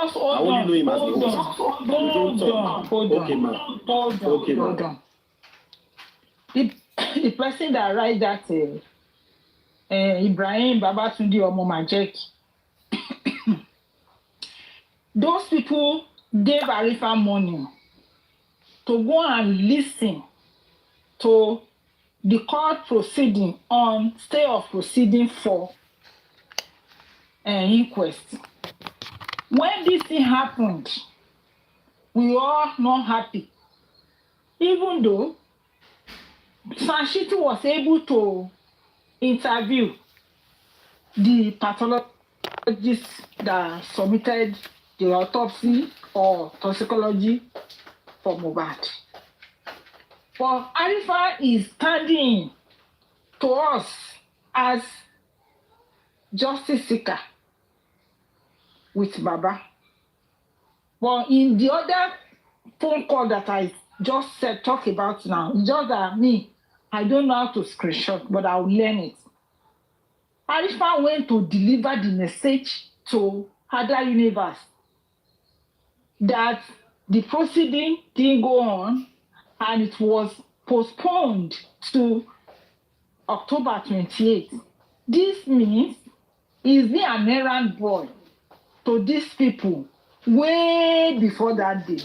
Just hold I only on. know him as the Hold host. on. You don't Hold talk. on. Hold Okay, on. ma. Hold on. Okay, ma. Hold on. The person that write that Ibrahim Babatunde Omo Majek, those people gave Arifa money to go and listen to the court proceeding on stay of proceeding for inquest. When this thing happened, we all not happy. Even though Sanshiti was able to interview the pathologist that submitted the autopsy or toxicology for Mohbad. But Arifa is standing to us as justice seeker with Baba. But in the other phone call that I just talk about now, it's just that me, I don't know how to screenshot, but I'll learn it. Arifa went to deliver the message to other universe that the proceeding didn't go on and it was postponed to October 28th. This means he's been an errand boy to these people way before that day.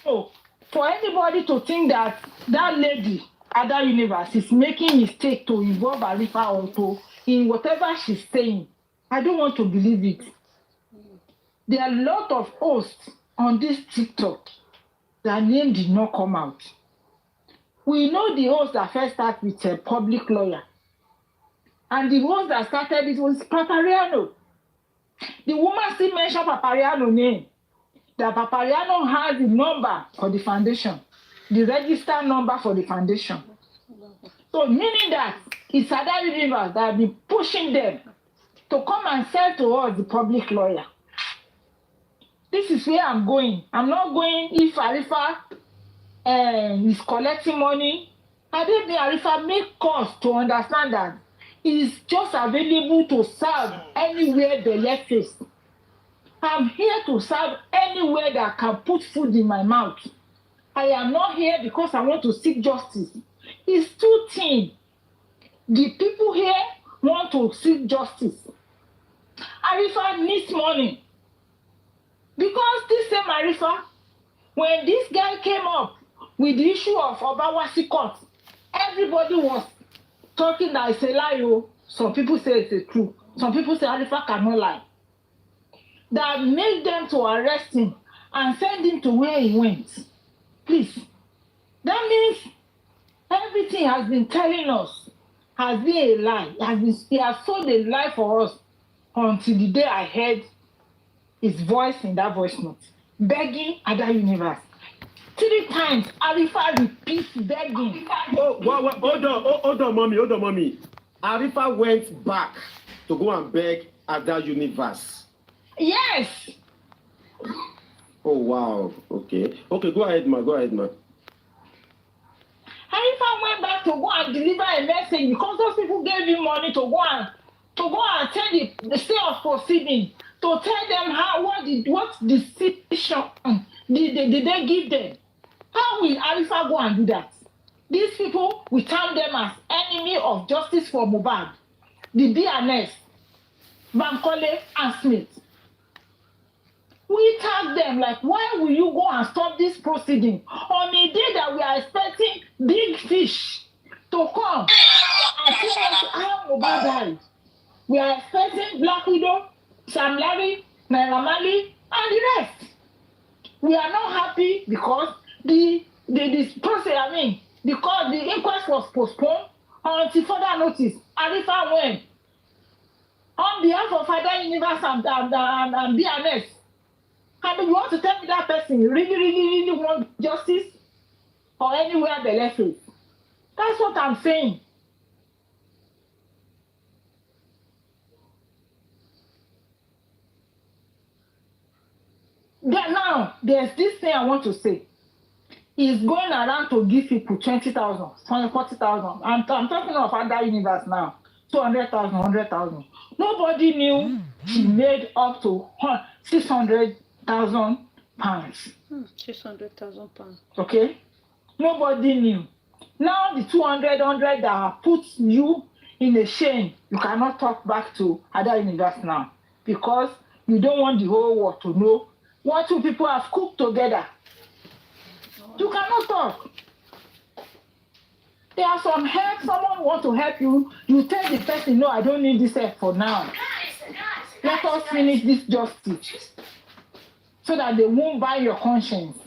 So for anybody to think that that lady, other universe, is making mistake to involve Arifa or to in whatever she's saying, I don't want to believe it. There are a lot of hosts on this TikTok. Their name did not come out. We know the host that first started with a public lawyer. And the host that started it was Papariano. The woman still mentioned Papariano's name. That Papariano has the number for the foundation, the register number for the foundation. So meaning that it's other universe that have been pushing them to come and sell to us the public lawyer. This is where I'm going. I'm not going if Arifa is collecting money. I don't think Arifa make cost to understand that it's just available to serve anywhere they left face. I'm here to serve anywhere that can put food in my mouth. I am not here because I want to seek justice. It's two things. The people here want to seek justice. Arifa needs money. Because this same Arifa, when this guy came up with the issue of Obawasi court, everybody was talking that it's a lie. Some people say it's a truth. Some people say Arifa cannot lie. That made them to arrest him and send him to where he went. Please. That means everything has been telling us has been a lie. He has sold a lie for us until the day I heard his voice in that voice note, begging other universe. 3 times, Arifa repeats begging. Hold on, mommy. Arifa went back to go and beg other universe. Yes. Oh, wow. Okay, go ahead, ma. Arifa went back to go and deliver a message because those people gave him money to go and tell the stay of proceeding, to tell them what decision did they give them. How will Arifa go and do that? These people, we term them as enemy of justice for Mohbad, the BNS, Bankole, and Smith. We tag them like, why will you go and stop this proceeding on a day that we are expecting big fish to come and tell us how Mohbad died? We are expecting Black Widow, Sam Larry, Naira Marley, and the rest. We are not happy because the process, because the inquest was postponed until further notice. Arifa went on behalf of other universe and BNS. And you want to tell me that person really want justice or anywhere they left it? That's what I'm saying. Now, there's this thing I want to say. He's going around to give people 20,000, 40,000. I'm talking of other universe now. 200,000, 100,000. Nobody knew she made up to 600,000 pounds. 600,000 pounds. Okay? Nobody knew. Now the 200 that puts you in a shame, you cannot talk back to other universities now because you don't want the whole world to know what two people have cooked together. You cannot talk. There are some help, someone want to help you, you tell the person, no, I don't need this help for now. Let us finish this justice so that they won't buy your conscience.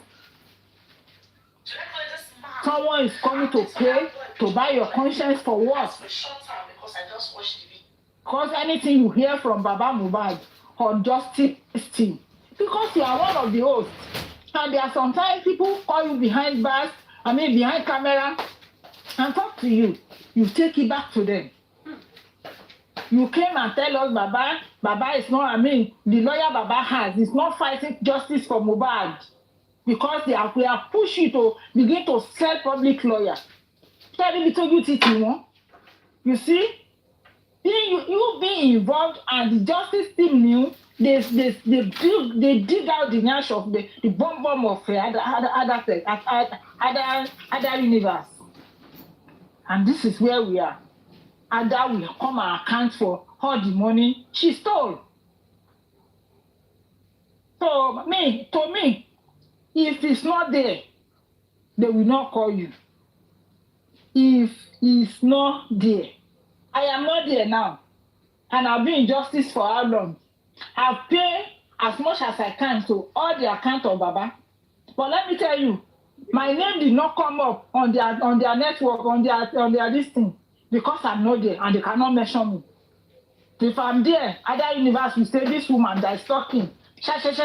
Someone is coming to pay to buy your conscience for what? Because anything you hear from Baba Mohbad on justice team, because you are one of the hosts, and there are sometimes people call you behind camera, and talk to you. You take it back to them. You came and tell us Baba is not, the lawyer Baba has is not fighting justice for Mohbad because we have pushed you to begin to sell public lawyer. You see, you being involved and the justice team knew they dig out the nyash of the bomb of other universe. And this is where we are. Ada will come and account for all the money she stole. So to me, if it's not there, they will not call you. If it's not there, I am not there now. And I've been in justice for how long? I've paid as much as I can to all the account of Baba. But let me tell you, my name did not come up on their network, on their listing, because I'm not there and they cannot mention me. If I'm there, other universe will say this woman that is talking, like this.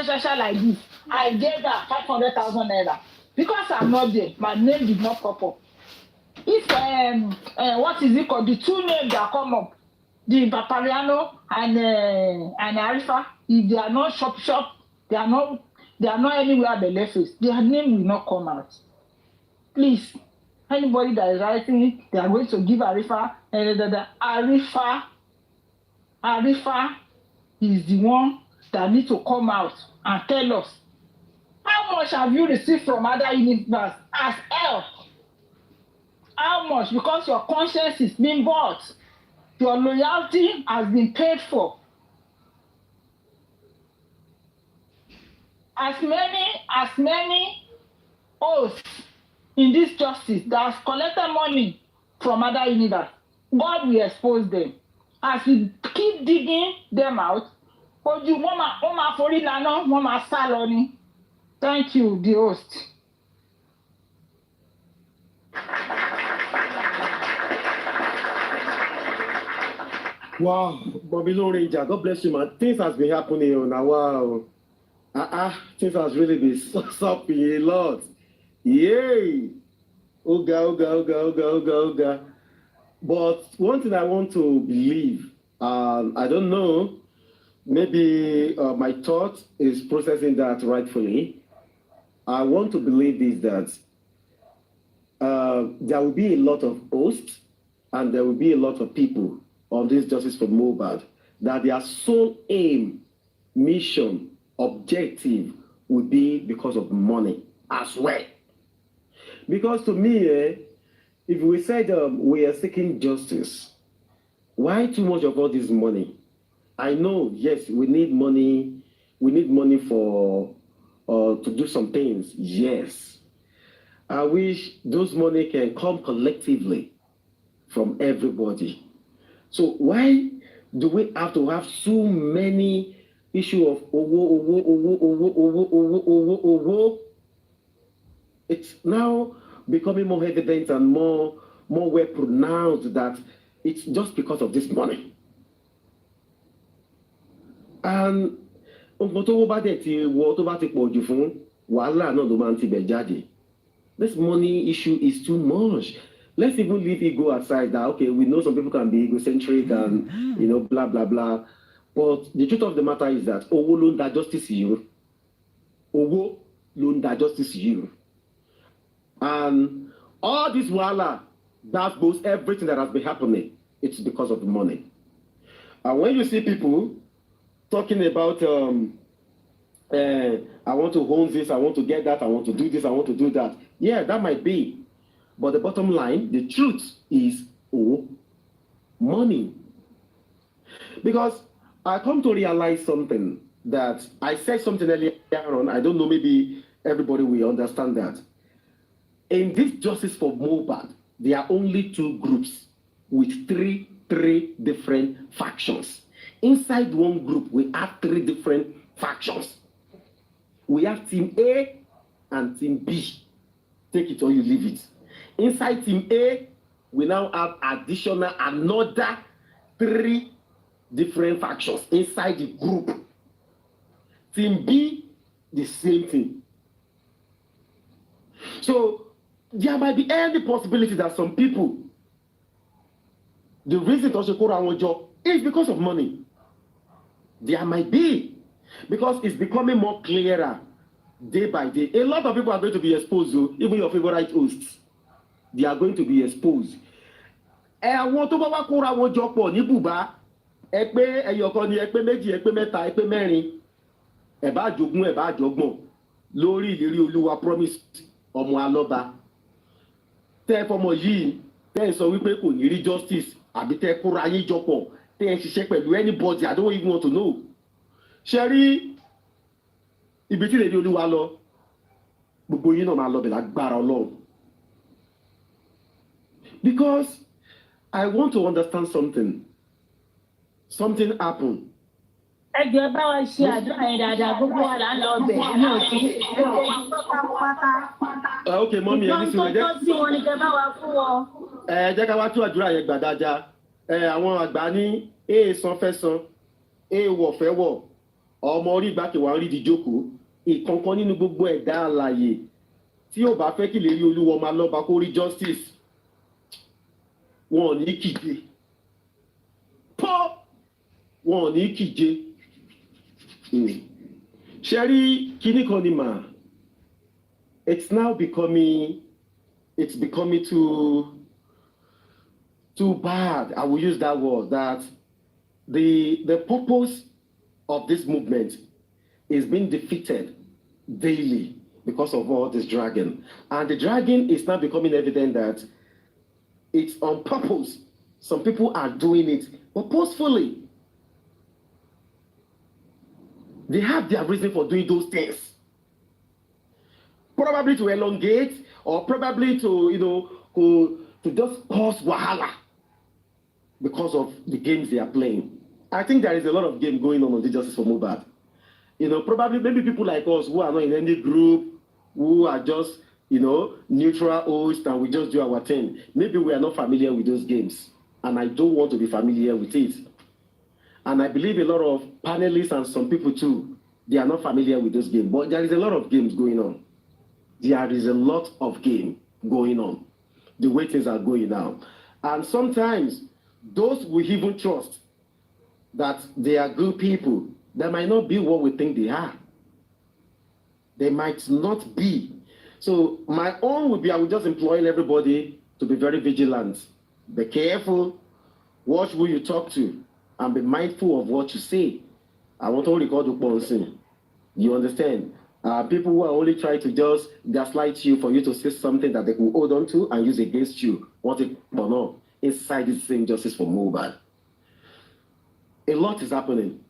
I gave her 500,000 naira. Because I'm not there, my name did not pop up. If what is it called? The two names that come up, the Papariano and Arifa, if they are not shop, they are not anywhere but left face, their name will not come out. Please, anybody that is writing it, they are going to give Arifa. Arifa is the one that needs to come out and tell us how much have you received from other universe as help? How much? Because your conscience is being bought. Your loyalty has been paid for. As many hosts in this justice that have collected money from other universe, God will expose them. As we keep digging them out, thank you, the host. Wow, Bobby Ranger, God bless you, man. Things has been happening now. Wow. Things has really been suffering a lot. Yay! Oga. But one thing I want to believe, I don't know, maybe my thought is processing that rightfully. I want to believe this, that there will be a lot of hosts and there will be a lot of people on this justice for Mohbad, that their sole aim, mission, objective would be because of money as well. Because to me, if we said we are seeking justice, why too much of all this money? I know, yes, we need money. We need money for to do some things. Yes. I wish those money can come collectively from everybody. So why do we have to have so many issue of owo? It's now becoming more evident and more well pronounced that it's just because of this money. And this money issue is too much. Let's even leave ego aside that, okay, we know some people can be egocentric and, blah, blah, blah. But the truth of the matter is that Owo loan that justice you. Owo loan that justice you. And all this wala, that goes everything that has been happening, it's because of the money. And when you see people talking about, I want to own this, I want to get that, I want to do this, I want to do that. Yeah, that might be. But the bottom line, the truth is, money. Because I come to realize something that I said something earlier on. I don't know, maybe everybody will understand that. In this justice for Mohbad, there are only two groups with three different factions. Inside one group, we have three different factions. We have Team A and Team B. Take it or you leave it. Inside Team A, we now have additional another three different factions inside the group. Team B, the same thing. So there might be any possibility that some people, the reason Toshekura is because of money. There might be, because it's becoming more clearer day by day. A lot of people are going to be exposed, even your favorite hosts. They are going to be exposed. Àwọn tó bá wá kóra wọn jọ pọ̀ ní bùbá, ẹ pé ẹyọkan ni, ẹ pé méjì, ẹ pé mẹ́ta, ẹ pé mẹ́rin, ẹ bá jogún, ẹ bá jọgbọ̀n lórí ìlérí Olúwa promise ọmọ alọ́ba. Tẹ́ fọmọ yìí, tẹ́ sọ wípé kò ní rí justice, àbí tẹ́ kóra yín jọ pọ̀, tẹ́ ṣiṣẹ́ pẹ̀lú anybody, I don't even want to know. Ṣé rí ibi tí ìlérí Olúwa lọ, gbogbo yín náà máa lọ bẹ̀ lágbára Ọlọ́run. Because I want to understand something. Something happened. Ẹgbẹ́ bá wa ṣe àdúrà yẹn dáadáa, gbogbo wa là ń lọ bẹ̀ ní òtí. Okay, mommy, ẹ ní sinmi Ìgbọ́n tó sí wọn ni kẹ bá wa fún wọn. Jẹ́ ká wá tú àdúrà yẹn gbà dáadáa. Àwọn àgbà ní èèsàn fẹ́ san, èèwọ̀ fẹ́ wọ̀, ọmọ orí ìgbàkèwà ń rí di jókòó. Ìkankan nínú gbogbo ẹ̀dá alààyè tí ò bá fẹ́ kí ìlérí Olúwa máa lọ́ba kó rí justice, wọn ò ní kíje. Wọn ò ní kíje. Ṣé rí kíní kan ni mà? It's becoming too bad. I will use that word, that the purpose of this movement is being defeated daily because of all this dragging. And the dragging is now becoming evident that it's on purpose. Some people are doing it purposefully. They have their reason for doing those things. Probably to elongate, or probably to just cause wahala because of the games they are playing. I think there is a lot of game going on the Justice for Mohbad. Probably maybe people like us who are not in any group, who are just neutral hosts, and we just do our thing. Maybe we are not familiar with those games, and I don't want to be familiar with it. And I believe a lot of panelists and some people too, they are not familiar with those games. But there is a lot of games going on. There is a lot of game going on, the way things are going now. And sometimes those we even trust that they are good people, they might not be what we think they are. They might not be. So my own would be, I would just employ everybody to be very vigilant. Be careful, watch who you talk to, and be mindful of what you say. I want to record the policy. You understand? People who are only trying to just gaslight you for you to say something that they will hold on to and use against you, want it or not, inside this same justice for Mohbad. A lot is happening.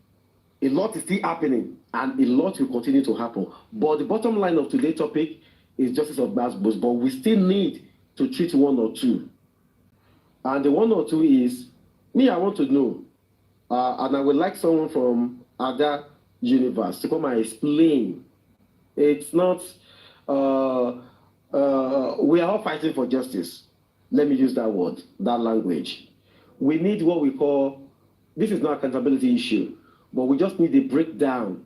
A lot is still happening, and a lot will continue to happen. But the bottom line of today's topic is justice of Basbos, but we still need to treat one or two. And the one or two is, me, I want to know, and I would like someone from other universe to come and explain. It's not, we are all fighting for justice. Let me use that word, that language. We need what we call, this is not accountability issue, but we just need a breakdown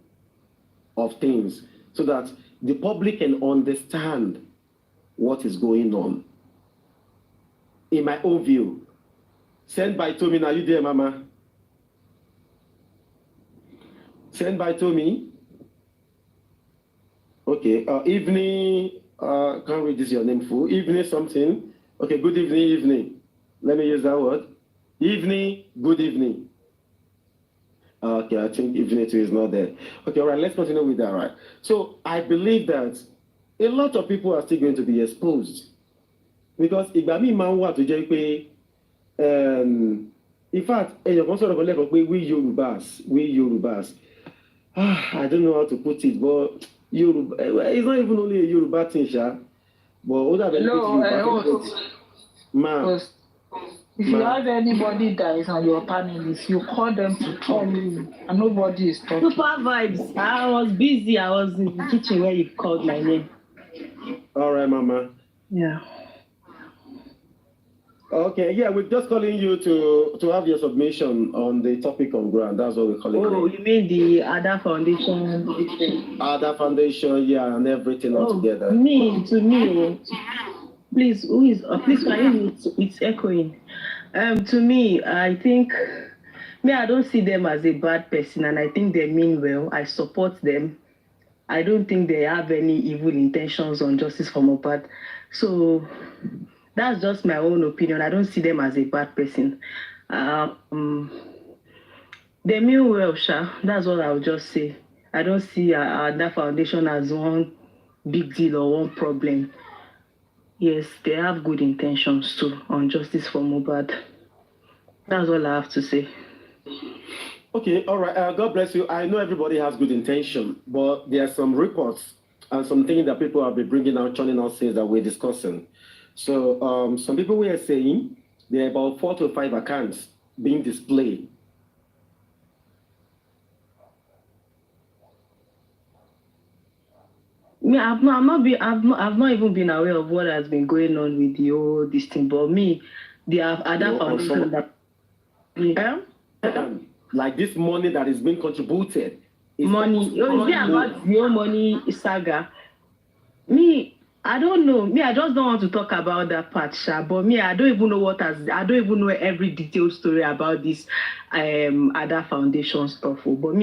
of things so that the public can understand what is going on. In my own view, sent by Tommy, are you there, Mama? Sent by Tommy. Okay, evening, can't read this your name full. Evening something. Okay, good evening, evening. Let me use that word. Evening, good evening. Okay, I think Infinity is not there. Okay, all right, let's continue with that, right? So I believe that a lot of people are still going to be exposed because ìgbà míì máa ń wà tó jẹ́ pé in fact èèyàn kan sọ̀rọ̀ kan lẹ́kọ̀ọ́ pé we Yorubas I don't know how to put it but Yoruba it's not even only a Yoruba thing ṣá but ó dàbẹ̀ ní pé ti Yorùbá máa. If you have anybody that is on your panelists, you call them to talk, and nobody is talking. Super vibes. I was busy. I was in the kitchen where you called my name. All right, Mama. Yeah. Okay, yeah, we're just calling you to have your submission on the topic on ground. That's what we're calling Oh, you mean the Ada Foundation? Ada Foundation, yeah, and everything all together. To me, please, please, can you, it's echoing. To me, I think, I don't see them as a bad person, and I think they mean well. I support them. I don't think they have any evil intentions on justice for Mohbad. So that's just my own opinion. I don't see them as a bad person. They mean well, Sha. That's what I would just say. I don't see that foundation as one big deal or one problem. Yes, they have good intentions too on justice for Mohbad. That's all I have to say. Okay, all right. God bless you. I know everybody has good intention, but there are some reports and some things that people have been bringing out, churning out things that we're discussing. So some people were saying there are about 4 to 5 accounts being displayed. I've not even been aware of what has been going on with the whole this thing. But they have other foundations that. Like this money that is being contributed. Money. Is it about the whole money saga? I don't know. I just don't want to talk about that part, Sha. But I don't even know I don't even know every detailed story about this other foundation stuff. But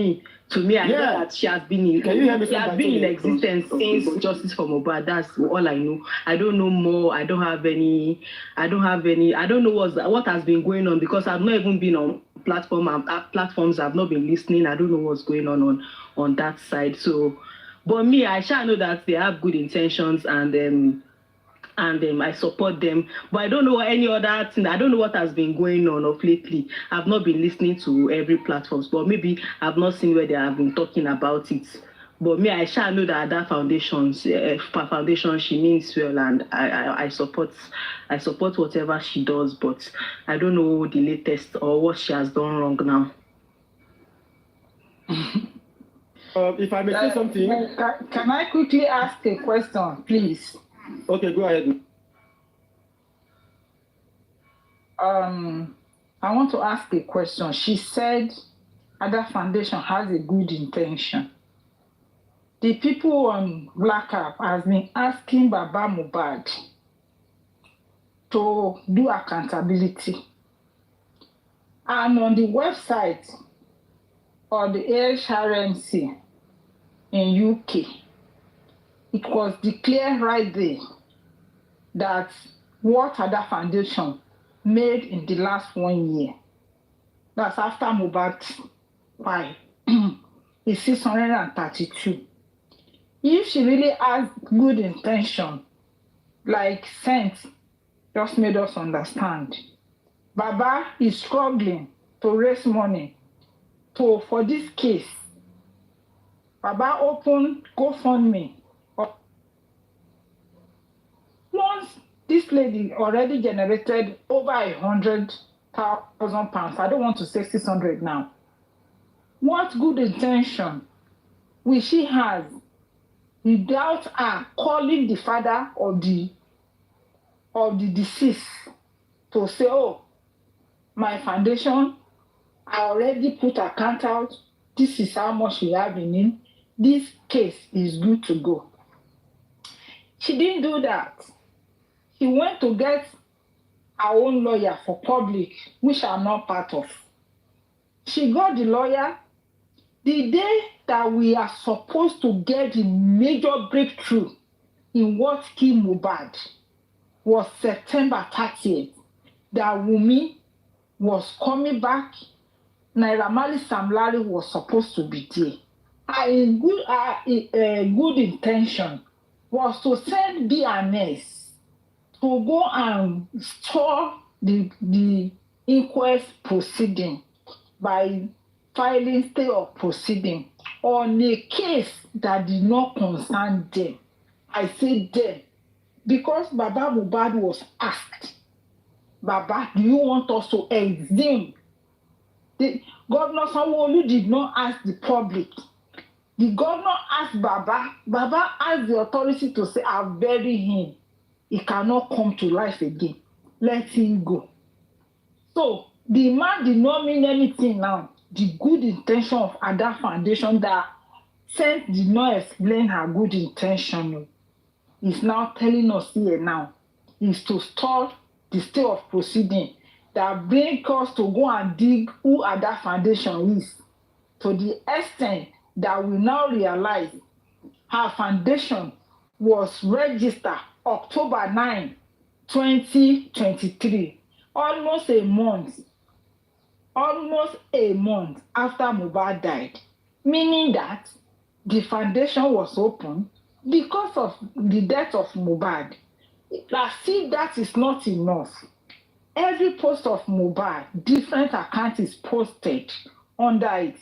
to me, I know that she has been in existence since Justice for Mohbad. That's all I know. I don't know more. I don't know what has been going on because I've not even been on platforms. I've not been listening. I don't know what's going on that side. So. But I shall know that they have good intentions and I support them. But I don't know any other thing. I don't know what has been going on of lately. I've not been listening to every platform, but maybe I've not seen where they have been talking about it. But I shall know that foundation, she means well, and I support whatever she does. But I don't know the latest or what she has done wrong now. If I may say something. Can I quickly ask a question, please? Okay, go ahead. I want to ask a question. She said Ada Foundation has a good intention. The people on Black App has been asking Baba Mohbad to do accountability. And on the website of the HRMC in UK, it was declared right there that what Ada Foundation made in the last 1 year, that's after Mohbad's fight, is 632. If she really has good intention, like Saint just made us understand, Baba is struggling to raise money for this case. Baba opened GoFundMe. Once this lady already generated over 100,000 pounds, I don't want to say 600 now. What good intention will she have without her calling the father of the deceased to say, oh, my foundation, I already put account out. This is how much we have in it. This case is good to go. She didn't do that. She went to get her own lawyer for public, which I'm not part of. She got the lawyer. The day that we are supposed to get the major breakthrough in what killed Mohbad was September 30th, that Wunmi was coming back Naira Marley Sam Larry was supposed to be there. Good intention was to send BNS to go and stop the inquest proceeding by filing stay of proceeding on a case that did not concern them. I say them because Baba Mohbad was asked, Baba, do you want us to exhume? Governor Sanwo-Olu did not ask the public. The governor asked Baba. Baba asked the authority to say, I'll bury him. He cannot come to life again. Let him go. So the man did not mean anything now. The good intention of Ada Foundation that Saint did not explain her good intention is now telling us here now is to stop the state of proceeding that brings us to go and dig who Ada Foundation is, to the extent that we now realize her foundation was registered October 9, 2023, almost a month after Mohbad died, meaning that the foundation was open because of the death of Mohbad. As if that is not enough, every post of Mohbad, different account is posted under it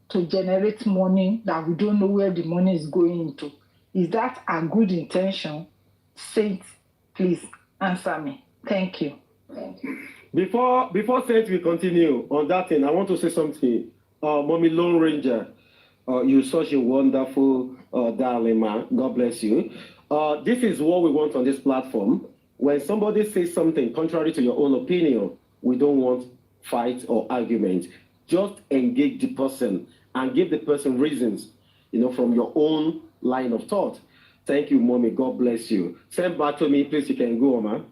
to generate money that we don't know where the money is going into. Is that a good intention? Saint, please answer me. Thank you. Before Saint we continue on that thing, I want to say something. Mommy Lone Ranger, you're such a wonderful darling man. God bless you. This is what we want on this platform. When somebody says something contrary to your own opinion, we don't want fight or argument. Just engage the person and give the person reasons, from your own line of thought. Thank you, Mommy. God bless you. Send back to me, please. You can go, man.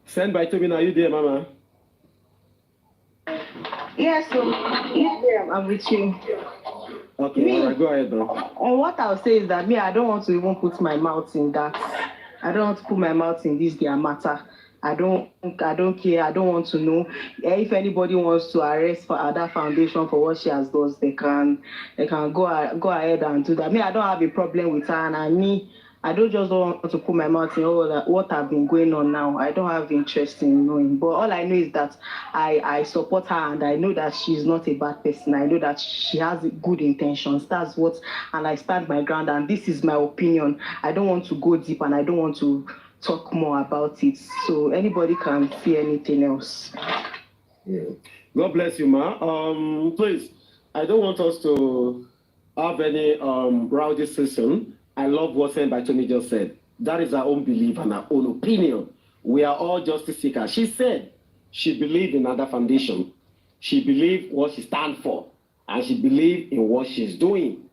Send by to me now. You there, Mama? Yes, so I'm with you. Okay, all right, go ahead now. And what I'll say is that I don't want to even put my mouth in that. I don't want to put my mouth in this their matter. I don't care. I don't want to know. If anybody wants to arrest for Ada Foundation for what she has done, they can go ahead and do that. I don't have a problem with her, and I don't want to put my mouth in what have been going on now. I don't have interest in knowing. But all I know is that I support her, and I know that she's not a bad person. I know that she has good intentions. That's what, and I stand my ground, and this is my opinion. I don't want to go deep, and I don't want to talk more about it. So anybody can see anything else. Yeah. God bless you, ma. Please, I don't want us to have any rowdy session. I love what Saint Baitomi just said. That is our own belief and our own opinion. We are all justice seekers. She said she believed in Ada Foundation. She believed what she stands for. And she believed in what she's doing.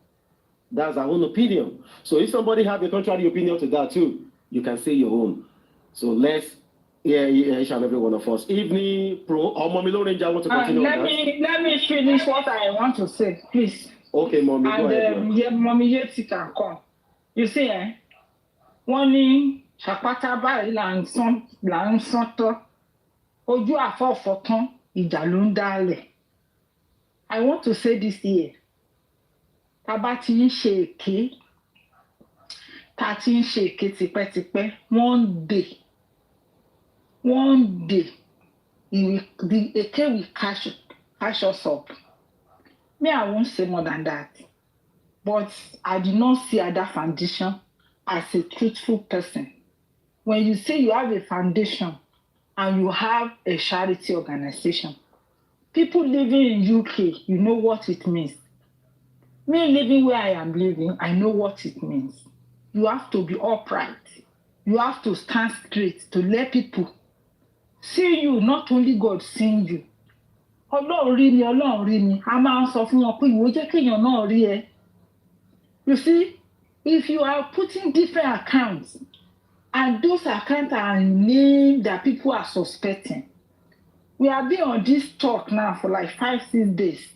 That's our own opinion. So if somebody have a contrary opinion to that too, you can say your own. So let's hear each and every one of us. Evening Pro or Mommy Lone Ranger, I want to continue let me finish what I want to say, please. Okay, Mommy, go ahead. Mommy Yeti can come. You see, wọ́n ní ṣàpátá báyìí là ń sán tọ́, ojú àfọ̀fọ̀ tán, ìjà ló ń dálẹ̀. I want to say this here. Tá bá ti ń ṣe èké, tá ti ń ṣe èké tipẹ́tipẹ́, one day, the èké will catch us up. Me, I won't say more than that. But I did not see Ada Foundation as a truthful person. When you say you have a foundation and you have a charity organization, people living in UK, you know what it means. Me living where I am living, I know what it means. You have to be upright. You have to stand straight to let people see you, not only God seeing you. Ọlọ́run rí mi, a máa ń sọ fún wọn pé ìwọ jẹ́ kéèyàn náà rí ẹ. You see, if you are putting different accounts and those accounts are named that people are suspecting, we have been on this talk now for like 5-6 days.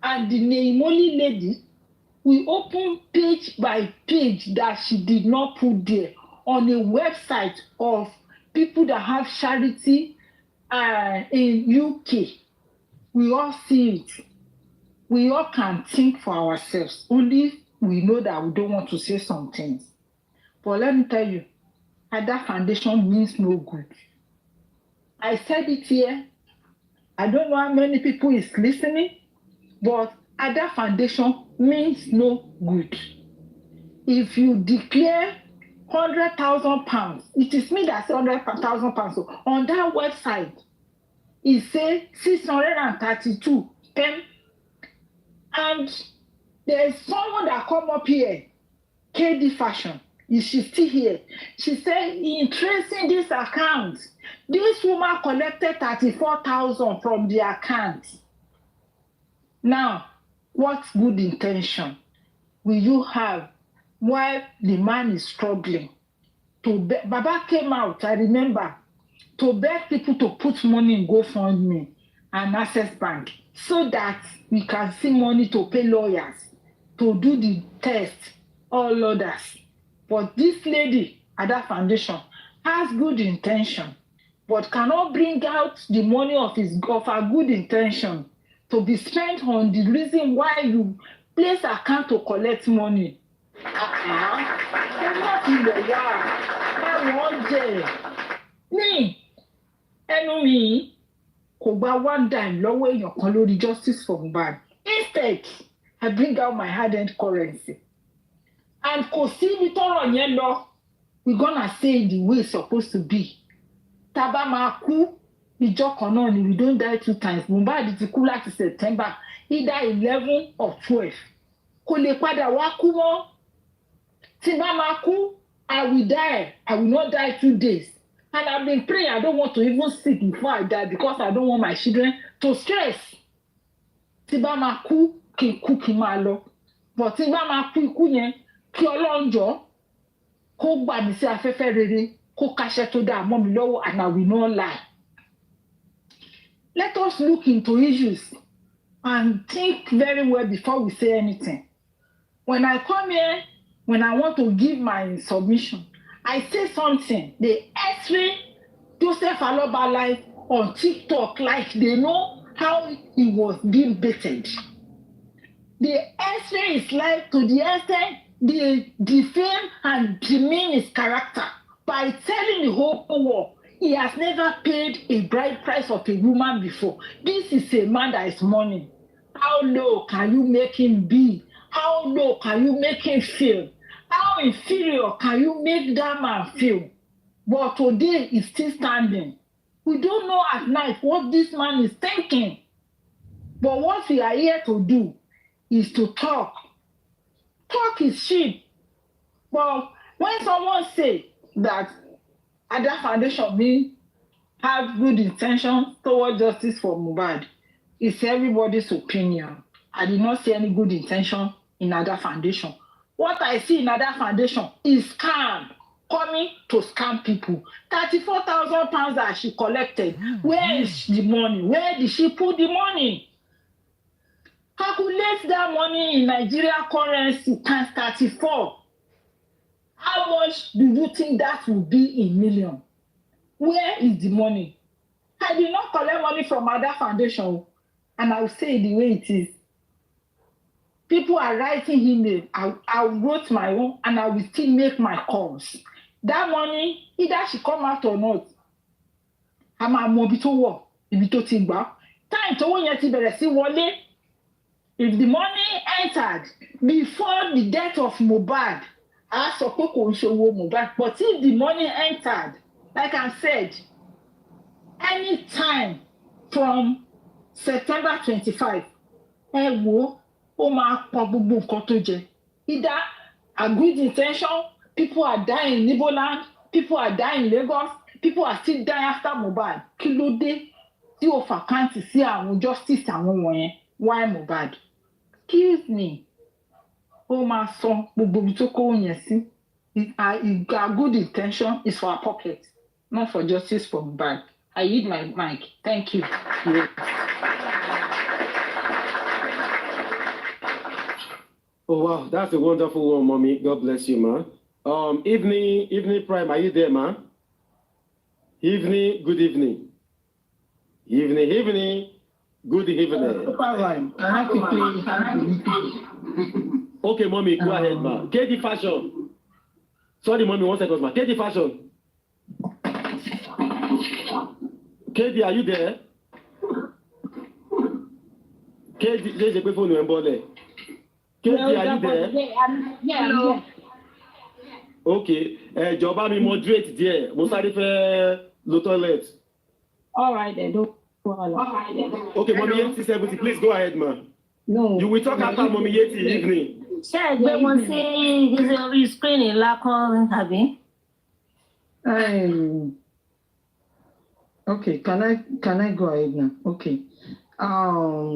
And the Neimoli lady, we open page by page that she did not put there on a website of people that have charity in UK, we all see it. We all can think for ourselves. Only we know that we don't want to say some things. But let me tell you, Ada Foundation means no good. I said it here. I don't know how many people is listening, but Ada Foundation means no good. If you declare £100,000, it is me that say £100,000. So on that website, it says 632 10. And there's someone that come up here, KD Fashion. Is she still here? She said, in tracing this account, this woman collected 34,000 from the account. Now, what good intention will you have while the man is struggling? Baba came out, I remember, to beg people to put money in GoFundMe and Access Bank so that we can see money to pay lawyers, to do the test, all others. But this lady at that foundation has good intention, but cannot bring out the money of her good intention to be spent on the reason why you place account to collect money. Ẹnu mi kò gba one dime lọ́wọ́ èèyàn kan lórí justice for Mohbad. Instead, I bring out my hard-earned currency. And kò sí ibi tọ́rọ̀ yẹn lọ, we gonna say the way it's supposed to be. Tá bá máa kú ìjọ kan náà ni, we don't die 2 times. Mohbad ti kú láti September either 11 or 12. Kò lè padà wá kú mọ́. Tí bá máa kú, I will die. I will not die 2 days. And I've been praying, I don't want to even sick before I die because I don't want my children to stress. Tí bá máa kú, kí n kú kí n máa lọ. But tí bá máa kú ikú yẹn, kí Ọlọ́run jọ̀ọ́ kó gbà mí sí afẹ́fẹ́ rere, kó káṣẹ́ tó dáa mọ́ mi lọ́wọ́, and I will not lie. Let us look into issues and think very well before we say anything. When I come here, when I want to give my submission, I say something. They X-ray Joseph Aloba life on TikTok like they know how he was being baited. They X-ray his life to the extent they defame and demean his character by telling the whole world he has never paid a bride price of a woman before. This is a man that is mourning. How low can you make him be? How low can you make him feel? How inferior can you make that man feel? But today he's still standing. We don't know at night what this man is thinking. But what we are here to do is to talk. Talk is cheap. But when someone say that Ada Foundation means have good intention toward justice for Mohbad, it's everybody's opinion. I did not see any good intention in Ada Foundation. What I see in Ada Foundation is scam, coming to scam people. 34,000 pounds that she collected. Where is the money? Where did she put the money? Calculate that money in Nigeria currency times 34. How much do you think that will be in million? Where is the money? I did not collect money from Ada Foundation, and I will say it the way it is. People are writing email. I wrote my own, and I will still make my calls. That money, either she come out or not, I'm a mobito war, ibito tigba. Time to when you ti wọlé. If the money entered before the death of Mohbad, I sọ pé kò ń ṣòwò Mohbad. But if the money entered, like I said, any time from September 25, ẹ wo ó máa pọ̀ gbogbo nǹkan tó jẹ. Either a good intention, people are dying in Igbo land, people are dying in Lagos, people are still dying after Mohbad. Kí ló dé tí o fàkáǹtì sí àwọn justice àwọn wọ̀nyẹn? Why Mohbad? Excuse me. Ó máa san gbogbo ibi tó kó yẹn sí. Our good intention is for our pocket, not for justice for Mohbad. I yield my mic. Thank you. Yes. Oh wow, that's a wonderful one, mommy. God bless you, man. Evening Prime, are you there, man? Evening, good evening. Evening, good evening. I have to play. Okay, mommy, go ahead, ma. KD Fashion. Sorry, mommy, 1 second, ma. KD Fashion. KD, are you there? KD, there's a phone number there. KD, are you there? Yeah, hello. Okay, jọ̀ọ́ mi moderate díẹ̀, mo sáré fẹ́ lo toilet. All right, then. Okay, mommy, 70, please go ahead, ma. No. You will talk after mommy 80 evening. Ṣé ẹ gbé wọn sí gíṣẹ́ orí screen ńlá kan àbí? Okay, can I go ahead now? Okay.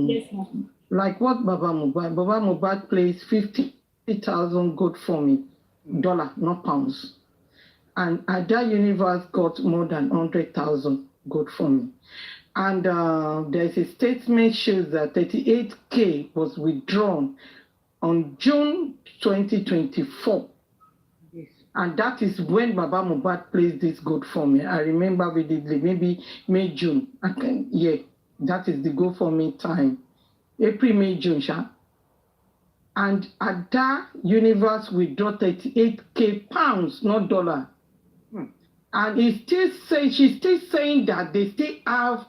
Yes, ma'am. Like what Baba Mohbad plays 50,000 good for me, dollar, not pounds. And Ada Universe got more than 100,000 good for me. And there's a statement shows that 38K was withdrawn on June 2024. Yes. And that is when Baba Mohbad plays this good for me. I remember vividly, maybe May, June. That is the go for me time. April, May, June, sha. And Ada Universe withdraw 38K pounds, not dollar. And she's still saying that they still have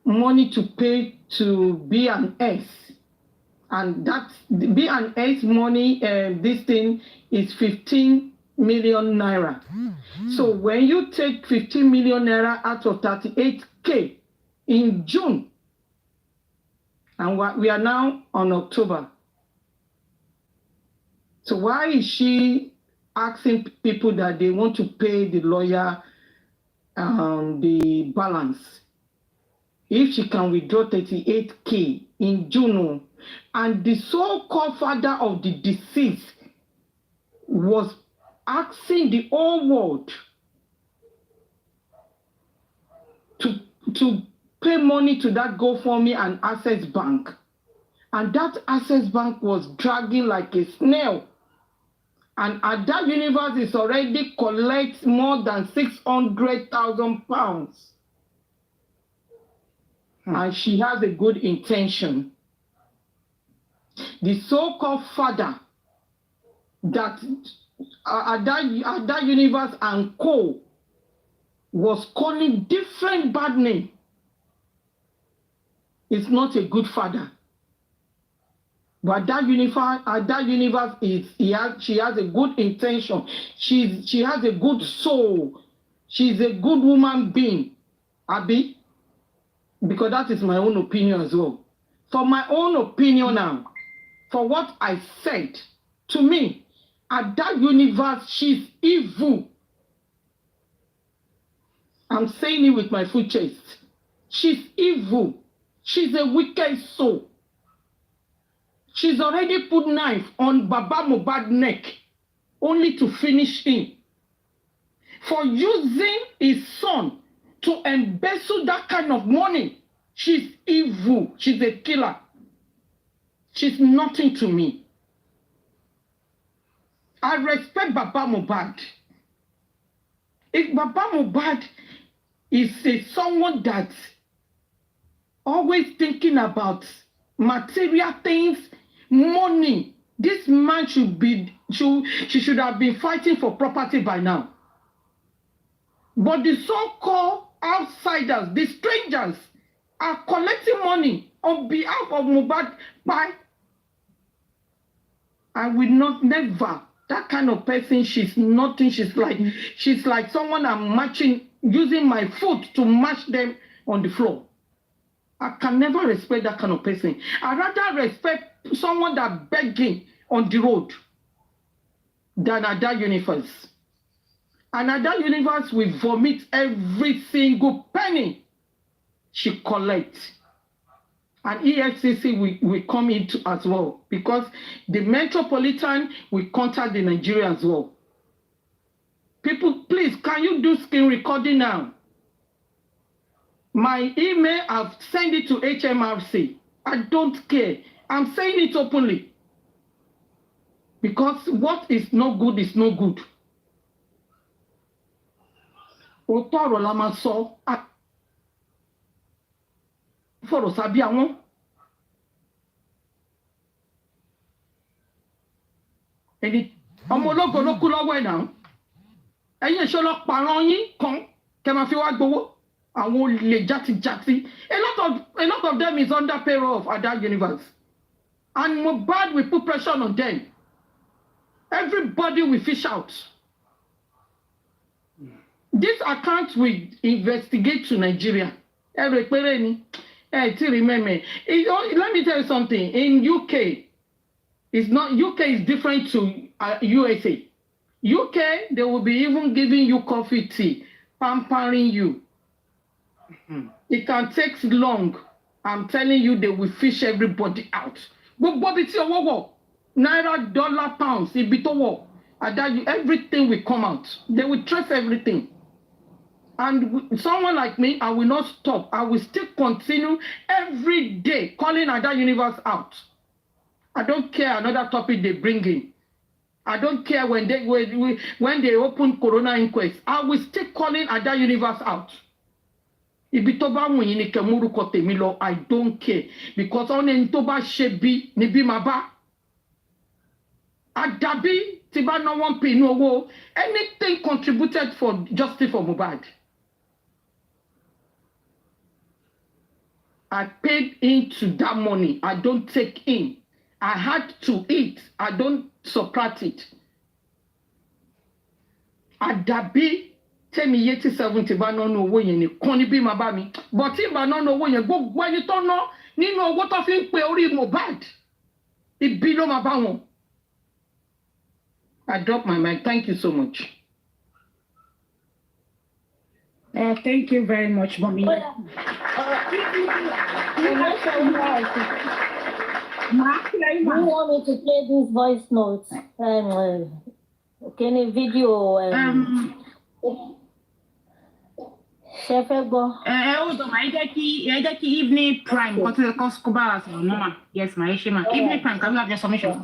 money to pay to B&S. And that's the B&S money, this thing is 15 million naira. So when you take 15 million naira out of 38K in June, and we are now on October. So why is she asking people that they want to pay the lawyer the balance? If she can withdraw 38K in June, and the so-called father of the deceased was asking the whole world to pay money to that GoFundMe and Access Bank. And that Access Bank was dragging like a snail. And at that universe is already collects more than 600,000 pounds. And she has a good intention. The so-called father that at that universe and co was calling different bad name. It's not a good father. But that universe she has a good intention. She has a good soul. She's a good woman being. Abi? Because that is my own opinion as well. For my own opinion now, for what I said, to me, at that universe, she's evil. I'm saying it with my full chest. She's evil. She's a wicked soul. She's already put knife on Baba Mohbad's neck, only to finish him. For using his son to embezzle that kind of money, she's evil. She's a killer. She's nothing to me. I respect Baba Mohbad. If Baba Mohbad is someone that's always thinking about material things, money, this man she should have been fighting for property by now. But the so-called outsiders, the strangers, are collecting money on behalf of Mohbad by. I will never. That kind of person, she's nothing. She's like someone I'm matching, using my foot to match them on the floor. I can never respect that kind of person. I rather respect someone that begging on the road than at that universe. And at that universe, we vomit every single penny she collects. And EFCC will come into as well, because the Metropolitan will contact the Nigeria as well. People, please, can you do screen recording now? My email, I've sent it to HMRC. I don't care. I'm saying it openly. Because what is no good is no good. òótọ́ ọ̀rọ̀ la máa sọ fọ̀rọ̀ sábí àwọn. ẹni ọmọ ológo ló kú lọ́wọ́ ẹ̀ náà ẹ̀yin èso lọ pààrọ̀ yín kan kẹ́ máa fi wá gbowó àwọn olè játijàti a lot of them is under payroll of Ada Universe and Mohbad will put pressure on them. Everybody will fish out. This account will investigate to Nigeria. Let me tell you something. In UK, UK is different to USA. UK, they will be even giving you coffee, tea, pampering you. It can take long. I'm telling you, they will fish everybody out. But naira, dollar, pounds, everything will come out. They will trace everything. And someone like me, I will not stop. I will still continue every day calling Ada Universe out. I don't care another topic they bring in. I don't care when they open Corona inquest. I will still calling Ada Universe out. I don't care because on Toba Shebi Nibi Maba Adabi Tiba no one pay no wo anything contributed for justice for Mohbad. I paid into that money. I don't take in. I had to eat. I don't subtract it. Adabi tell me 70 ba no no wo yen ni kon ni bi ma ba mi but if ba no no wo yen gbogbo ẹni tó ná nínú owó tó fi ń pe orí Mohbad ibi ló ma bá wọn. I drop my mic. Thank you so much. Thank you very much, Mommy. Who want me to play this voice note? Can a video? Ṣé fẹ́ gbọ́? Hold on, I get the evening prime. What is the cost? No, yes, my shema. Evening prime. Can we have your submission?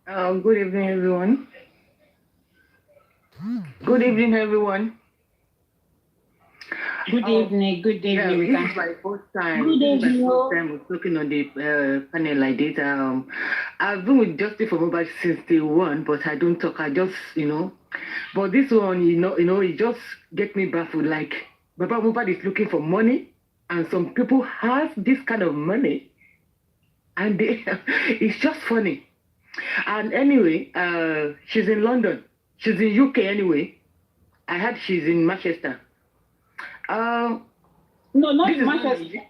Good evening, everyone. Good evening, everyone. Good evening. Good evening. This is my first time. Good evening. This is my first time talking on the panel like this. I've been with Justice for Mohbad since day one, but I don't talk. I just, But this one, it just get me baffled. Like, Baba Mohbad is looking for money, and some people have this kind of money, and it's just funny. And anyway, she's in London. She's in UK anyway. I heard she's in Manchester. No, not in Manchester.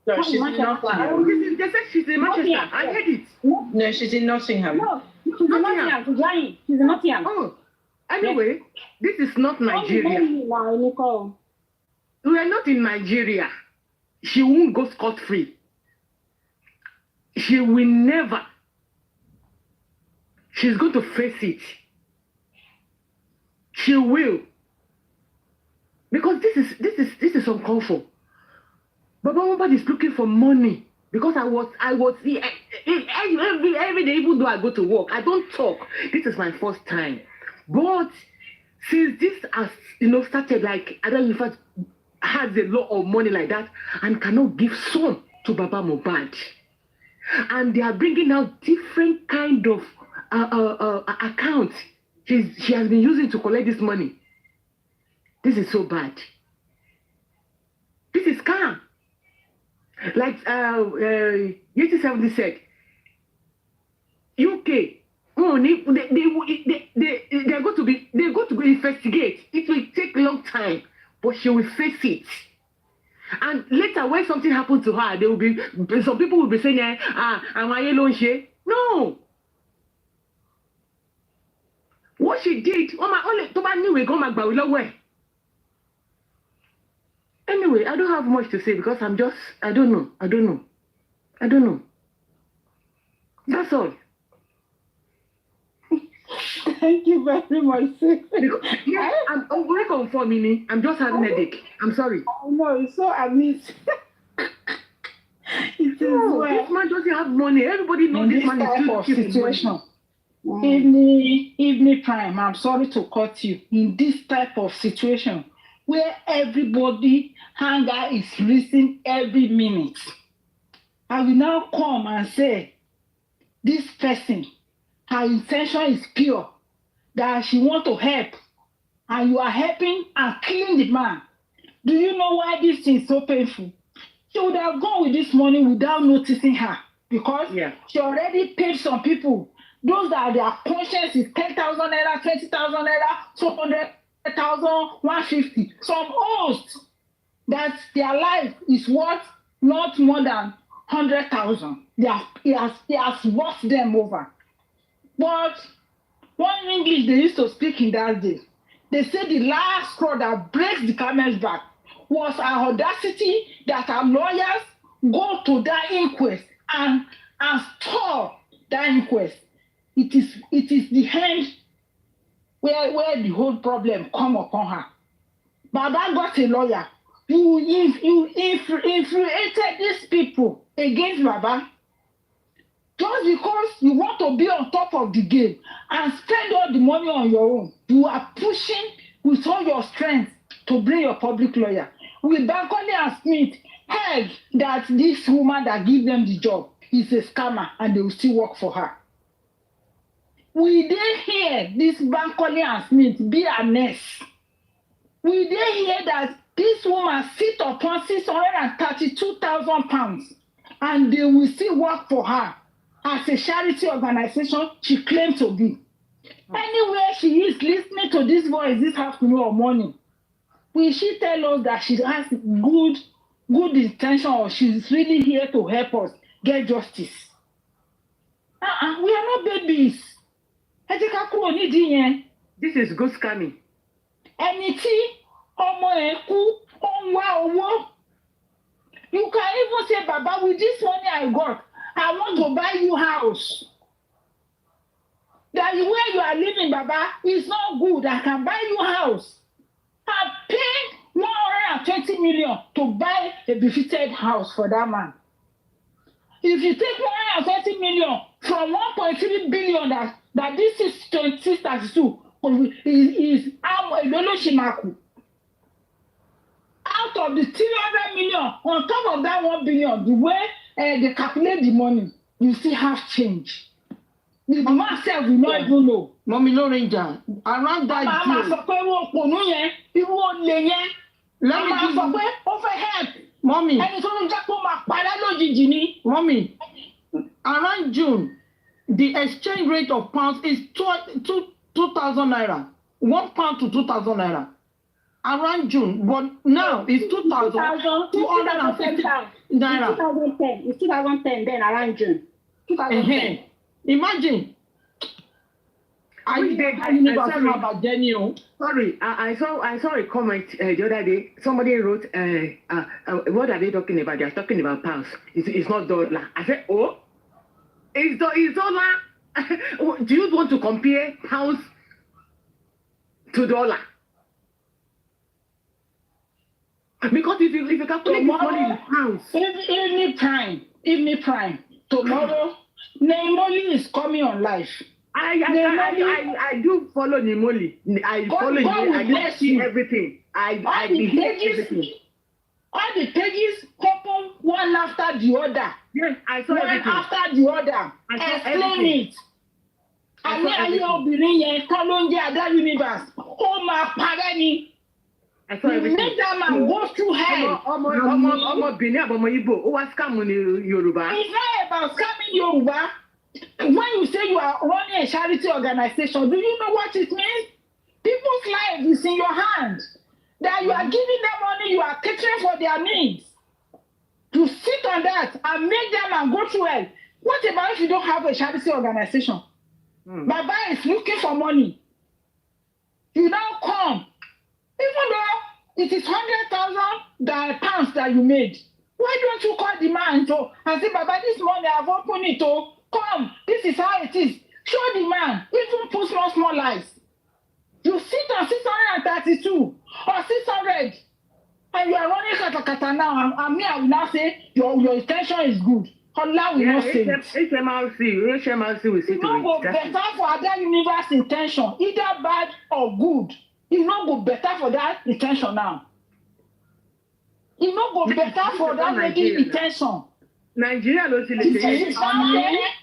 No, she's in Nottingham. They said she's in Manchester. I heard it. No, she's in Nottingham. No, she's in Nottingham. She's in Nottingham. Oh, anyway, this is not Nigeria. We are not in Nigeria. She won't go scot-free. She will never. She's going to face it. She will. Because this is uncalled for. Baba Mohbad is looking for money. Because I was every day, even though I go to work, I don't talk. This is my first time. But since this has started, like I don't know if I has a lot of money like that and cannot give some to Baba Mohbad. And they are bringing out different kind of accounts she has been using to collect this money. This is so bad. This is scam. Like Yeti 70 said, UK, they're going to investigate. It will take a long time, but she will face it. And later, when something happens to her, there will be some people will be saying, am I alone here? No. What she did, anyway, I don't have much to say because I don't know. That's all. Thank you very much. Yes, I'm welcome for Mimi. I'm just having a headache. I'm sorry. Oh no, it's so amazing. It is This man doesn't have money. Everybody knows this man is situation. Evening Prime, I'm sorry to cut you. In this type of situation where everybody hunger is rising every minute, I will now come and say, this person, her intention is pure, that she want to help, and you are helping and killing the man. Do you know why this thing is so painful? She would have gone with this money without noticing her, because she already paid some people. Those that their conscience is 10,000 naira, 20,000 naira, 200,000, 150. Some hosts that their life is worth not more than 100,000. He has worked them over. But one English they used to speak in that day, they say the last straw that breaks the camel's back was our audacity that our lawyers go to that inquest and stop that inquest. It is the hand where the whole problem come upon her. Baba got a lawyer. You infuriated these people against Baba. Just because you want to be on top of the game and spend all the money on your own, you are pushing with all your strength to bring your public lawyer. With Bankole and Smith heard that this woman that give them the job is a scammer and they will still work for her. We didn't hear this Bankole and Smith be a nurse. We didn't hear that this woman sit upon 632,000 pounds and they will still work for her as a charity organization she claims to be. Anywhere she is listening to this voice this afternoon or morning, will she tell us that she has good intention or she's really here to help us get justice? We are not babies. This is good scamming. Ẹni tí ọmọ ẹ̀ kú, ó ń wá owó. You can even say, Baba, with this money I got, I want to buy you house. That where you are living, Baba, is not good. I can buy you house. I paid 120 million to buy a befitted house for that man. If you take 120 million from 1.3 billion that this is 2632 is Shimaku. Out of the 300 million, on top of that 1 billion, the way they calculate the money, you still have change. The man self will not even know. Mommy no ranger. Around that let me give you. Mommy. Mommy. Around June, the exchange rate of pounds is 2,000 naira. 1 pound to 2,000 naira. Around June, but now it's 2,250 naira. 2010. It's 2010 then around June. 2010. Imagine. Sorry, I saw a comment the other day. Somebody wrote, what are they talking about? They're talking about pounds. It's not dollar. I said, oh, it's dollar. Do you want to compare pounds to dollar? Because if you calculate money in pounds. Evening prime. Tomorrow, Nemoli is coming on live. I do follow Nimoli. I follow him. I see everything. I hear everything. All the pages open one after the other. Yes, I saw one everything. After the other. Explain it. Àní ayé obìnrin yẹn kọ́ ló ń jẹ́ Ada Universe. Ó máa parẹ́ ni. I saw everything. Make that man go through hell. Ọmọ Benin àbọ̀mọ Igbo, ó wá scam ní Yorùbá. It's not about scamming Yoruba. When you say you are running a charity organization, do you know what it means? People's life is in your hands. That you are giving them money, you are catering for their needs. To sit on that and make them and go through hell. What about if you don't have a charity organization? Baba is looking for money. You now come. Even though it is 100,000 pounds that you made, why don't you call the man and say, Baba, this money I've opened it to. Come, this is how it is. Show the man, even put small lies. You sit on 632 or 600 and you are running katakata now, and me, I will now say your intention is good. Allah will not save it. HMRC will see It to no go it. That's better for other universe intention, either bad or good. It no go better for that intention now. It no go better for that lady intention. Nigeria no see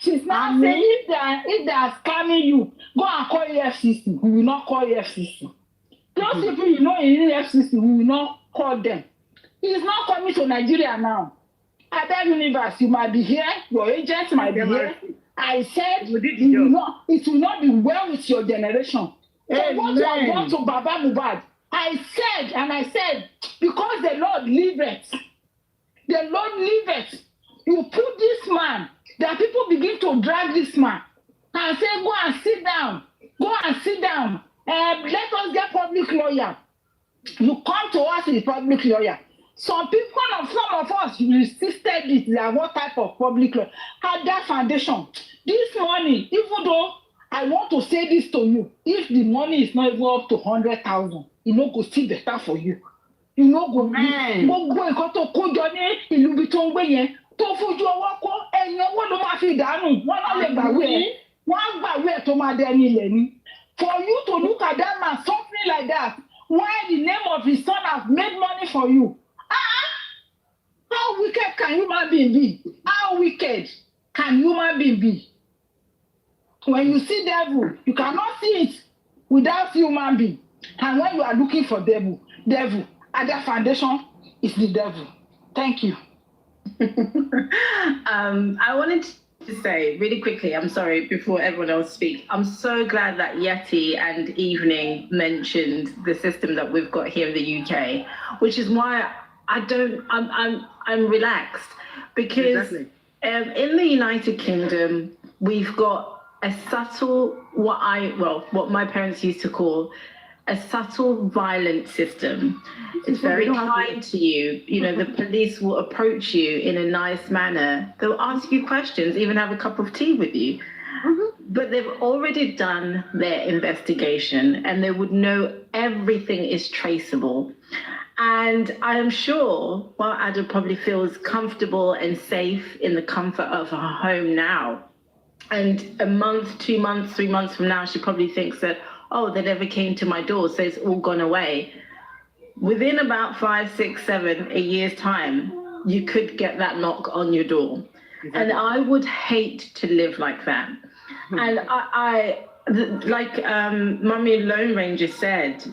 She's not saying if they are scamming you, go and call EFCC. We will not call EFCC. Those people you know in EFCC, we will not call them. He is not coming to Nigeria now. Other universe, you might be here, your agents might be here. I said it will not be well with your generation. So what you have done to Baba Mohbad, I said, because the Lord liveth, you put this man, that people begin to drag this man and say, go and sit down. Let us get public lawyer. You come to us with public lawyer. Some of us resisted it. Like, what type of public lawyer? At that foundation, this money, even though I want to say this to you, if the money is not even up to 100,000, it no go still better for you. You no go gbogbo nǹkan tó kó jọ ní ìlú ibi tó ń gbé yẹn tó fojú ọwọ́ kó ẹ̀yìn owó ló máa fi dànù wọ́n náà lè gbàwé ẹ̀ wọ́n á gbàwé ẹ̀ tó máa dẹni ilẹ̀ ni. For you to look at that man suffering like that, while the name of his son has made money for you. How wicked can human being be? How wicked can human being be? When you see devil, you cannot see it without human being. And when you are looking for devil, at that foundation is the devil. Thank you. I wanted to say really quickly, I'm sorry, before everyone else speaks, I'm so glad that Yeti and Evening mentioned the system that we've got here in the UK, which is why I'm relaxed, because in the United Kingdom, we've got a subtle, what my parents used to call a subtle violent system. It's very kind to you. You know, the police will approach you in a nice manner. They'll ask you questions, even have a cup of tea with you. But they've already done their investigation and they would know everything is traceable. And I am sure, while Ada probably feels comfortable and safe in the comfort of her home now, and a month, 2 months, 3 months from now, she probably thinks that, oh, they never came to my door, so it's all gone away. Within about 5, 6, 7, a year's time, you could get that knock on your door. And I would hate to live like that. And I like Mummy Lone Ranger said,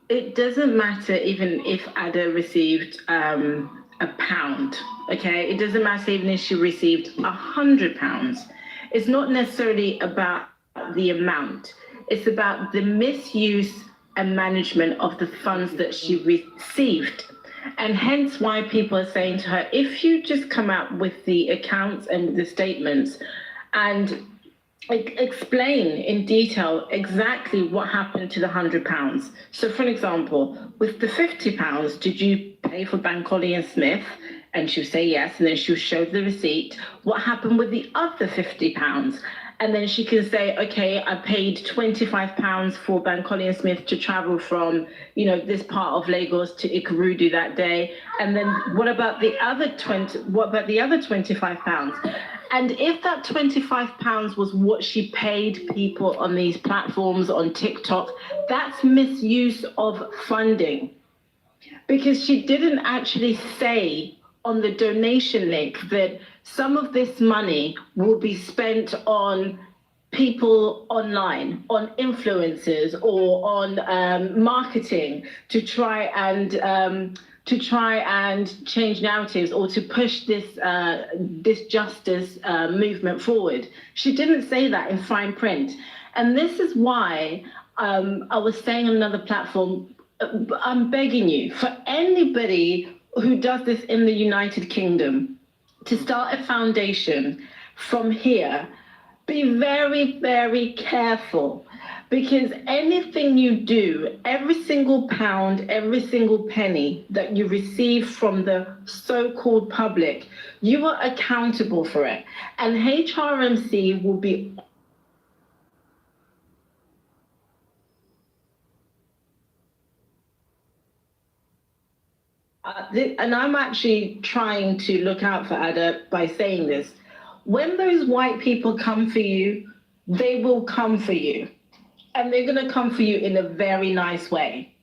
it doesn't matter even if Ada received £1, okay? It doesn't matter even if she received £100. It's not necessarily about the amount. It's about the misuse and management of the funds that she received. And hence why people are saying to her, if you just come out with the accounts and the statements and explain in detail exactly what happened to the £100. So for an example, with the £50, did you pay for Bankole and Smith? And she'll say yes, and then she'll show the receipt. What happened with the other £50? And then she can say, okay, I paid £25 for Bankole and Smith to travel from, you know, this part of Lagos to Ikurudu that day. And then what about the other £25? And if that £25 was what she paid people on these platforms, on TikTok, that's misuse of funding. Because she didn't actually say on the donation link that some of this money will be spent on people online, on influencers, or on marketing to try and change narratives or to push this justice movement forward. She didn't say that in fine print, and this is why I was saying on another platform, I'm begging you, for anybody who does this in the United Kingdom, to start a foundation from here, be very, very careful, because anything you do, every single pound, every single penny that you receive from the so-called public, you are accountable for it. And HRMC will be and I'm actually trying to look out for Ada by saying this. When those white people come for you, they will come for you. And they're going to come for you in a very nice way.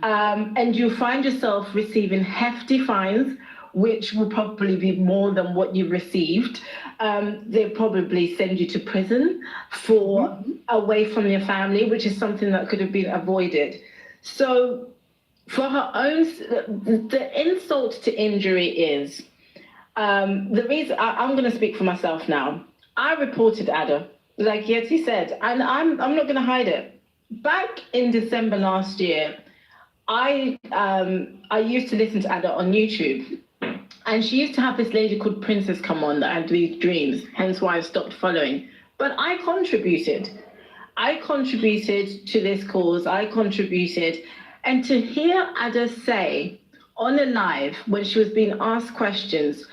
And you find yourself receiving hefty fines, which will probably be more than what you received. They'll probably send you to prison for away from your family, which is something that could have been avoided. So for her own, the insult to injury is, the reason, I'm going to speak for myself now. I reported Ada, like Yeti said, and I'm not going to hide it. Back in December last year, I used to listen to Ada on YouTube, and she used to have this lady called Princess come on that had these dreams, hence why I stopped following. But I contributed to this cause, I contributed, and to hear Ada say on a live when she was being asked questions,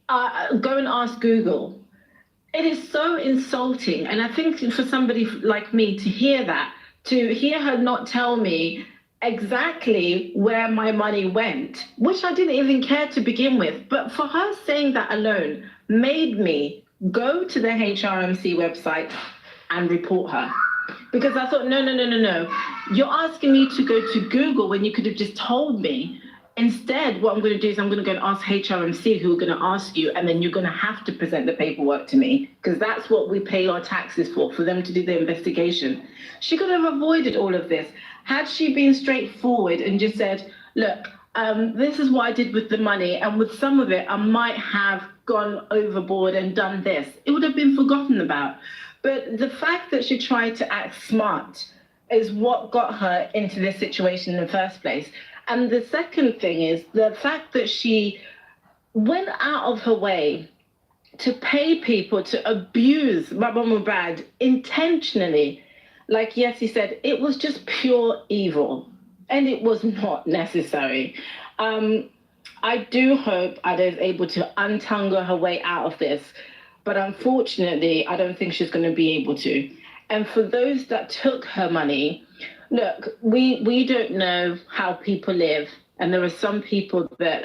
go and ask Google. It is so insulting, and I think for somebody like me to hear her not tell me exactly where my money went, which I didn't even care to begin with, but for her saying that alone made me go to the HRMC website and report her. Because I thought, no. You're asking me to go to Google when you could have just told me. Instead, what I'm going to do is I'm going to go and ask HRMC who are going to ask you, and then you're going to have to present the paperwork to me, because that's what we pay our taxes for them to do the investigation. She could have avoided all of this. Had she been straightforward and just said, look, this is what I did with the money, and with some of it, I might have gone overboard and done this, it would have been forgotten about. But the fact that she tried to act smart is what got her into this situation in the first place. And the second thing is the fact that she went out of her way to pay people to abuse Baba Mohbad intentionally. Like Yeti said, it was just pure evil, and it was not necessary. I do hope Ada is able to untangle her way out of this, but unfortunately, I don't think she's going to be able to. And for those that took her money, look, we don't know how people live, and there are some people that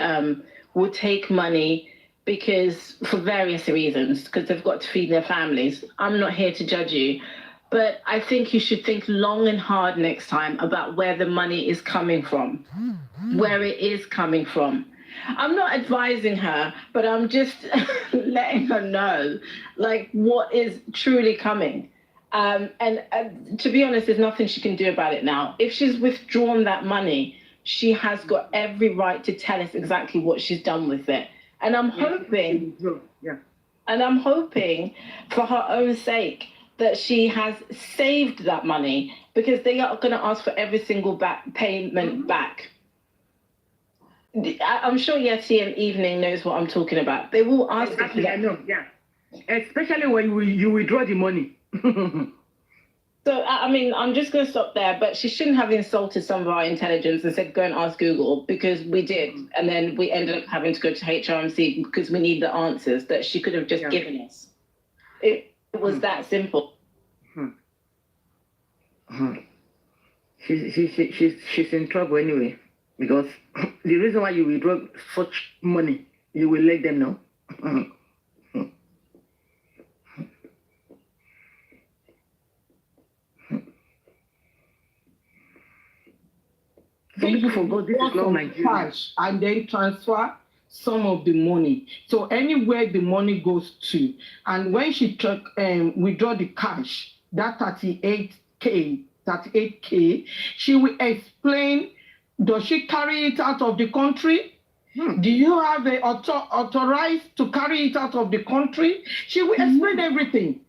will take money because for various reasons, because they've got to feed their families. I'm not here to judge you, but I think you should think long and hard next time about where the money is coming from, where it is coming from. I'm not advising her, but I'm just letting her know, like, what is truly coming. And to be honest, there's nothing she can do about it now. If she's withdrawn that money, she has got every right to tell us exactly what she's done with it. And I'm hoping, and I'm hoping for her own sake that she has saved that money, because they are going to ask for every single payment back. I'm sure Yeti and Evening knows what I'm talking about. They will ask for that. I know, yeah. Especially when you withdraw the money. So, I mean, I'm just going to stop there, but she shouldn't have insulted some of our intelligence and said, go and ask Google, because we did. And then we ended up having to go to HRMC because we need the answers that she could have just given us. It was that simple. She's in trouble anyway, because the reason why you withdraw such money, you will let them know. Some people forgot this is not Nigeria. Cash and then transfer some of the money. So anywhere the money goes to, and when she withdraw the cash, that 38K, she will explain, does she carry it out of the country? Do you have a authorized to carry it out of the country? She will explain everything.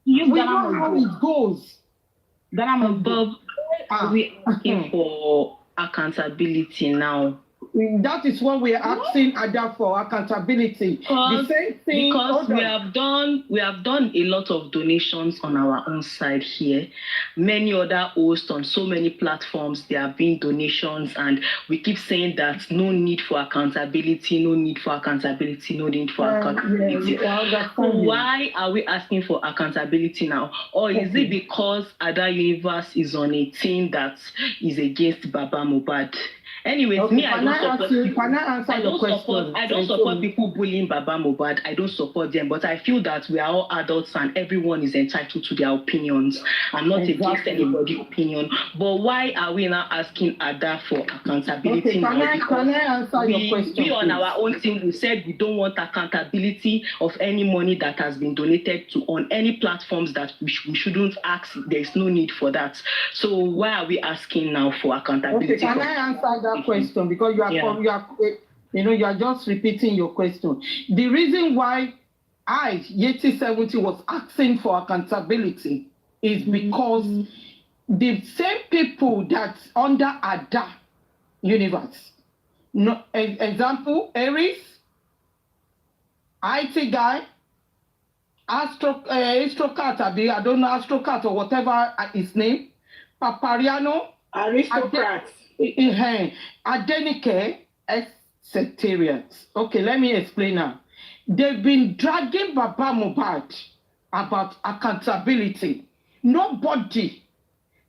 We know how it goes. Bob, we asking for accountability now. That is what we are asking Ada for, accountability. Because, the same thing, because we have done a lot of donations on our own side here. Many other hosts on so many platforms, there have been donations, and we keep saying that no need for accountability, no need for accountability, no need for accountability. So why are we asking for accountability now? Or is it because Ada Universe is on a team that is against Baba Mohbad? Anyways, Okay, me, I don't support people. Can I answer I your don't question? I don't support people bullying Baba Mohbad. I don't support them, but I feel that we are all adults and everyone is entitled to their opinions. I'm not against anybody's opinion. But why are we now asking Ada for accountability? Okay, can I answer your question? We on our own team, we said we don't want accountability of any money that has been donated to on any platforms that we shouldn't ask. There's no need for that. So why are we asking now for accountability? Okay, can I answer that question? Because you are just repeating your question. The reason why Yeti 70 was asking for accountability is because the same people that's under Ada universe. No, example, Aries, IT guy, Astrocat, I don't know, Astrocat or whatever his name, Papariano, Aristocrats. Adenike, sectarians. Okay, let me explain now. They've been dragging Baba Mohbad about accountability. Nobody.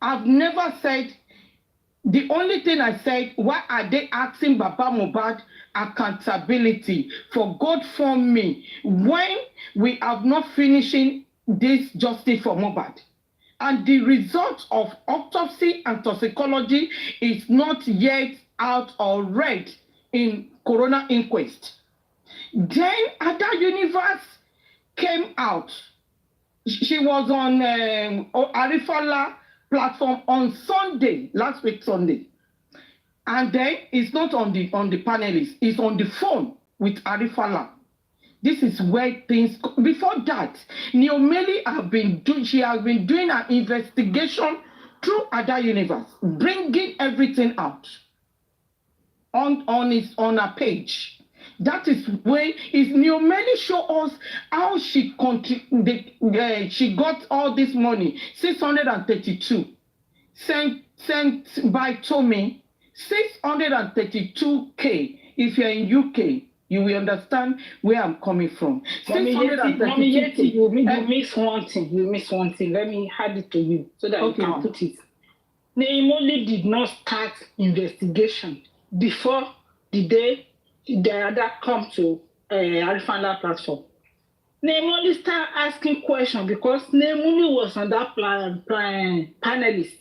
I've never said. The only thing I said, why are they asking Baba Mohbad accountability for God from me when we have not finishing this justice for Mohbad? And the result of autopsy and toxicology is not yet out or read in coroner inquest. Then Ada Universe came out. She was on Arifala platform on Sunday, last week Sunday. And then it's not on the panelists, it's on the phone with Arifala. This is where things, before that, Neomeli has been doing an investigation through Ada Universe, bringing everything out on her page. That is where Neomeli show us how she got all this money, 632, sent by Tommy, 632K. If you're in UK, you will understand where I'm coming from. Mommy Yeti, you miss one thing. You miss one thing. Let me hand it to you so that you can put it. Neimoli did not start investigation before the day the other come to Arifanda platform. Neimoli start asking questions because Neimoli was on that panelist.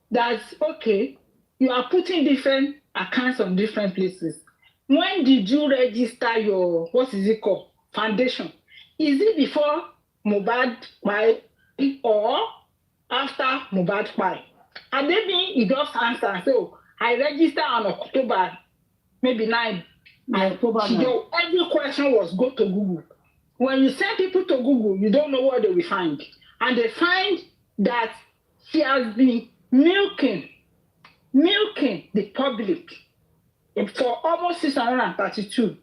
That's okay. You are putting different accounts on different places. When did you register your, what is it called, foundation? Is it before Mohbad buy or after Mohbad buy? And then he just answer and say, oh, I registered on October, maybe 9. Every question was go to Google. When you send people to Google, you don't know what they will find. And they find that she has been milking the public for almost 632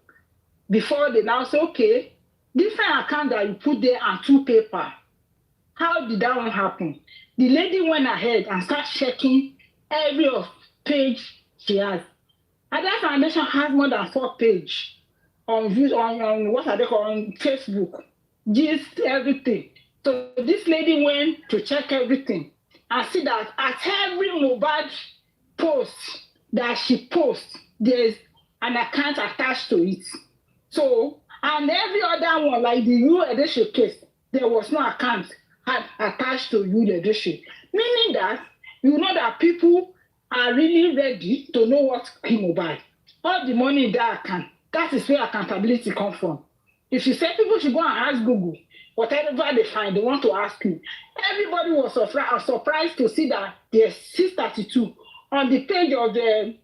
before they now say, okay, different account that you put there and 2 paper. How did that one happen? The lady went ahead and started checking every page she has. And that foundation has more than 4 pages on what are they called, on Facebook, just everything. So this lady went to check everything and see that at every Mohbad post that she posts, there's an account attached to it. So, and every other one, like the Yul Edochie case, there was no account attached to Yul Edochie. Meaning that, you know that people are really ready to know what killed Mohbad. All the money in that account, that is where accountability comes from. If you say people should go and ask Google, whatever they find, they want to ask you. Everybody was surprised to see that there's 632 on the page of the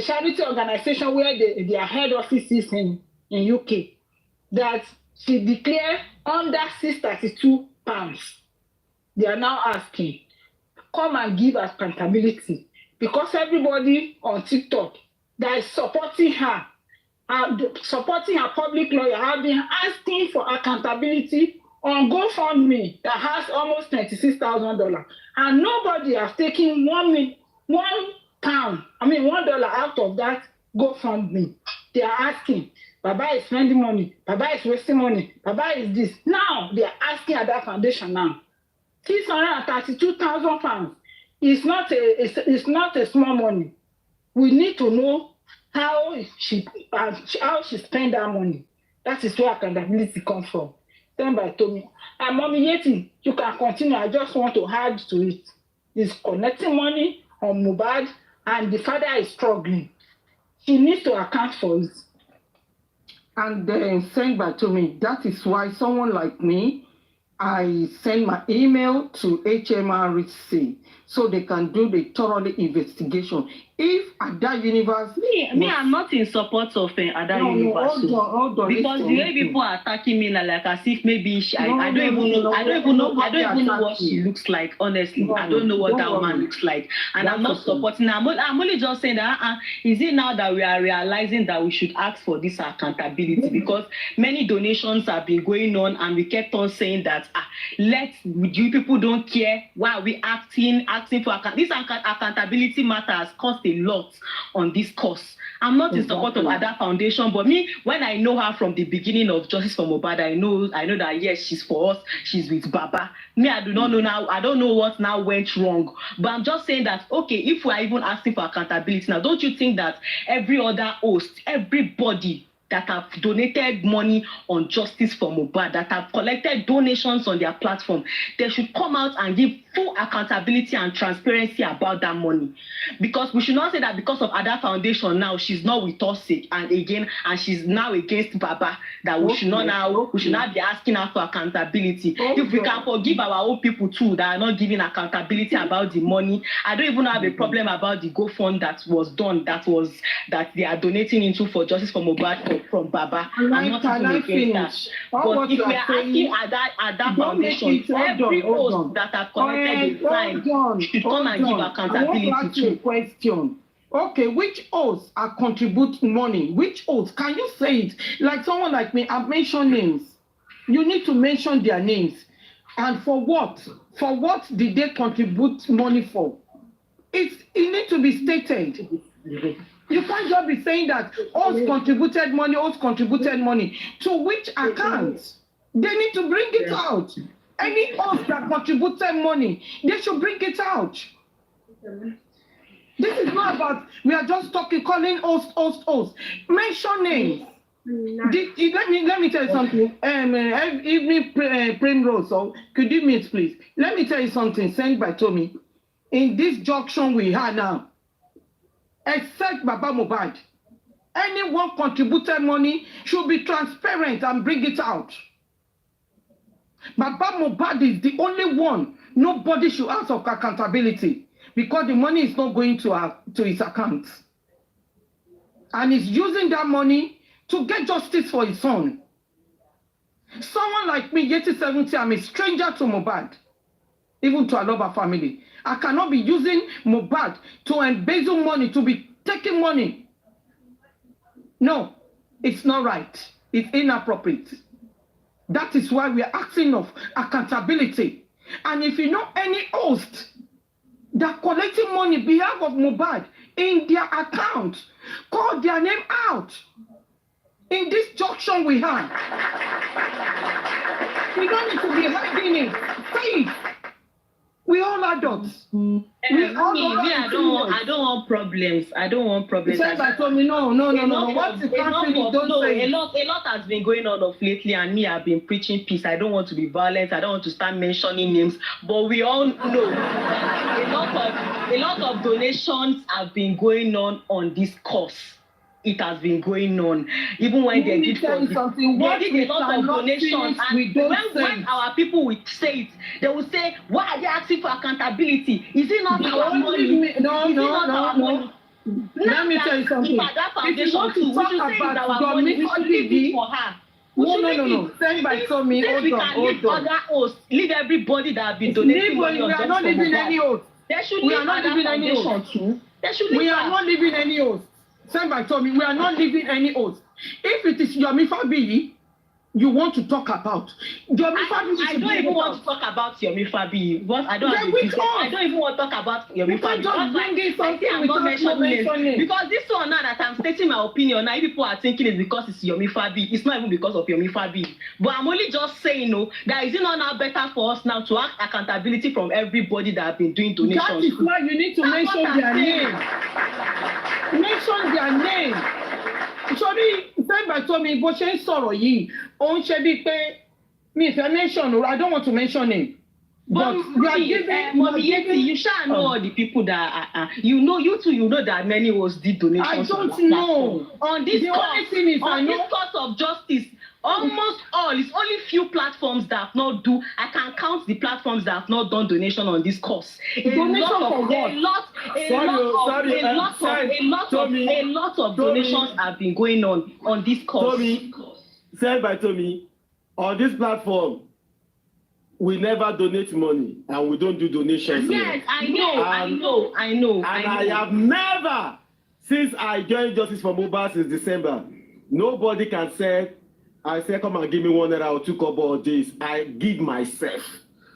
charity organization where their head office is in UK, that she declared under 632 pounds. They are now asking, come and give accountability, because everybody on TikTok that is supporting her public lawyer have been asking for accountability on GoFundMe that has almost $96,000, and nobody has taken $1 out of that GoFundMe. They are asking, Baba is spending money, Baba is wasting money, Baba is this. Now they are asking at that foundation now. 632,000 pounds is not a small money. We need to know how she spend that money. That is where accountability comes from. Somebody told me, and Mommy Yeti, you can continue. I just want to add to it. He's collecting money on Mohbad, and the father is struggling. She needs to account for it. And then send back to me. That is why someone like me, I send my email to HMRC so they can do the thorough investigation. If Ada Universe... Me, I'm not in support of Ada Universe. Hold on, because the way people are attacking me like as if maybe I don't even know what she looks like, honestly. I don't know what that woman looks like. And I'm not supporting her. I'm only just saying that is it now that we are realizing that we should ask for this accountability? Because many donations have been going on and we kept on saying that you people don't care. Why are we asking for accountability matter has cost a lot on this cause. I'm not in support of Ada Foundation, but me, when I know her from the beginning of Justice for Mohbad, I know that yes, she's for us, she's with Baba. Me, I do not know now, I don't know what now went wrong. But I'm just saying that, okay, if we're even asking for accountability now, don't you think that every other host, everybody that have donated money on Justice for Mohbad, that have collected donations on their platform, they should come out and give full accountability and transparency about that money. Because we should not say that because of Ada Foundation now, she's not with us and she's now against Baba, that we should not be asking her for accountability. If we can forgive our own people too that are not giving accountability about the money, I don't even have a problem about the GoFund that was done, that they are donating into for Justice for Mohbad from Baba. I'm not even against that. But if we are asking Ada Foundation, every host that have collected the time should come and give accountability. I want to ask you a question. Okay, which hosts are contributing money? Which hosts? Can you say it? Like someone like me, I've mentioned names. You need to mention their names. And for what? For what did they contribute money for? It needs to be stated. You can't just be saying that hosts contributed money. To which account? They need to bring it out. Any host that contributed money, they should bring it out. This is not about, we are just calling host. Mention names. Let me tell you something. Evening Primrose, could you mute, please? Let me tell you something sent by Tommy. In this junction we have now, except Baba Mohbad, anyone contributed money should be transparent and bring it out. Baba Mohbad is the only one. Nobody should ask for accountability because the money is not going to his account. And he's using that money to get justice for his son. Someone like me, Yeti 70, I'm a stranger to Mohbad, even to Aloba family. I cannot be using Mohbad to embezzle money, to be taking money. No, it's not right. It's inappropriate. That is why we are asking of accountability. And if you know any host that collecting money on behalf of Mohbad in their account, call their name out. In this junction we have. We don't need to be hiding it. Say it. We all adults. I don't want problems. I don't want problems. I told me no. What the country don't say? A lot has been going on of lately, and me, I've been preaching peace. I don't want to be violent. I don't want to start mentioning names, but we all know a lot of donations have been going on this cause. It has been going on. Even when they did a lot of donations. And when our people will say it, they will say, why are they asking for accountability? Is it not our money? No. Let me tell you something. If you want to talk about Dominic for her. No. Stand by Tommy. Hold on. Other hosts, leave everybody that have been donating money. We are not leaving any host. We are not leaving any host. We are not leaving any host. Send by Tommy, we are not leaving any oath. If it is Yomi Fabi you want to talk about, Yomi Fabi, I don't even want to talk about Yomi Fabi. I don't even want to talk about Yomi Fabi. I'm not mentioning because this one now that I'm stating my opinion, now if people are thinking it's because it's Yomi Fabi, it's not even because of Yomi Fabi. But I'm only just saying, that is it not now better for us now to ask accountability from everybody that have been doing donations? That is why you need to mention their name. mention their name. Sorry, Said by Tommy, bó ṣe ń sọ̀rọ̀ yìí, ó ń ṣe bíi pé mi ìfẹ́ mention, I don't want to mention him. But you are giving, you shall know all the people that you know, you too, you know that many was did donations. I don't know. On this only thing is on this cause of justice, almost all, it's only few platforms that have not do. I can count the platforms that have not done donation on this cause. A lot of donations have been going on this cause. Tommy, said by Tommy, on this platform, we never donate money and we don't do donations. Yes, I know. And I have never, since I joined Justice for Mohbad since December, nobody can say, I say, come and give me 1 naira or 2 kobo or this. I give myself.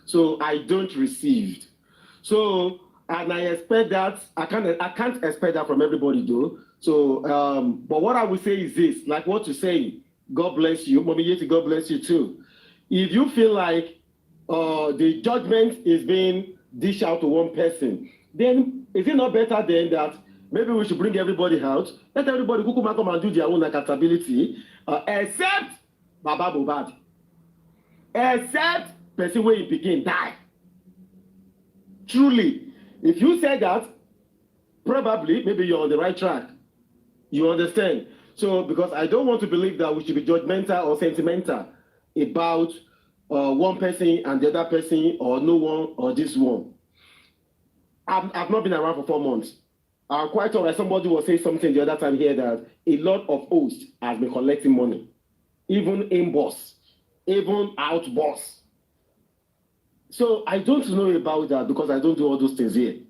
So I don't receive. So, and I expect that, I can't expect that from everybody though. So, but what I will say is this, like what you're saying, God bless you. Mommy Yeti, God bless you too. If you feel like the judgment is being dished out to one person, then is it not better then that maybe we should bring everybody out, let everybody come and do their own accountability, except Baba Mohbad, except person where he begin die. Truly, if you say that, probably maybe you're on the right track. You understand? So, because I don't want to believe that we should be judgmental or sentimental about one person and the other person, or no one, or this one. I've not been around for 4 months. Quite all right, somebody was saying something the other time here that a lot of hosts has been collecting money. Even in-boss, even out-boss. So I don't know about that because I don't do all those things here.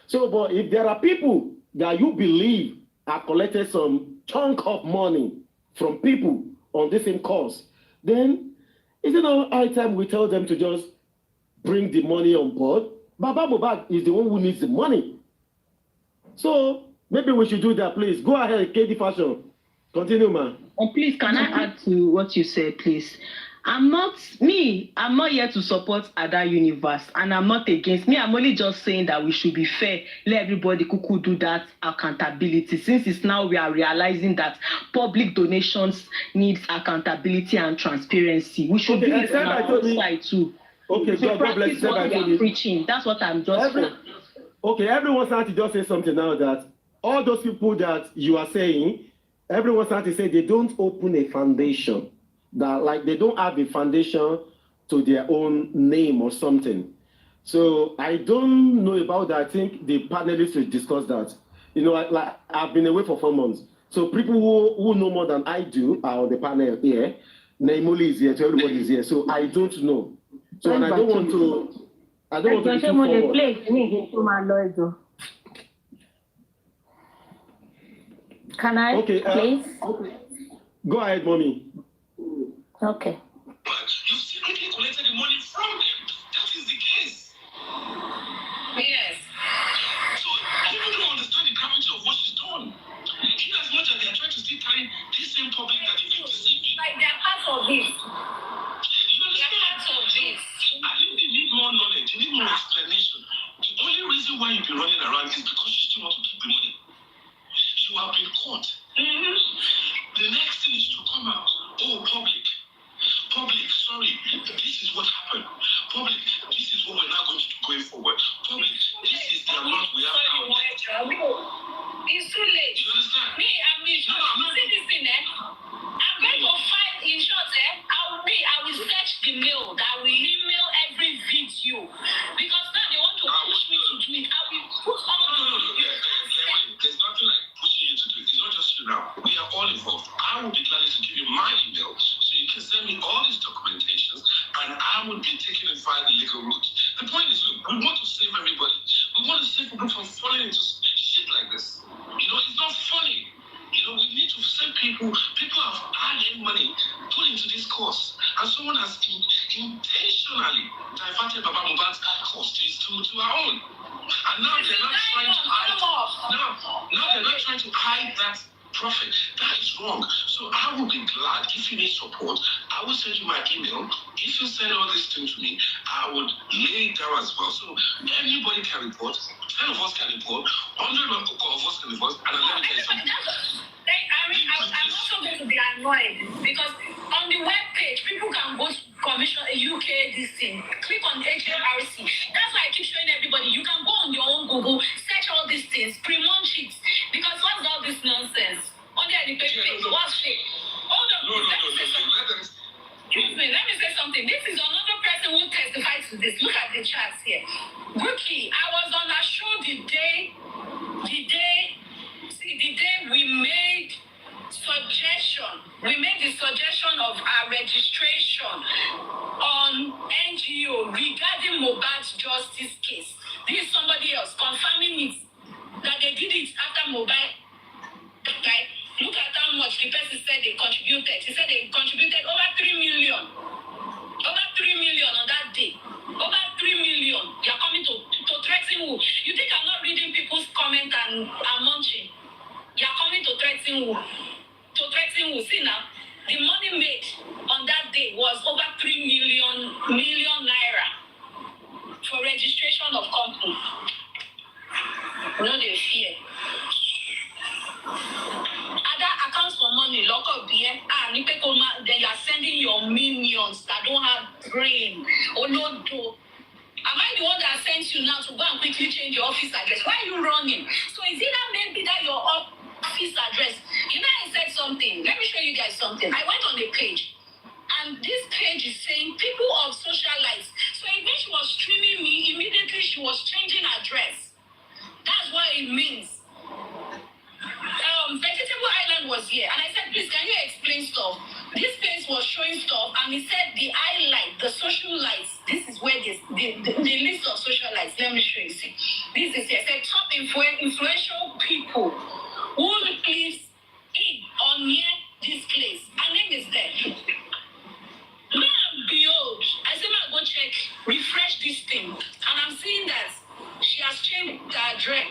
So, but if there are people that you believe have collected some chunk of money from people on the same cause, then is it not high time we tell them to just bring the money on board? Baba Mohbad is the one who needs the money. So maybe we should do that, please. Go ahead, KD Fashion. Continue, man. And please, can I add to what you said, please? I'm not here to support Ada Universe, and I'm not against me. I'm only just saying that we should be fair. Let everybody could do that accountability. Since it's now we are realizing that public donations needs accountability and transparency. We should do it on our own side too. Okay, God bless you. What we are preaching. That's what I'm just for. Okay, everyone started to just say something now that all those people that you are saying, everyone started to say they don't open a foundation. That like they don't have a foundation to their own name or something. So I don't know about that. I think the panelists will discuss that. You know, like I've been away for 4 months. So people who know more than I do are on the panel here. Naimoli is here, so everybody is here. So I don't know. So and I don't want to be too forward. Can I, please? Go ahead, mommy. Okay. You secretly collected the money from them. That is the case. Yes. So people don't understand the gravity of what she's done. In as much as they are trying to still carry this same public that they deceived. Like they are part of this. You understand? They are part of this. I think they need more knowledge. They need more explanation. The only reason why you've been running around is because you still want to keep the money. You have been caught. Mm-hmm. The next thing is to come out. Oh, public, sorry, this is what happened. Public, this is what we're now going to do going forward. Public, this is the amount we have now. It's too late. You understand? Me, I'm in short. See this thing, I'm going to find in short, I will search the mail. I will email every video. Because now they want to push me to do it. I will put all there's nothing like pushing you to do it. It's not just you now. We are all involved. I will be glad to give you my email so you can send me all these documentations and I will be taking it via the legal route. The point is, look, we want to save everybody. We want to save people from falling into shit like this. You know, it's not funny. You know, we need to save people. People have hard-earned money put into this course. And someone has intentionally diverted Baba Mohbad's cost to our own. And now they're not trying to hide. Now they're not trying to hide that Prophet, that is wrong. So I will be glad if you need support. I will send you my email. If you send all this thing to me, I would lay it down as well. So anybody can report. 10 of us can report. 100 of us can report. And let me tell you something. I'm also going to be annoyed because on the web page, people can go to commission a UK this thing. Click on HMRC. That's why I keep showing everybody. You can go on your own Google, search all these things, pre-munch it. Because what's all this nonsense? On the page, what's fake? Hold on. Excuse me, let me say something. This is another person who testified to this. Look at the charts here. Rookie, I was on a show the day we made the suggestion of our registration on NGO regarding Mohbad's justice case. This is somebody else confirming it, that they did it after Mohbad died. Look at how much the person said they contributed. He said they contributed over 3 million. Over 3 million on that day. Over 3 million. You are coming to threaten who? You think I'm not reading people's comment and munching? You are coming to threaten who? To threaten who? See now, the money made on that day was over 3 million naira for registration of company. No, they fear. Other accounts for money, lock up here. Then you are sending your minions that don't have brain. Oh no, do. Am I the one that sent you now to go and quickly change your office address? Why are you running? So is it that maybe that your office address? You know, I said something. Let me show you guys something. I went on the page, and this page is saying people of socialites. So when she was streaming me, immediately she was changing address. That's what it means. Vegetable Island was here, and I said, please, can you explain stuff? This place was showing stuff, and he said the highlight, the social lights. This is where the list of social lights. Let me show you. See, this is here. Said top influential people who lives in or near this place. Her name is there. Lo and behold, I said, "Ma, go check, refresh this thing," and I'm seeing that she has changed the address.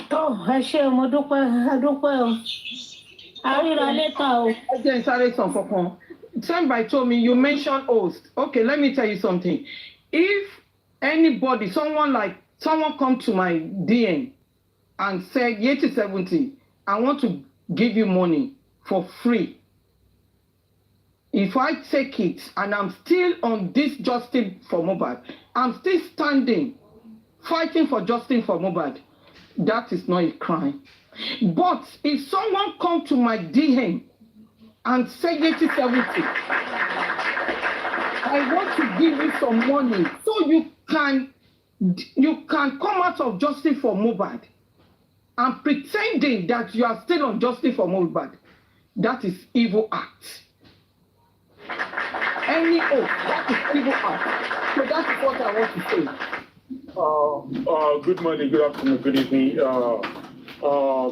Oh, I share my dúpẹ́. Àríra later o. Again, sorry, somebody told me you mentioned host. Okay, let me tell you something. If anybody, someone come to my DM and said, Yeti 70, I want to give you money for free. If I take it and I'm still on this justice for Mohbad, I'm still standing, fighting for justice for Mohbad, that is not a crime. But if someone come to my DM and say 80-70, I want to give you some money so you can come out of justice for Mohbad and pretending that you are still on justice for Mohbad, that is evil act. Any oath, that is evil act. So that is what I want to say. Good morning, good afternoon, good evening.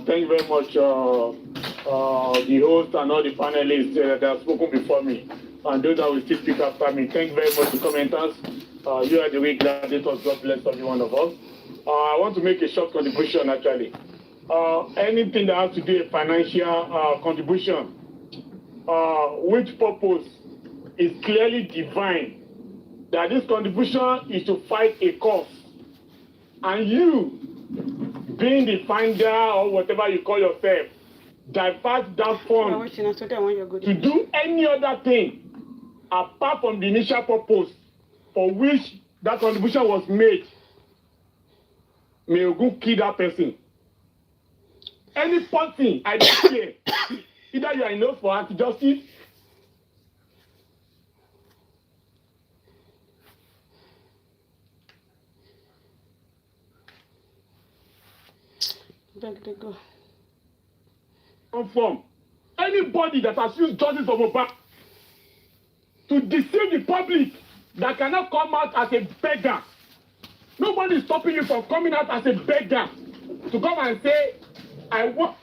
Thank you very much, the host and all the panelists that have spoken before me, and those that will still speak after me. Thank you very much, the commenters. You are the way gladiators. God bless every one of us. I want to make a short contribution, actually. Anything that has to do with financial contribution, which purpose is clearly divine, that this contribution is to fight a cause. And you, being the finder or whatever you call yourself, divert that fund to do any other thing apart from the initial purpose for which that contribution was made, may you go kill that person. Any person, I don't care. Either you are enough for anti-justice, from anybody that has used justice for Mohbad to deceive the public that cannot come out as a beggar. Nobody is stopping you from coming out as a beggar to come and say, I want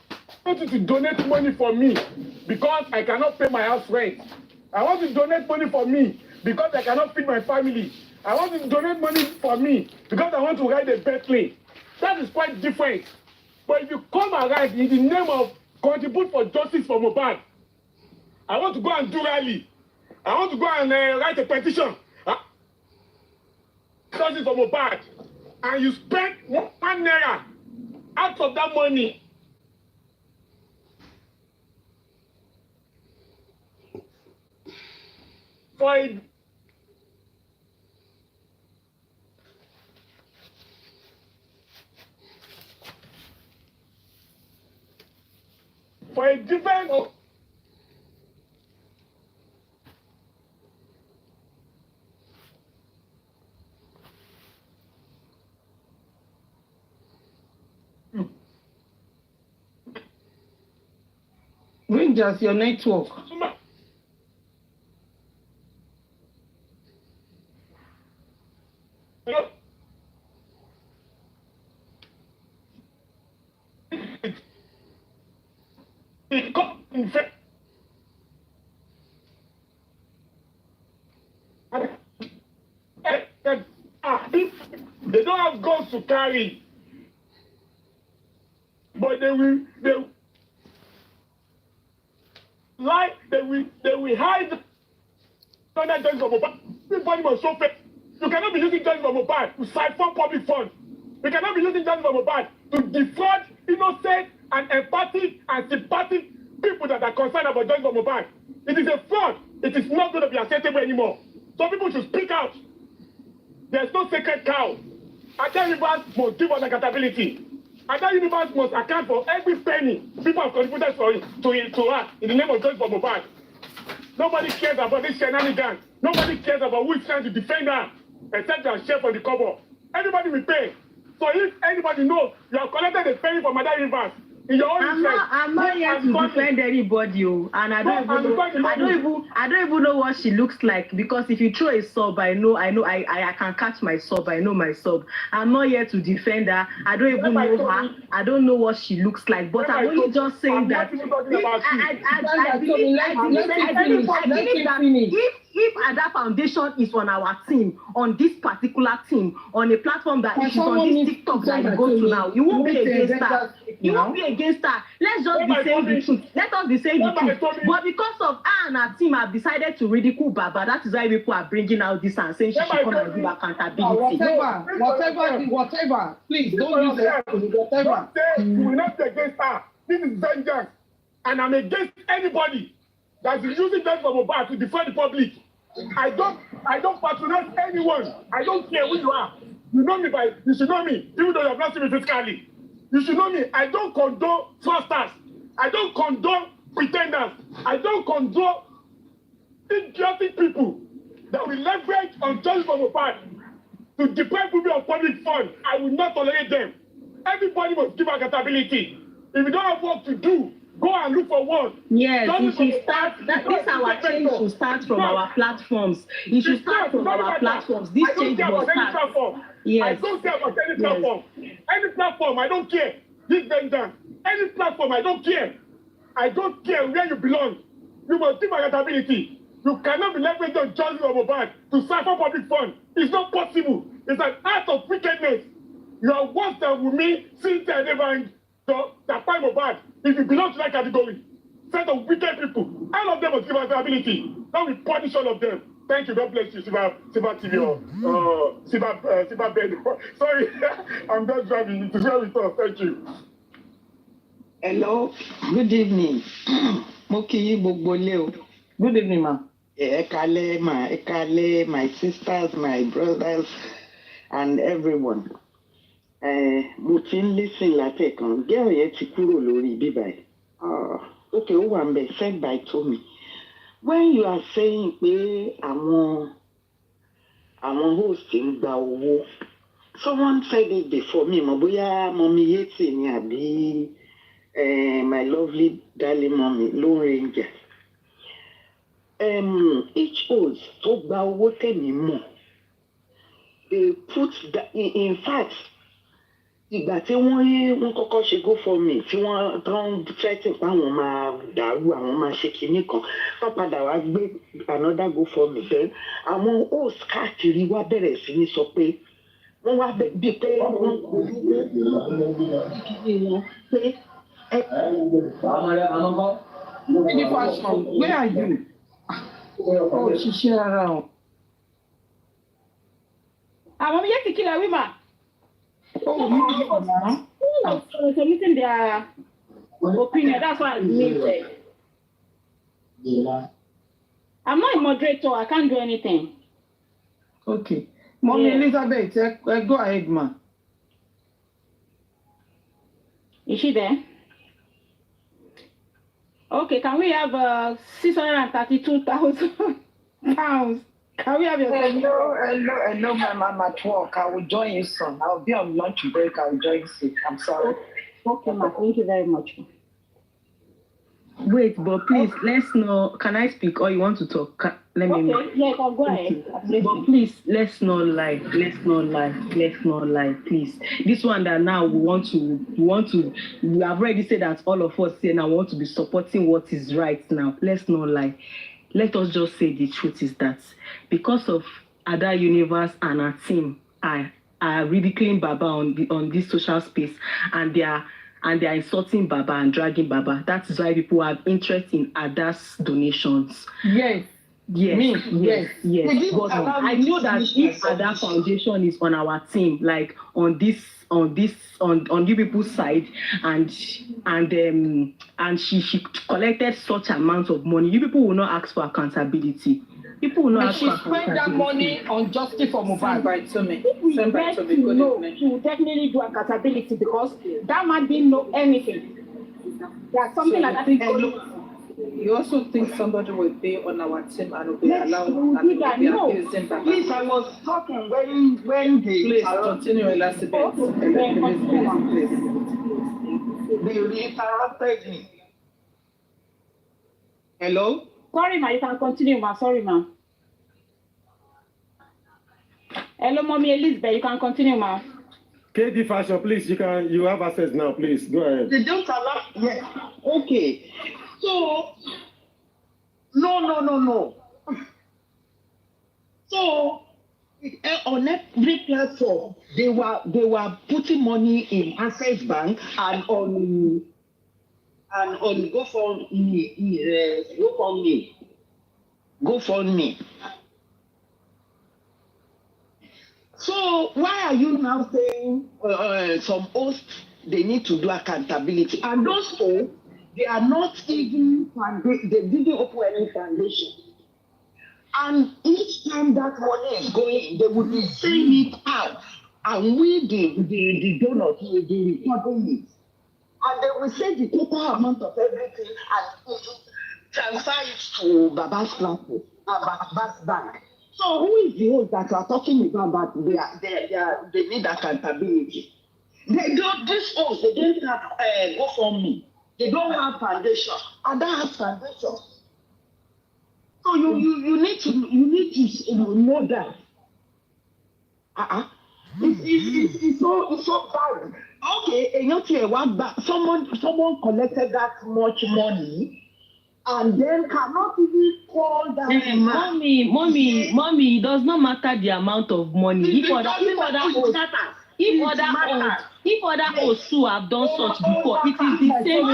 you to donate money for me because I cannot pay my house rent. I want you to donate money for me because I cannot feed my family. I want you to donate money for me because I want to ride a Bentley. That is quite different. But if you come around in the name of contribute for justice for Mohbad, I want to go and do rally. I want to go and write a petition. Justice for Mohbad. And you spend 1 naira out of that money. For a different Rangers, your network. They don't have guns to carry, but they will hide under justice for Mohbad. Everybody must show faith. You cannot be using justice for Mohbad to siphon public funds. You cannot be using justice for Mohbad to defraud innocent and empathic and sympathetic people that are concerned about justice for Mohbad. It is a fraud. It is not going to be acceptable anymore. So people should speak out. There's no sacred cow. Ada Rivers must give us accountability. Ada Rivers must account for every penny people have contributed to her in the name of justice for Mohbad. Nobody cares about this shenanigans. Nobody cares about who is trying to defend her, except their share for the cover. Everybody will pay. So if anybody knows you have collected a penny from Ada Rivers, in your own I'm not here to defend anybody, and I don't even know what she looks like, because if you throw a sub, I can catch my sub. I know my sub. I'm not here to defend her. I don't even know her. I don't know what she looks like, but I'm only just saying that I believe that if Ada Foundation is on our team, on this particular team, on a platform that is on this TikTok that you go to now, you won't be against her. You won't be against her. Let's just be saying the truth. Let us be saying the truth. But because of her and her team have decided to ridicule Baba, that is why people are bringing out this and saying she should come and give accountability. Whatever. Please don't use it. Whatever. You will not be against her. This is vengeance. And I'm against anybody that is using that for Mohbad to defend the public. I don't patronize anyone. I don't care who you are. You should know me, even though you have not seen me physically. You should know me. I don't condone fraudsters. I don't condone pretenders. I don't condone idiotic people that will leverage on justice for Mohbad to deprive people of public funds. I will not tolerate them. Everybody must give accountability. If you don't have work to do, go and look for one. Yes, it should start. This our change should start from our platforms. It should start from our platforms. This change must start. Yes. I don't care about any platform. Any platform, I don't care. This vengeance. Any platform, I don't care. I don't care where you belong. You must give accountability. You cannot be leveraged on justice for Mohbad to siphon public funds. It's not possible. It's an act of wickedness. You are worse than Wunmi, Cynthia, and that time Mohbad. If you belong to that category, set of wicked people, all of them must give accountability. Now we punish all of them. Thank you. God bless you, Siba TV or Siba Bed. Sorry, I'm just driving. It is well with us. Thank you. Hello. Good evening. Moki Boboleo. Good evening, ma. Ekale, my sisters, my brothers, and everyone. Mo ti ń listen látẹ̀kan. Girl yẹn ti kúrò lórí bíbá ẹ̀. Okay, ó wà ń bẹ̀ send by Tommy. When you are saying pé àwọn host ń gba owó, someone said it before me, mo bóyá Mommy Yeti ni àbí my lovely darling mommy Lone Ranger. Each host tó gba owó tẹ̀mí mọ̀, they put in fact, ìgbà tí wọ́n kọ́kọ́ ṣe GoFundMe tí wọ́n tán threaten pé àwọn máa dàrú, àwọn máa ṣe kinní kan, wọ́n padà wá gbé another GoFundMe. Then àwọn host káàkiri wá bẹ̀rẹ̀ sí ní sọ pé wọ́n wá bí pé wọ́n pé Lady Fashion, where are you? Oh, ṣiṣẹ́ ara o. Àwọn yẹn ti kílẹ̀ wíwà. Oh, no. Submitting their opinion. That's why I muted. I'm not a moderator. I can't do anything. Okay. Mommy Yeah. Elizabeth, go ahead, ma. Is she there? Okay, can we have 632,000 pounds? Can we have your Hello, ma'am. I'm at work. I will join you soon. I'll be on lunch break. I'll join you soon. I'm sorry. Okay, ma. Thank you very much. Wait, but please, let's know. Can I speak or you want to talk? Let me. Okay, yeah, go ahead. But please, let's not lie. Let's not lie. Let's not lie, please. This one that now we have already said that all of us here now want to be supporting what is right now. Let's not lie. Let us just say the truth is that because of Ada Universe and her team are ridiculing Baba on this social space and they are insulting Baba and dragging Baba. That is why people have interest in Ada's donations. Yes. Yes. But I know that if Ada Foundation is on our team, like on you people's side, and she collected such amount of money, you people will not ask for accountability. People will not ask She for spent that money on justice for Mohbad. If we get to know, we will definitely do accountability because that man didn't know anything. There's something like that. You also think somebody will be on our team and will be Yes, allowed we will and do will that. be No. accusing Baba? Please, I was talking when they Please continue, Elizabeth. Please. They interrupted me. Hello? Sorry, ma. You can continue, ma. Sorry, ma. Hello, Mommy Elizabeth. You can continue, ma. KD Fashion, please, you have access now, please. Go ahead. They don't allow. Yes. Okay. So, no. So, on every platform, they were putting money in Access Bank and on GoFundMe. So why are you now saying some hosts they need to do accountability? And those hosts, they are not even they didn't open any foundation. And each time that money is going, they will be saying it out. And we, the donors, will be recording it. And they will say the total amount of everything and transfer it to Baba's platform and Baba's bank. So who is the host that you are talking about that they need accountability? They don't, this host, they don't have GoFundMe. They don't have foundation. And that has foundation. So you need to know that. It's so bad. Okay, someone collected that much money and then cannot even call that man. Mommy, it does not matter the amount of money. If other hosts who have done such before, it is the same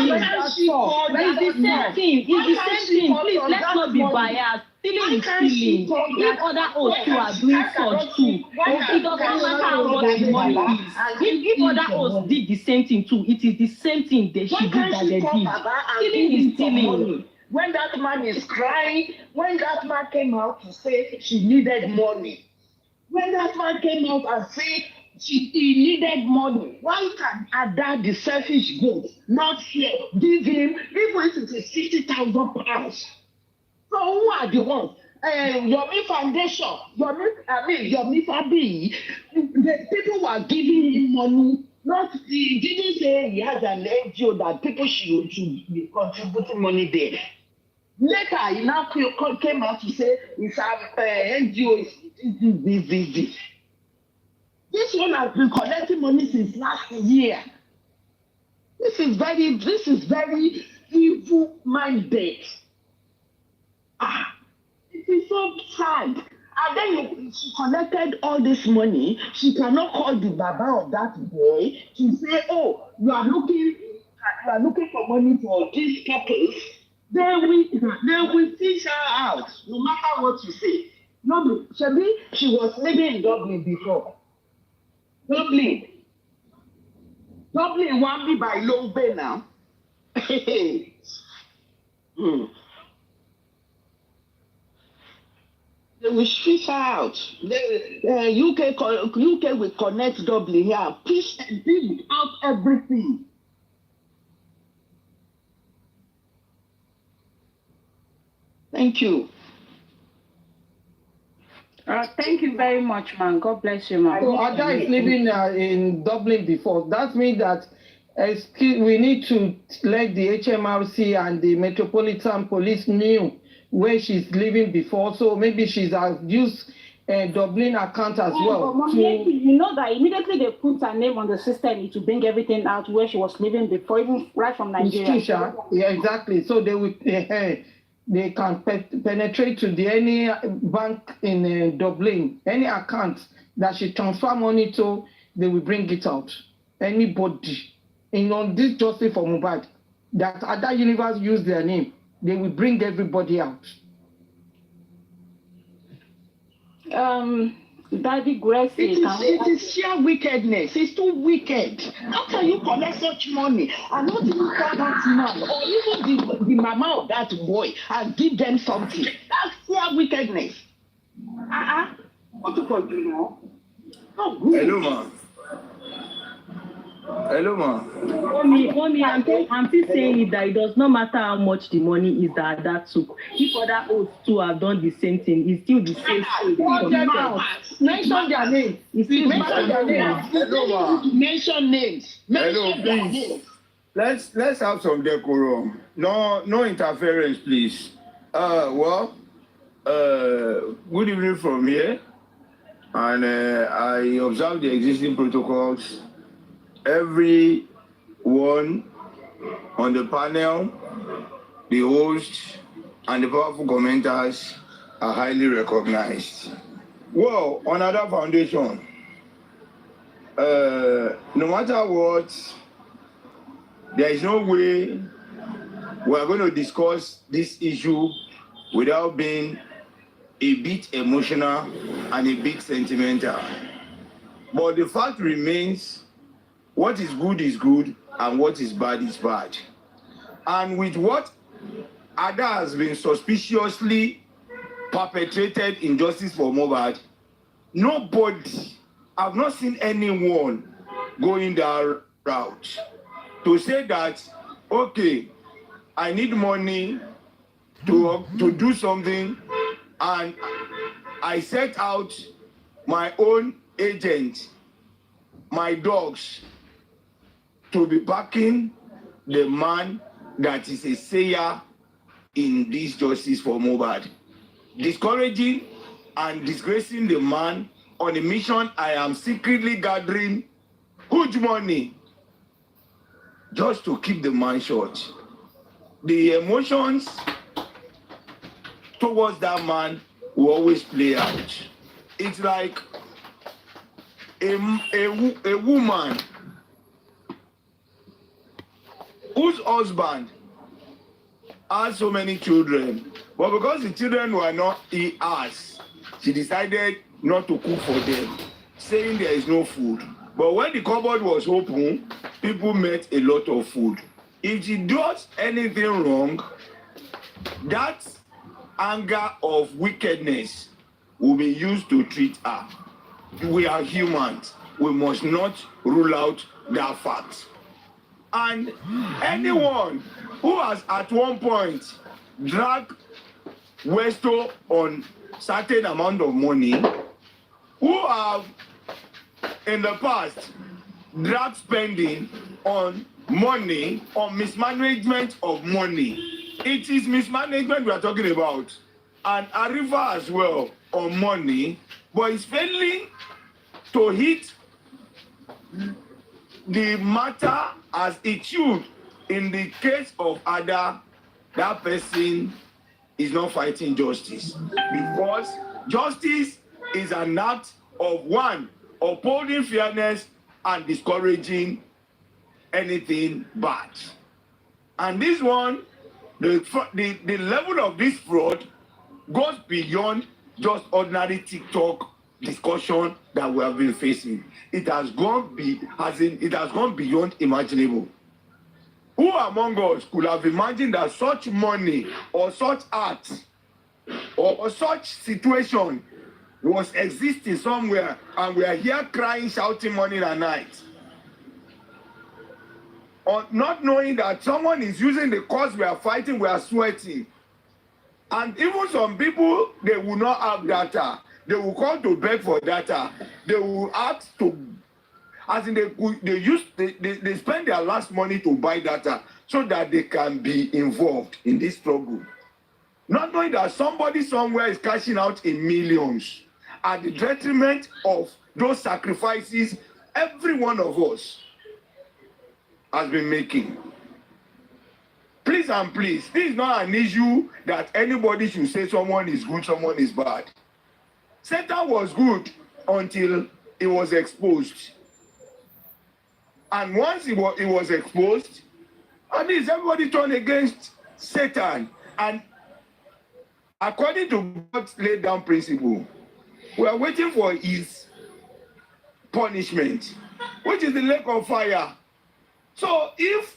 thing. Please, let's not be biased. Stealing is stealing. If other hosts who are doing such too, it does not matter how much the money is. If other hosts did the same thing too, it is the same thing they should do that they did. Stealing is stealing. When that man is crying, when that man came out to say she needed money, when that man came out and said he needed money, why can Ada, the selfish goat, not here give him, even if it is 60,000 pounds? So who are the ones? Yomi Foundation, Yomi Fabi, the people were giving him money. Not, he didn't say he has an NGO that people should be contributing money there. Later, he now came out to say his NGO is this. This one has been collecting money since last year. This is very evil minded. It is so sad. And then she collected all this money. She cannot call the baba of that boy to say, "Oh, you are looking for money for this purpose." They will fish her out, no matter what you say. No, she was living in Dublin before. Dublin won't be by Long Bay now. They will fish her out. UK will connect Dublin here, dig out everything. Thank you. Thank you very much, man. God bless you, man. So Ada is living in Dublin before. That means that we need to let the HMRC and the Metropolitan Police knew where she's living before. So maybe she's used a Dublin account as well. But you know that immediately they put her name on the system to bring everything out where she was living before, even right from Nigeria. Yeah, exactly. So they will. They can penetrate to any bank in Dublin, any account that she transfer money to, they will bring it out. Anybody, on this justice for Mohbad, that other universe use their name, they will bring everybody out. Daddy Gracie, it is sheer wickedness. It's too wicked. How can you collect such money and not even call that man or even the mama of that boy and give them something? That's sheer wickedness. What to call you now? Hello, ma. Hello, ma. Mommy, I'm still saying that it does not matter how much the money is that took. If other oaths too have done the same thing, it's still the same thing. Mention their names. Mention their names. Hello, ma. Mention names. Hello, please. Let's have some decorum. No interference, please. Good evening from here. And I observe the existing protocols. Everyone on the panel, the host, and the powerful commenters are highly recognized. Well, on other foundation, no matter what, there is no way we are going to discuss this issue without being a bit emotional and a bit sentimental. But the fact remains, what is good and what is bad. And with what Ada has been suspiciously perpetrated in justice for Mohbad, nobody, I've not seen anyone going that route to say that, okay, I need money to do something, and I set out my own agent, my dogs, to be backing the man that is a sayer in this justice for Mohbad, discouraging and disgracing the man on a mission I am secretly gathering huge money just to keep the man short. The emotions towards that man will always play out. It's like a woman whose husband has so many children, but because the children were not hers, she decided not to cook for them, saying there is no food. But when the cupboard was open, people met a lot of food. If she does anything wrong, that anger of wickedness will be used to treat her. We are humans. We must not rule out that fact. And anyone who has at one point dragged Westo on certain amount of money, who have in the past dragged spending on money, on mismanagement of money. It is mismanagement we are talking about. And Arifa as well on money, but it's failing to hit the matter as it should. In the case of Ada, that person is not fighting justice, because justice is an act of one, upholding fairness and discouraging anything bad. And this one, the level of this fraud goes beyond just ordinary TikTok discussion that we have been facing. It has gone beyond imaginable. Who among us could have imagined that such money or such art or such situation was existing somewhere, and we are here crying, shouting morning and night? Or not knowing that someone is using the cause we are fighting, we are sweating. And even some people, they will not have data. They will call to beg for data. They will ask to, as in they spend their last money to buy data so that they can be involved in this struggle. Not knowing that somebody somewhere is cashing out in millions at the detriment of those sacrifices every one of us has been making. Please and please, this is not an issue that anybody should say someone is good, someone is bad. Satan was good until it was exposed. And once it was exposed, at least everybody turned against Satan. And according to God's laid down principle, we are waiting for his punishment, which is the lake of fire. So if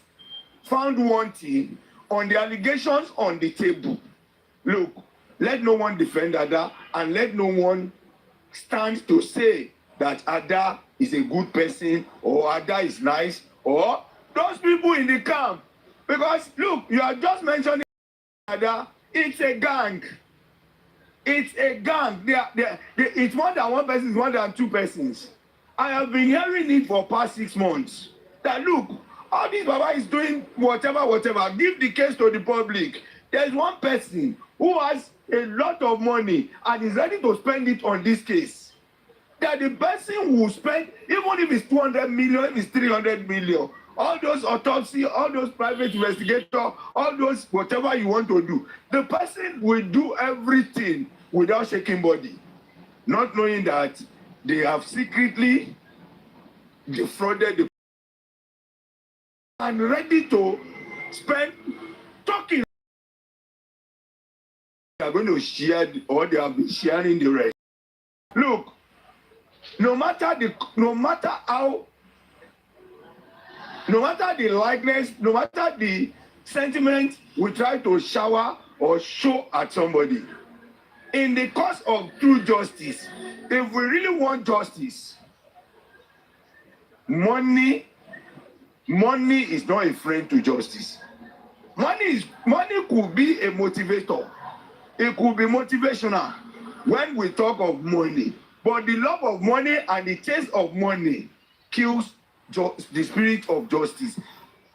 found wanting on the allegations on the table, look, let no one defend Ada, and let no one stand to say that Ada is a good person or Ada is nice, or those people in the camp. Because look, you are just mentioning Ada, it's a gang. It's a gang. It's more than one person, it's more than two persons. I have been hearing it for past 6 months. That look, all this Baba is doing whatever, give the case to the public. There's one person who has a lot of money and is ready to spend it on this case. That the person will spend, even if it's 200 million, if it's 300 million, all those autopsy, all those private investigator, all those whatever you want to do, the person will do everything without shaking body, not knowing that they have secretly defrauded the and ready to spend talking. They are going to share, or they have been sharing the rest. Look, no matter the likeness, no matter the sentiment we try to shower or show at somebody, in the cause of true justice, if we really want justice, money is not a friend to justice. Money could be a motivator. It could be motivational when we talk of money. But the love of money and the chase of money kills the spirit of justice,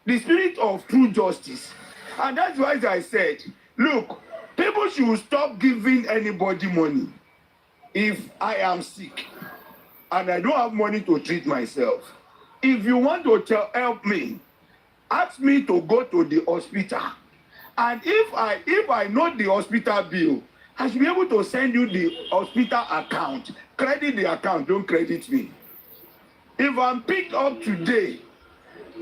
the spirit of true justice. And that's why I said, look, people should stop giving anybody money. If I am sick and I don't have money to treat myself, if you want to help me, ask me to go to the hospital. And if I know the hospital bill, I should be able to send you the hospital account. Credit the account, don't credit me. If I'm picked up today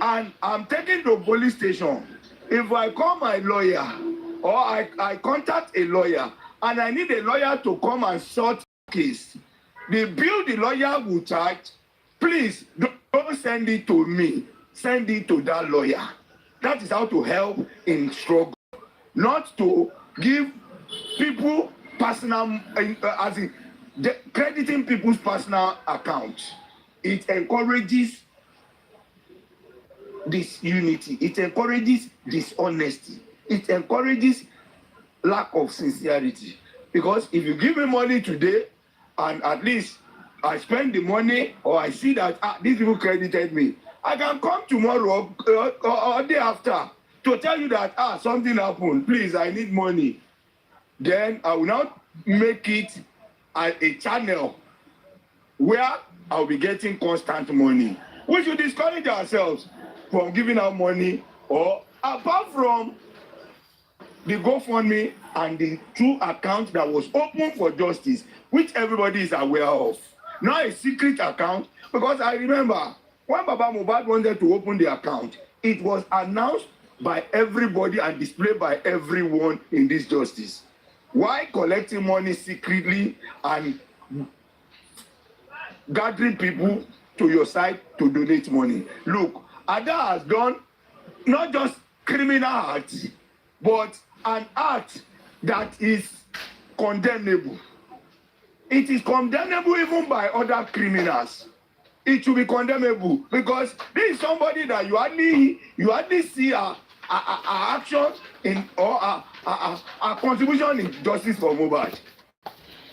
and I'm taken to police station, if I call my lawyer or I contact a lawyer and I need a lawyer to come and sort the case, the bill the lawyer will charge, please don't send it to me. Send it to that lawyer. That is how to help in struggle. Not to give people personal, as in crediting people's personal accounts. It encourages disunity. It encourages dishonesty. It encourages lack of sincerity. Because if you give me money today, and at least I spend the money, or I see that these people credited me, I can come tomorrow or day after to tell you that something happened. Please, I need money. Then I will not make it a channel where I'll be getting constant money. We should discourage ourselves from giving out money, or apart from the GoFundMe and the true account that was open for justice, which everybody is aware of. Not a secret account, because I remember when Baba Mohbad wanted to open the account, it was announced by everybody and displayed by everyone in this justice. Why collecting money secretly and gathering people to your side to donate money? Look, Ada has done not just criminal acts, but an act that is condemnable. It is condemnable even by other criminals. It should be condemnable because this is somebody that you hardly see a action in or a contribution in justice for Mohbad.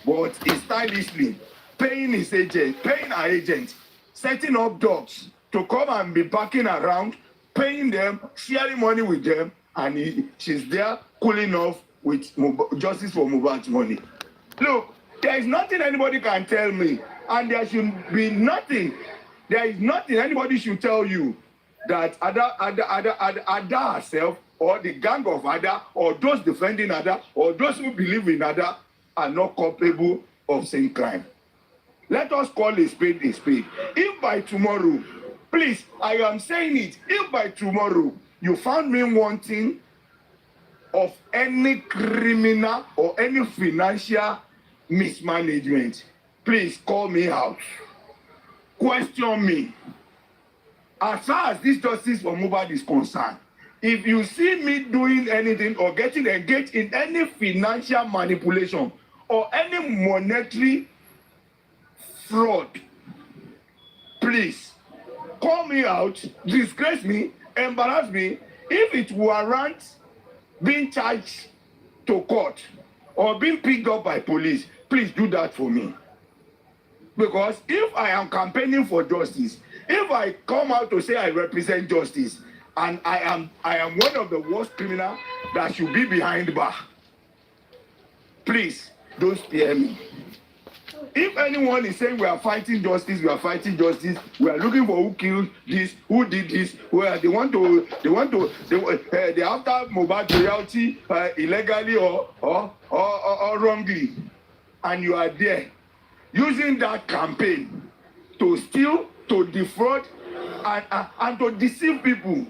But he stylishly paying his agent, paying her agent, setting up dogs to come and be backing around, paying them, sharing money with them, and she's there cooling off with justice for Mohbad's money. Look, there is nothing anybody can tell me, and there should be nothing. There is nothing anybody should tell you that Ada herself, or the gang of Ada, or those defending Ada, or those who believe in Ada are not culpable of same crime. Let us call a spade a spade. If by tomorrow, please, I am saying it, if by tomorrow you found me wanting of any criminal or any financial mismanagement, please call me out. Question me. As far as this justice for Mohbad is concerned, if you see me doing anything or getting engaged in any financial manipulation or any monetary fraud, please call me out, disgrace me, embarrass me. If it warrants being charged to court or being picked up by police, please do that for me. Because if I am campaigning for justice, if I come out to say I represent justice, and I am one of the worst criminals that should be behind bar, please don't spare me. If anyone is saying we are fighting justice, we are looking for who killed this, who did this, where they after Mohbad royalty illegally or wrongly, and you are there using that campaign to steal, to defraud, and to deceive people,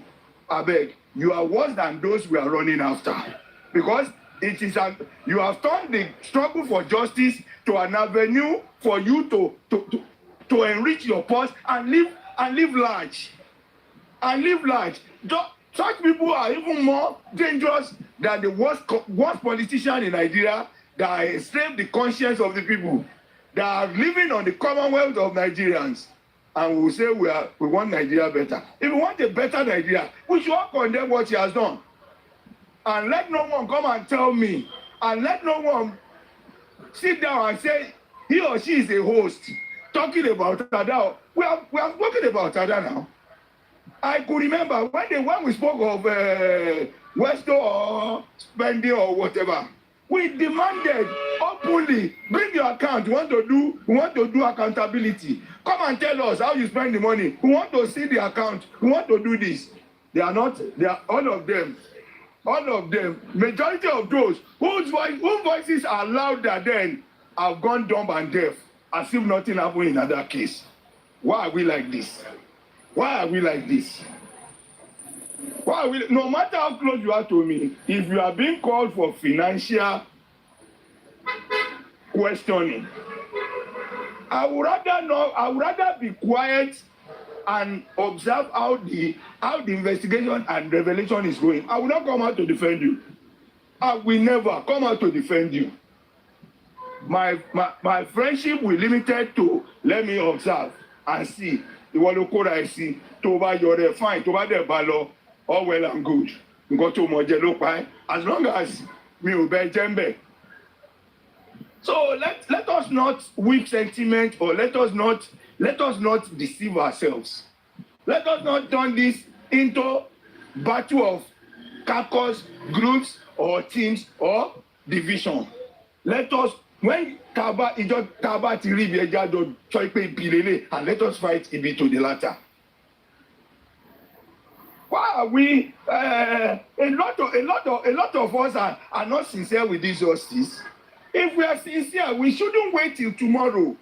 I beg, you are worse than those we are running after, because you have turned the struggle for justice to an avenue for you to enrich your purse and live large. Such people are even more dangerous than the worst politician in Nigeria that enslaved the conscience of the people, that are living on the commonwealth of Nigerians. And we will say we want Nigeria better. If we want a better Nigeria, we should all condemn what she has done. And let no one come and tell me, and let no one sit down and say he or she is a host talking about Ada. We have spoken about Ada now. I could remember when we spoke of Westo or spending or whatever, we demanded openly, bring your account. We want to do accountability. Come and tell us how you spend the money. We want to see the account. We want to do this. They are all of them, majority of those whose voices are louder than have gone dumb and deaf, as if nothing happened in other case. Why are we like this? Why are we like this? Why are we? No matter how close you are to me, if you are being called for financial questioning, I would rather be quiet and observe how the investigation and revelation is going. I will not come out to defend you. I will never come out to defend you. My friendship will limited to let me observe and see. Ìwọ ló kóra ẹ sí, tó bá yọrẹ fine, tó bá dẹ̀ bá lọ, all well and good. Nǹkan tó mọ̀ jẹ ló pa ẹ́. As long as mi ò bẹ jẹ́ ń bẹ̀. So let us not weak sentiment, or let us not deceive ourselves. Let us not turn this into battle of caucus, groups, or teams, or division. Let us, when Taba ti rí ibi ẹja jọ sọ pé ibi lélẹ̀, and let us fight ibi to the latter. Why are we? A lot of us are not sincere with this justice. If we are sincere, we shouldn't wait till tomorrow.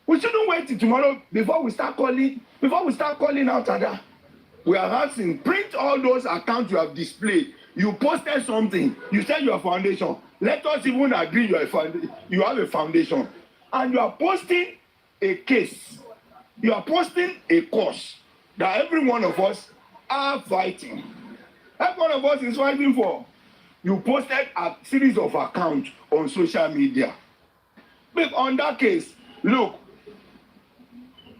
We shouldn't wait till tomorrow before we start calling. Before we start calling out Ada. We are asking, print all those accounts you have displayed. You posted something. You said your foundation. Let us even agree you have a foundation, and you are posting a case. You are posting a cause that every one of us are fighting. Every one of us is fighting for. You posted a series of accounts on social media. But on that case, look,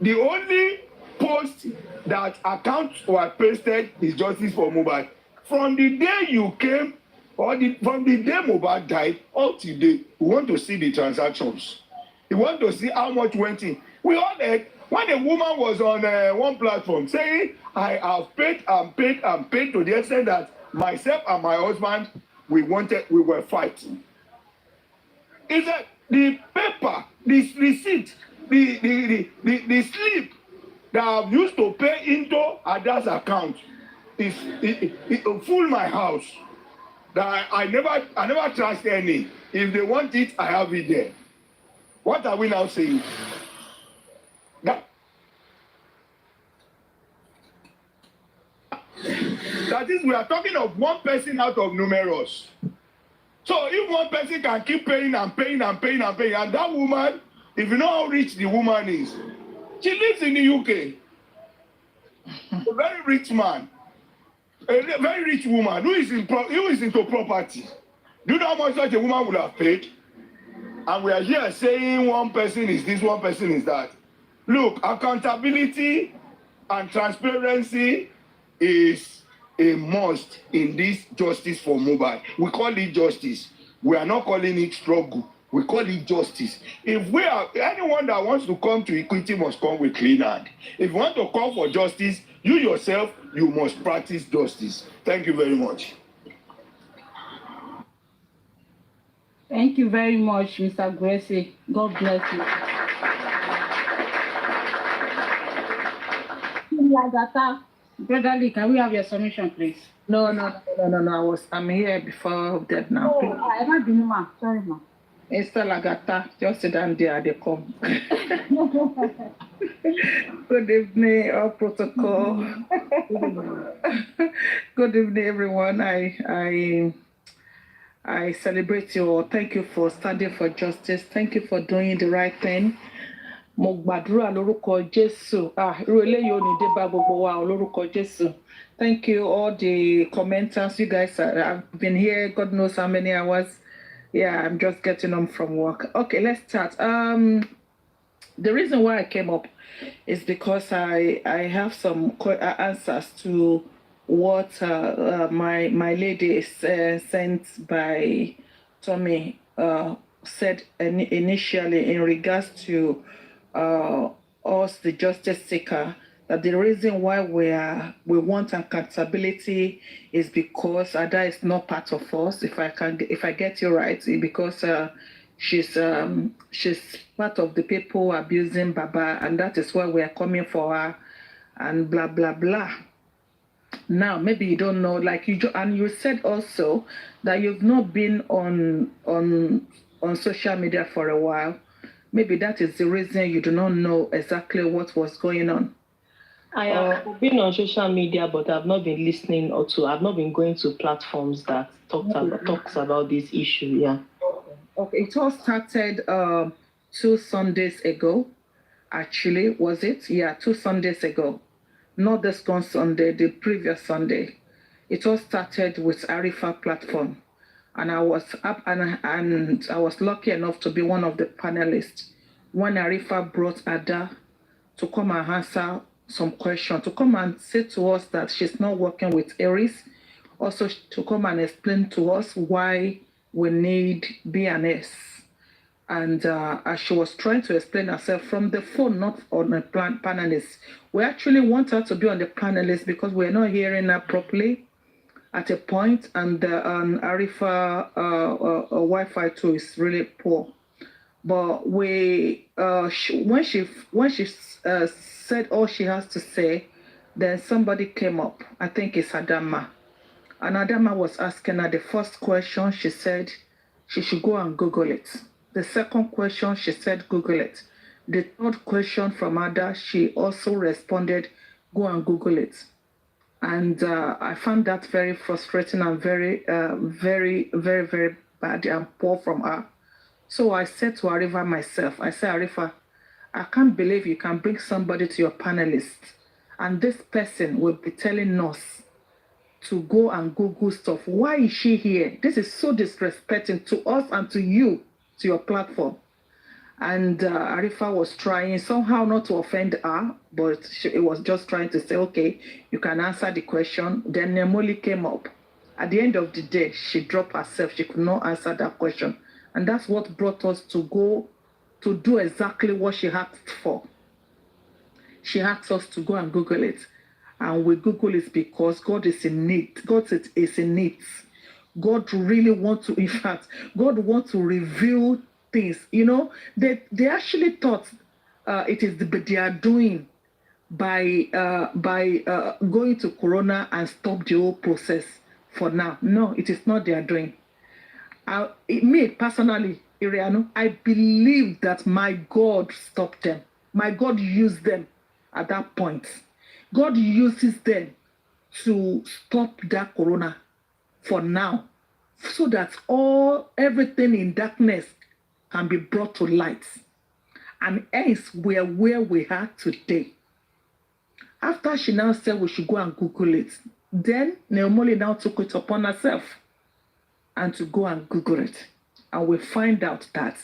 the only post that accounts were pasted is justice for Mohbad. From the day you came, from the day Mohbad died up to today, we want to see the transactions. We want to see how much went in. We all heard when a woman was on one platform saying, I have paid and paid and paid to the extent that myself and my husband, we were fighting. Is that the paper, the receipt, the slip that I've used to pay into Ada's account it full my house. That I never trust any. If they want it, I have it there. What are we now saying? That is, we are talking of one person out of numerous. So if one person can keep paying and paying and paying and paying, and that woman, if you know how rich the woman is, she lives in the UK. A very rich man, a very rich woman who is into property. Do you know how much such a woman would have paid? And we are here saying one person is this, one person is that. Look, accountability and transparency is a must in this justice for Mohbad. We call it justice. We are not calling it struggle. We call it justice. If we are anyone that wants to come to equity must come with clean hand. If you want to call for justice, you yourself, you must practice justice. Thank you very much. Thank you very much, Mr. Gracie. God bless you. Brother Lee, can we have your submission, please? No. I'm here before that now. Oh, I haven't been, ma. Sorry, ma. Mr. Lagata, just sit down there, they come. Good evening, all protocol. Good evening, everyone. I celebrate you all. Thank you for standing for justice. Thank you for doing the right thing. Mo gbàdúrà lórúkọ Jésù. Irú eléyìí ò ní dé bá gbogbo wa lórúkọ Jésù. Thank you, all the commenters. You guys have been here, God knows how many hours. Yeah, I'm just getting home from work. Okay, let's start. The reason why I came up is because I have some answers to what my lady sent by Tommy said initially in regards to us, the justice seeker, that the reason why we want accountability is because Ada is not part of us. If I get you right, because she's part of the people abusing Baba, and that is why we are coming for her, and blah blah blah. Now, maybe you don't know, like you said also that you've not been on social media for a while. Maybe that is the reason you do not know exactly what was going on. I have been on social media, but I've not been listening I've not been going to platforms that talks about this issue. Yeah. Okay, it all started 2 Sundays ago. Actually, was it? Yeah, 2 Sundays ago. Not this gone Sunday, the previous Sunday. It all started with Arifa platform. And I was up and I was lucky enough to be one of the panelists when Arifa brought Ada to come and answer some questions, to come and say to us that she's not working with Aries, also to come and explain to us why we need BNS. And as she was trying to explain herself from the phone, not on a panelist, we actually want her to be on the panelist because we're not hearing her properly at a point, and Arifa Wi-Fi too is really poor. But when she said all she has to say, Then somebody came up. I think it's Adama. And Adama was asking her the first question. She said she should go and Google it. The second question, she said Google it. The third question from Ada, she also responded, go and Google it. And I found that very frustrating and very, very bad and poor from her. So I said to Arifa myself, I said, Arifa, I can't believe you can bring somebody to your panelist and this person will be telling us to go and Google stuff. Why is she here? This is so disrespecting to us and to you, to your platform. And Arifa was trying somehow not to offend her, but it was just trying to say, okay, you can answer the question. Then Nemoli came up. At the end of the day, she dropped herself. She could not answer that question. And that's what brought us to go to do exactly what she asked for. She asked us to go and Google it. And we Google it because God is in need. God is in need. God really wants to, in fact, God wants to reveal things. You know, they actually thought it is they are doing by going to Corona and stop the whole process for now. No, it is not they are doing. Me personally, Iriano, I believe that my God stopped them. My God used them at that point. God uses them to stop that Corona for now, so that everything in darkness can be brought to light. And hence, we are where we are today. After she now said we should go and Google it, then Naomoli now took it upon herself and to go and Google it. And we find out that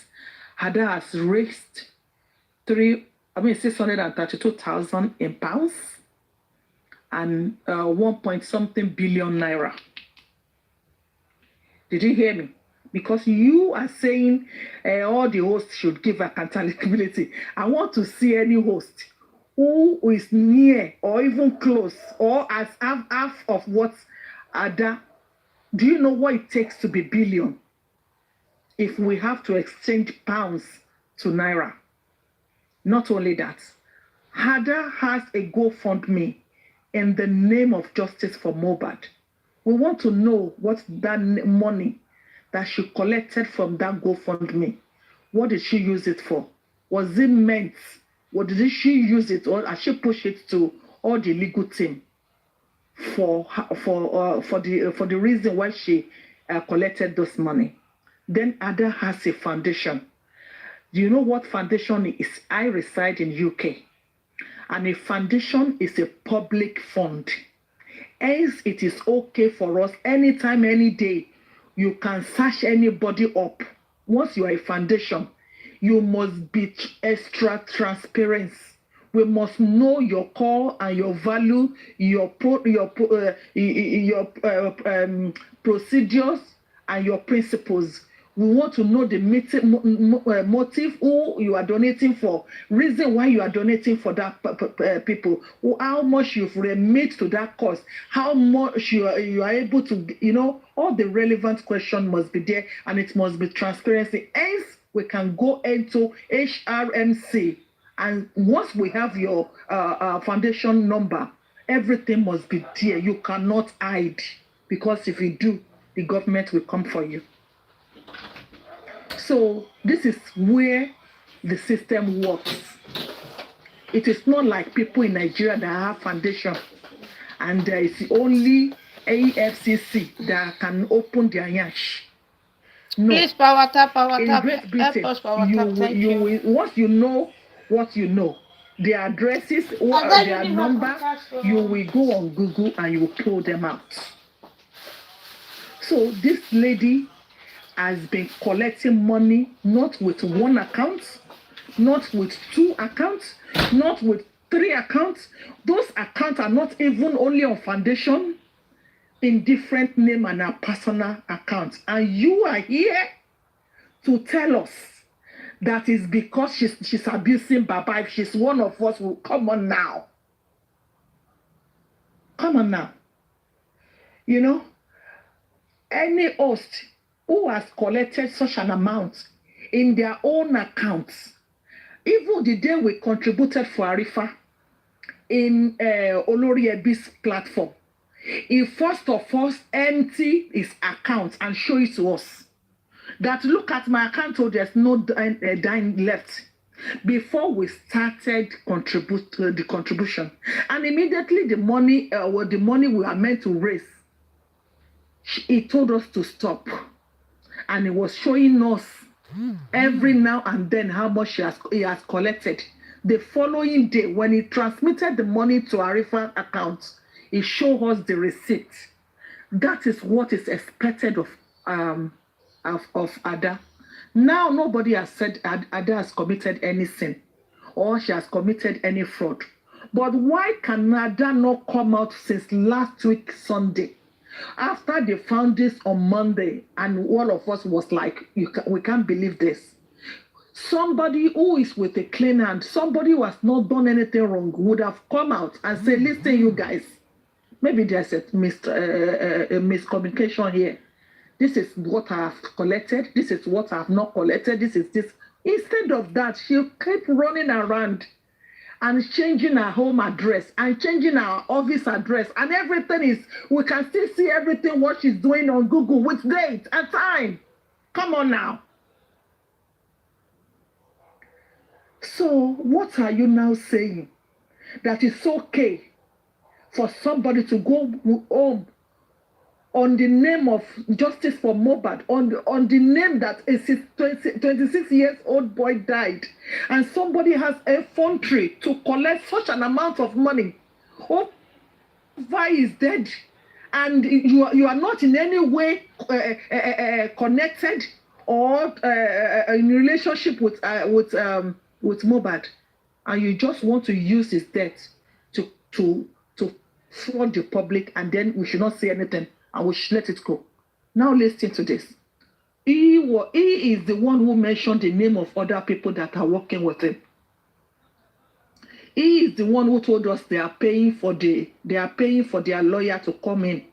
Ada has raised 632,000 in pounds and 1 billion naira. Did you hear me? Because you are saying all the hosts should give accountability. I want to see any host who is near or even close or as half of what Ada. Do you know what it takes to be billion? If we have to exchange pounds to naira. Not only that, Ada has a GoFundMe in the name of justice for Mohbad. We want to know what that money that she collected from that GoFundMe, what did she use it for? Was it meant? Or did she use it, or has she pushed it to all the legal team for the reason why she collected this money? Then Ada has a foundation. Do you know what foundation is? I reside in UK, and a foundation is a public fund. Hence, it is okay for us anytime, any day. You can search anybody up. Once you are a foundation, you must be extra transparent. We must know your core and your value, your procedures and your principles. We want to know the motive, who you are donating for, reason why you are donating for that people, how much you've remit to that cause, how much you are able to, all the relevant questions must be there, and it must be transparency. Hence, we can go into HRMC, and once we have your foundation number, everything must be there. You cannot hide, because if you do, the government will come for you. So this is where the system works. It is not like people in Nigeria that have foundation and there is only AFCC that can open their yash. No. Please, power tap. In Great Britain, once you know what you know, their addresses, their number, you will go on Google and you will pull them out. So this lady has been collecting money, not with one account, not with 2 accounts, not with 3 accounts. Those accounts are not even only on foundation, in different name and a personal account. And you are here to tell us that is because she's abusing Baba. If she's one of us, well, come on now. Come on now. Any host who has collected such an amount in their own accounts, even the day we contributed for Arifa, in Olori Ebi's platform. He first of all empty his account and show it to us. That look at my account, so there's no dime left. Before we started the contribution, and immediately the money we are meant to raise, he told us to stop, and he was showing us every now and then how much he has collected. The following day, when he transmitted the money to Arifa account, he showed us the receipt. That is what is expected of Ada. Now nobody has said Ada has committed any sin or she has committed any fraud. But why can Ada not come out since last week Sunday? After they found this on Monday, and all of us was like, we can't believe this. Somebody who is with a clean hand, somebody who has not done anything wrong, would have come out and said, listen, you guys, maybe there's a miscommunication here. This is what I have collected. This is what I have not collected. This is this. Instead of that, she'll keep running around and changing her home address and changing her office address. And everything is, we can still see everything what she's doing on Google with date and time. Come on now. So what are you now saying? That it's okay for somebody to go home on the name of justice for Mohbad, on the name that a 26 years old boy died, and somebody has a effrontery to collect such an amount of money. Oh, Vi is dead, and you are not in any way connected or in relationship with Mohbad, and you just want to use his death to fraud the public, and then we should not say anything and we should let it go. Now listen to this. He is the one who mentioned the name of other people that are working with him. He is the one who told us they are paying for their lawyer to come in.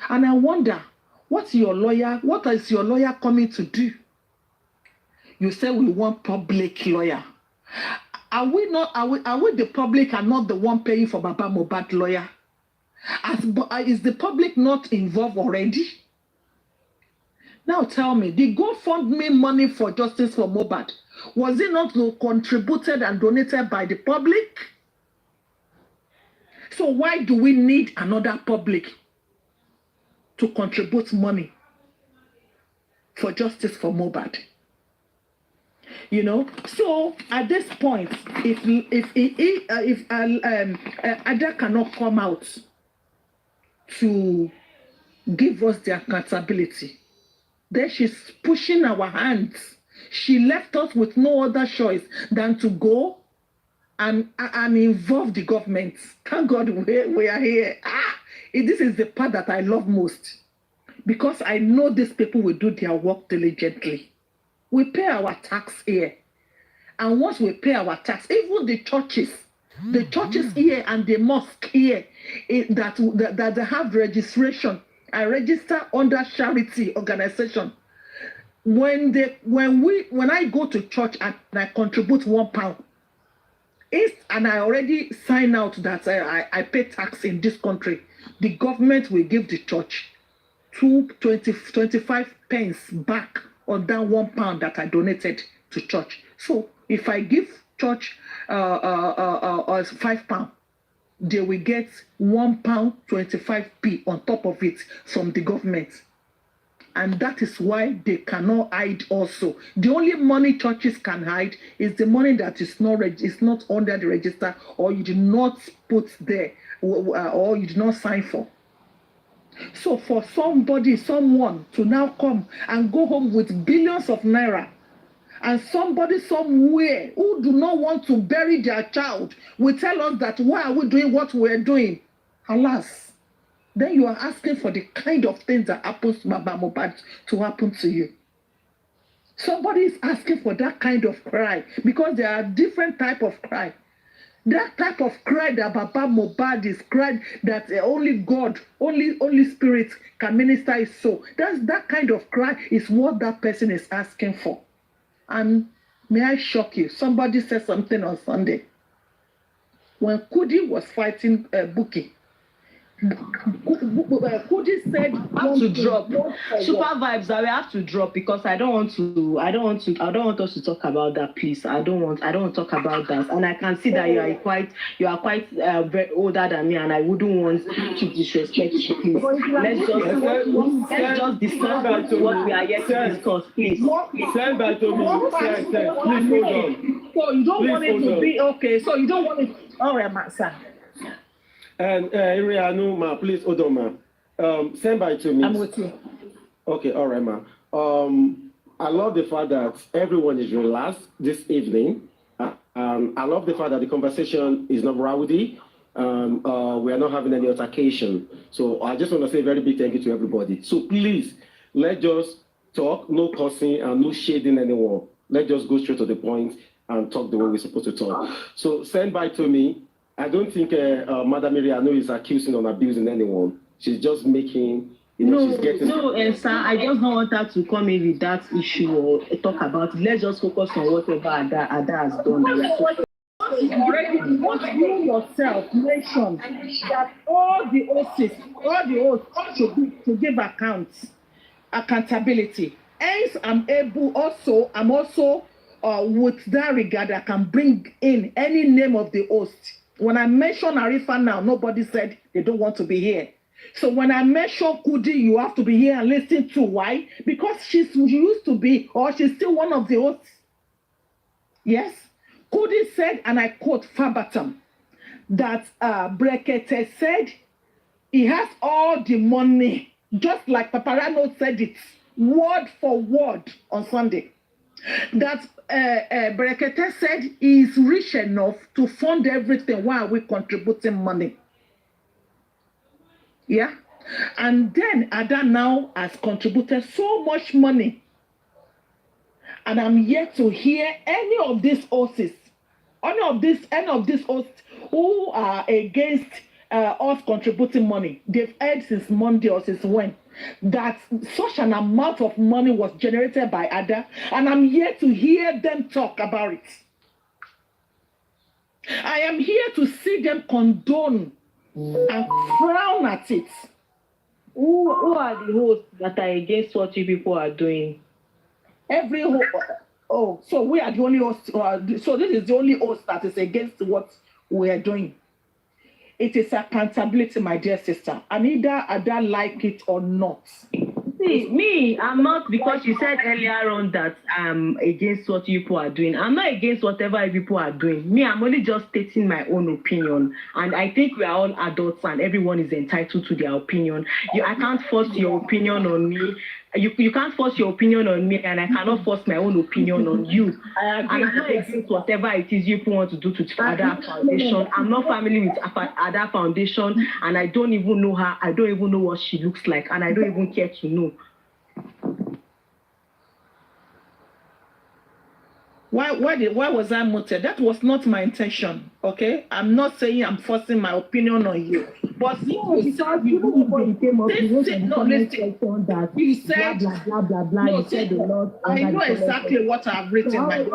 And I wonder, what is your lawyer coming to do? You say we want public lawyer. Are we the public and not the one paying for Baba Mohbad lawyer? Is the public not involved already? Now tell me, the GoFundMe money for justice for Mohbad, was it not contributed and donated by the public? So why do we need another public to contribute money for justice for Mohbad? You know, so at this point, if Ada cannot come out to give us the accountability, then she's pushing our hands. She left us with no other choice than to go and involve the government. Thank God we are here. This is the part that I love most, because I know these people will do their work diligently. We pay our tax here, and once we pay our tax, even the churches here and the mosque here that they have registration, I register under charity organization. When I go to church and I contribute £1, and I already sign out that I pay tax in this country, the government will give the church 25 pence back on that £1 that I donated to church. So if I give church £5, they will get £1.25p on top of it from the government. And that is why they cannot hide also. The only money churches can hide is the money that is not under the register, or you did not put there, or you did not sign for. So for someone to now come and go home with billions of naira, and somebody somewhere who do not want to bury their child will tell us that why are we doing what we're doing? Alas, then you are asking for the kind of things that happens to Baba Mohbad to happen to you. Somebody is asking for that kind of cry, because there are different type of cry. That type of cry that Baba Mohbad is cried, that only God, only Spirit can minister his soul. That kind of cry is what that person is asking for. And may I shock you? Somebody said something on Sunday. when Kudi was fighting Buki. Kudi said have to drop super vibes that we have to drop because I don't want us to talk about that, please. I don't want to talk about that, and I can see that you are quite very older than me, and I wouldn't want to disrespect you, please. Let's just discuss what we are here to discuss, please. Send that to me. Please hold on. So you don't want it to be okay. So you don't want it. All right, Master. And Irianu, ma, please hold on, ma. Send by to me. I'm with you. Okay, all right, ma. I love the fact that everyone is relaxed this evening. I love the fact that the conversation is not rowdy. We are not having any altercation. So I just want to say a very big thank you to everybody. So please, let's just talk, no cussing and no shading anyone. Let's just go straight to the point and talk the way we're supposed to talk. So send by to me. I don't think Madam Irianu is accusing or abusing anyone. She's just making, she's getting... No, sir, I just don't want her to come in with that issue or talk about it. Let's just focus on whatever Ada has done. Already, what you yourself mentioned that all the oaths should give accountability. Hence, I'm also with that regard, I can bring in any name of the host. When I mention Arifa now, nobody said they don't want to be here. So when I mention Kudi, you have to be here and listen to why? Because she used to be, or she's still one of the hosts. Yes. Kudi said, and I quote verbatim, that Brekete said he has all the money, just like Paparano said it, word for word on Sunday. That Brekete said he is rich enough to fund everything. Why are we contributing money? Yeah. And then Ada now has contributed so much money. And I'm yet to hear any of these hosts, who are against us contributing money. They've heard since Monday or since when that such an amount of money was generated by Ada, and I'm yet to hear them talk about it. I am here to see them condone and frown at it. Who are the hosts that are against what you people are doing? Every host. So we are the only host. So this is the only host that is against what we are doing. It is accountability, my dear sister. And either Ada like it or not. See, me, I'm not, because you said earlier on that I'm against what you people are doing. I'm not against whatever you people are doing. Me, I'm only just stating my own opinion. And I think we are all adults and everyone is entitled to their opinion. I can't force your opinion on me. You can't force your opinion on me, and I cannot force my own opinion on you. And I'm not against whatever it is you want to do to Ada Foundation. I'm not family with Ada Foundation, and I don't even know her. I don't even know what she looks like, and I don't even care to know. Why was I muted? That was not my intention, okay? I'm not saying I'm forcing my opinion on you. But you said you said blah blah blah. No, you said a lot. I know exactly what I've written. So I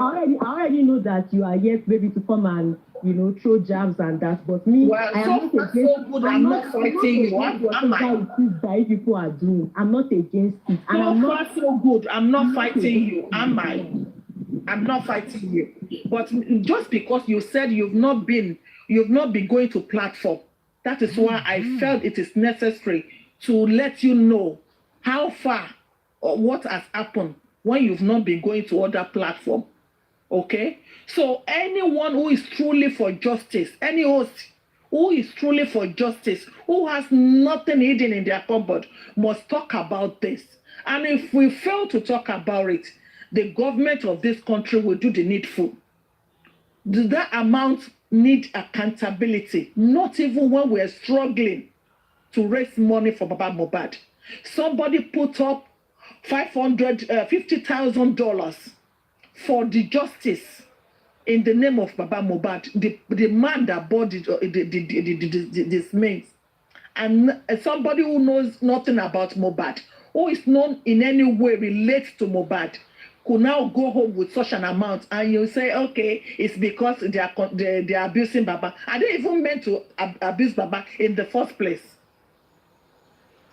already know that you are yet ready to come and throw jabs and that. But me, well, I am not against. Good, I'm not fighting you. That people are doing. I'm not against it. And I'm not so good. I'm not fighting you. Am I? I'm not fighting you. But just because you said you've not been going to platform, that is why I felt it is necessary to let you know how far or what has happened when you've not been going to other platform. Okay? So anyone who is truly for justice, any host who is truly for justice, who has nothing hidden in their cupboard, must talk about this. And if we fail to talk about it, the government of this country will do the needful. That amount need accountability, not even when we're struggling to raise money for Baba Mohbad. Somebody put up $50,000 for the justice in the name of Baba Mohbad, the man that bought this means. And somebody who knows nothing about Mohbad, who is not in any way related to Mohbad, could now go home with such an amount, and you say, okay, it's because they are abusing Baba. Are they even meant to abuse Baba in the first place?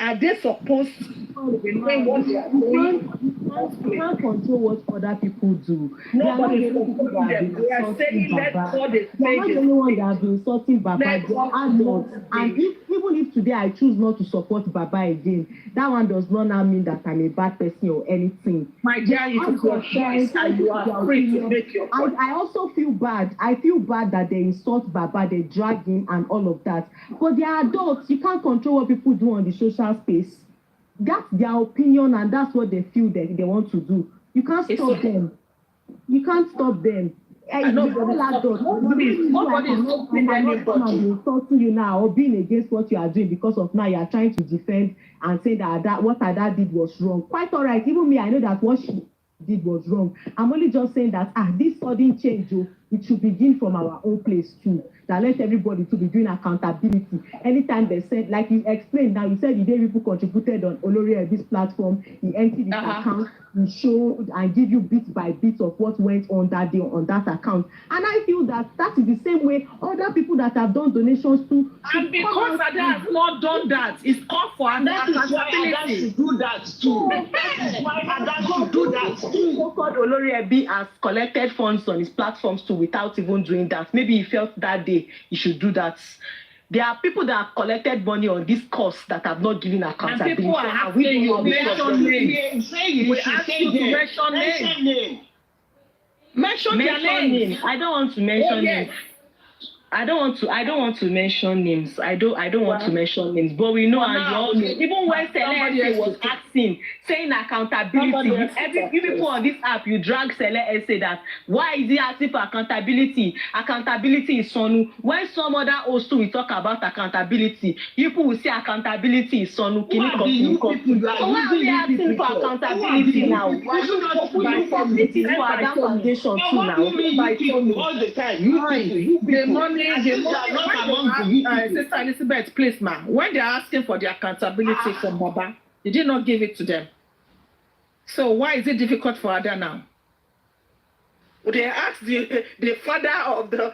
Are they supposed to be doing what they are doing? You can't control what other people do. Nobody is controlling them. They are saying let God is They are not the only one that have been insulting Baba. They are adults. And even if today I choose not to support Baba again, that one does not now mean that I'm a bad person or anything. My dear, it's your choice and you are free to make your choice. I also feel bad. I feel bad that they insult Baba, they drag him and all of that. But they are adults. You can't control what people do on the social space. That's their opinion and that's what they feel that they want to do. You can't stop them. You can't stop them. Nobody is insulting you now or being against what you are doing because of now you are trying to defend and say that what Ada did was wrong. Quite all right. Even me, I know that what she did was wrong. I'm only just saying that this sudden change, it should begin from our own place too. That let everybody to be doing accountability. Anytime they said, like you explained now, you said the day people contributed on Olori this platform, he emptied his account, he showed and give you bit by bit of what went on that day on that account. And I feel that is the same way other people that have done donations to. And because Ada has not done that, it's called for accountability. That is why Ada should do that too. That is why Ada should do that too. So-called Olori has collected funds on his platforms too without even doing that. Maybe he felt that day he should do that. There are people that have collected money on this course that have not given accountability. And people are asking you to mention names. We ask you to mention names. Mention their names. I don't want to mention names. I don't want to mention names. I don't want to mention names. But we know and you all know. Even when Sele was asking, saying accountability, you people on this app, you drag Sele and say that why is he asking for accountability? Accountability is Sonu. When some other host will talk about accountability, people will say accountability is Sonu. So why are we asking for accountability now? Why should not for Adam Foundation too now? All the time, you people. Sister Elizabeth, please, ma'am. When they're asking for the accountability from Baba, did you not give it to them? So why is it difficult for Ada now? They asked the father of the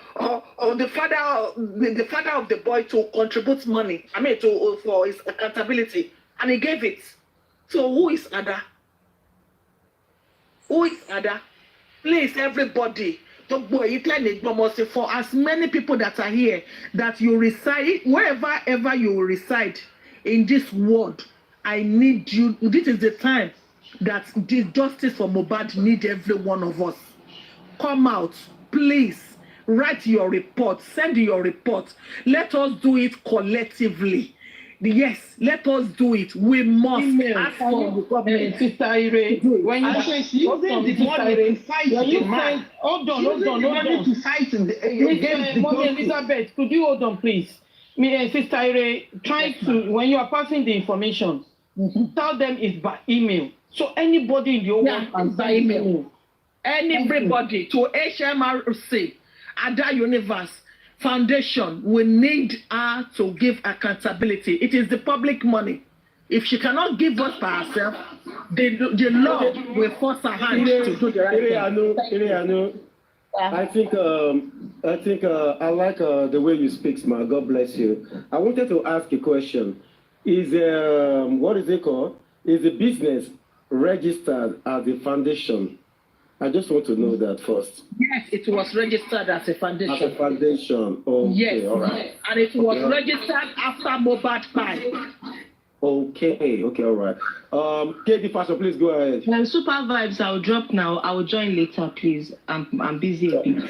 father of the boy to contribute money. For his accountability, and he gave it. So who is Ada? Who is Ada? Please, everybody. For as many people that are here, that you reside, wherever ever you reside in this world, I need you. This is the time that the justice for Mohbad need every one of us. Come out, please. Write your report. Send your report. Let us do it collectively. Yes, let us do it. We must ask for the government. Sister Ire, when you say using the money to fight the man, hold on. To fight against the Mother Elizabeth, could you hold on, please? Sister Ire, try to, when you are passing the information, tell them it's by email. So anybody in the world can by email. Everybody to HMRC, Ada Universe Foundation, we need her to give accountability. It is the public money. If she cannot give us by herself, the law will force her hand to do the right thing. I think I like the way you speak, ma. God bless you. I wanted to ask a question. Is what is it called? Is the business registered as a foundation? I just want to know that first. Yes, it was registered as a foundation. As a foundation. Okay, yes, all right. And it was registered after Mohbad time. Okay, all right. Katie Fashion, please go ahead. Super vibes, I'll drop now. I will join later, please. I'm busy a bit.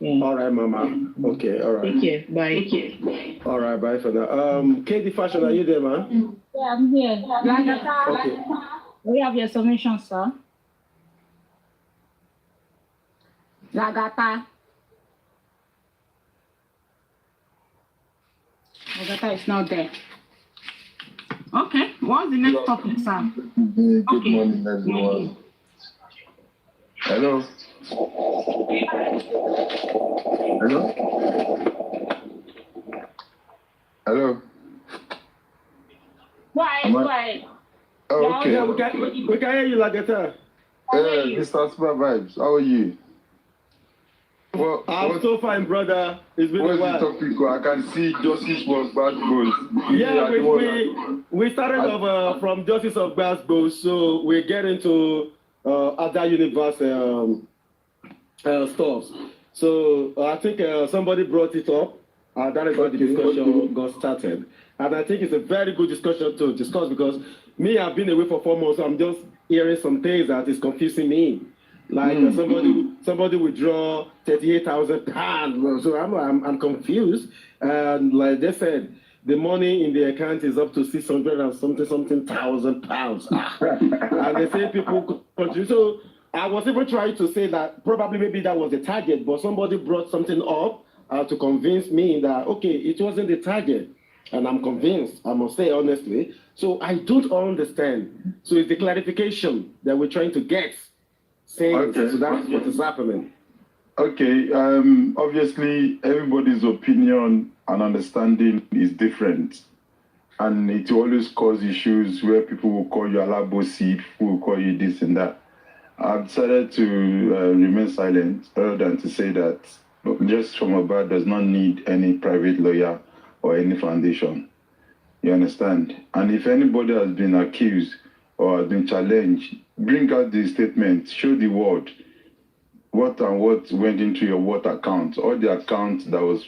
Yeah. All right, Mama. Okay, all right. Take care. Bye. Take care. All right, bye for now. Katie Fashion, are you there, man? Yeah, I'm here. Okay. We have your submission, sir. Lagata is not there. Okay, what's the next topic, sir? Good morning, everyone. Hello. Why? Oh, okay. Yeah, we can hear you, Lagata. Mr. Super Vibes, how are you? I'm so fine, brother. It's been a while. What's the topic? I can see justice for Gbasgbos. Yeah, we started off from Justice of Gbasgbos, so we get into other universe stuff. So I think somebody brought it up. That is why the discussion got started. And I think it's a very good discussion to discuss because me, I've been away for 4 months. So I'm just hearing some things that is confusing me. Like somebody withdraw 38,000 pounds. So I'm confused. And like they said, the money in the account is up to 600 and something thousand pounds. And they say people contribute. So I was even trying to say that probably maybe that was the target, but somebody brought something up to convince me that, okay, it wasn't the target. And I'm convinced, I must say honestly. So I don't understand. So it's the clarification that we're trying to get. So that's what is happening. Okay, obviously everybody's opinion and understanding is different. And it always cause issues where people will call you alabosi, people will call you this and that. I've decided to remain silent rather than to say that Justice for Mohbad does not need any private lawyer or any foundation. You understand? And if anybody has been accused or has been challenged, bring out the statement, show the world what and what went into your what account, or the account that was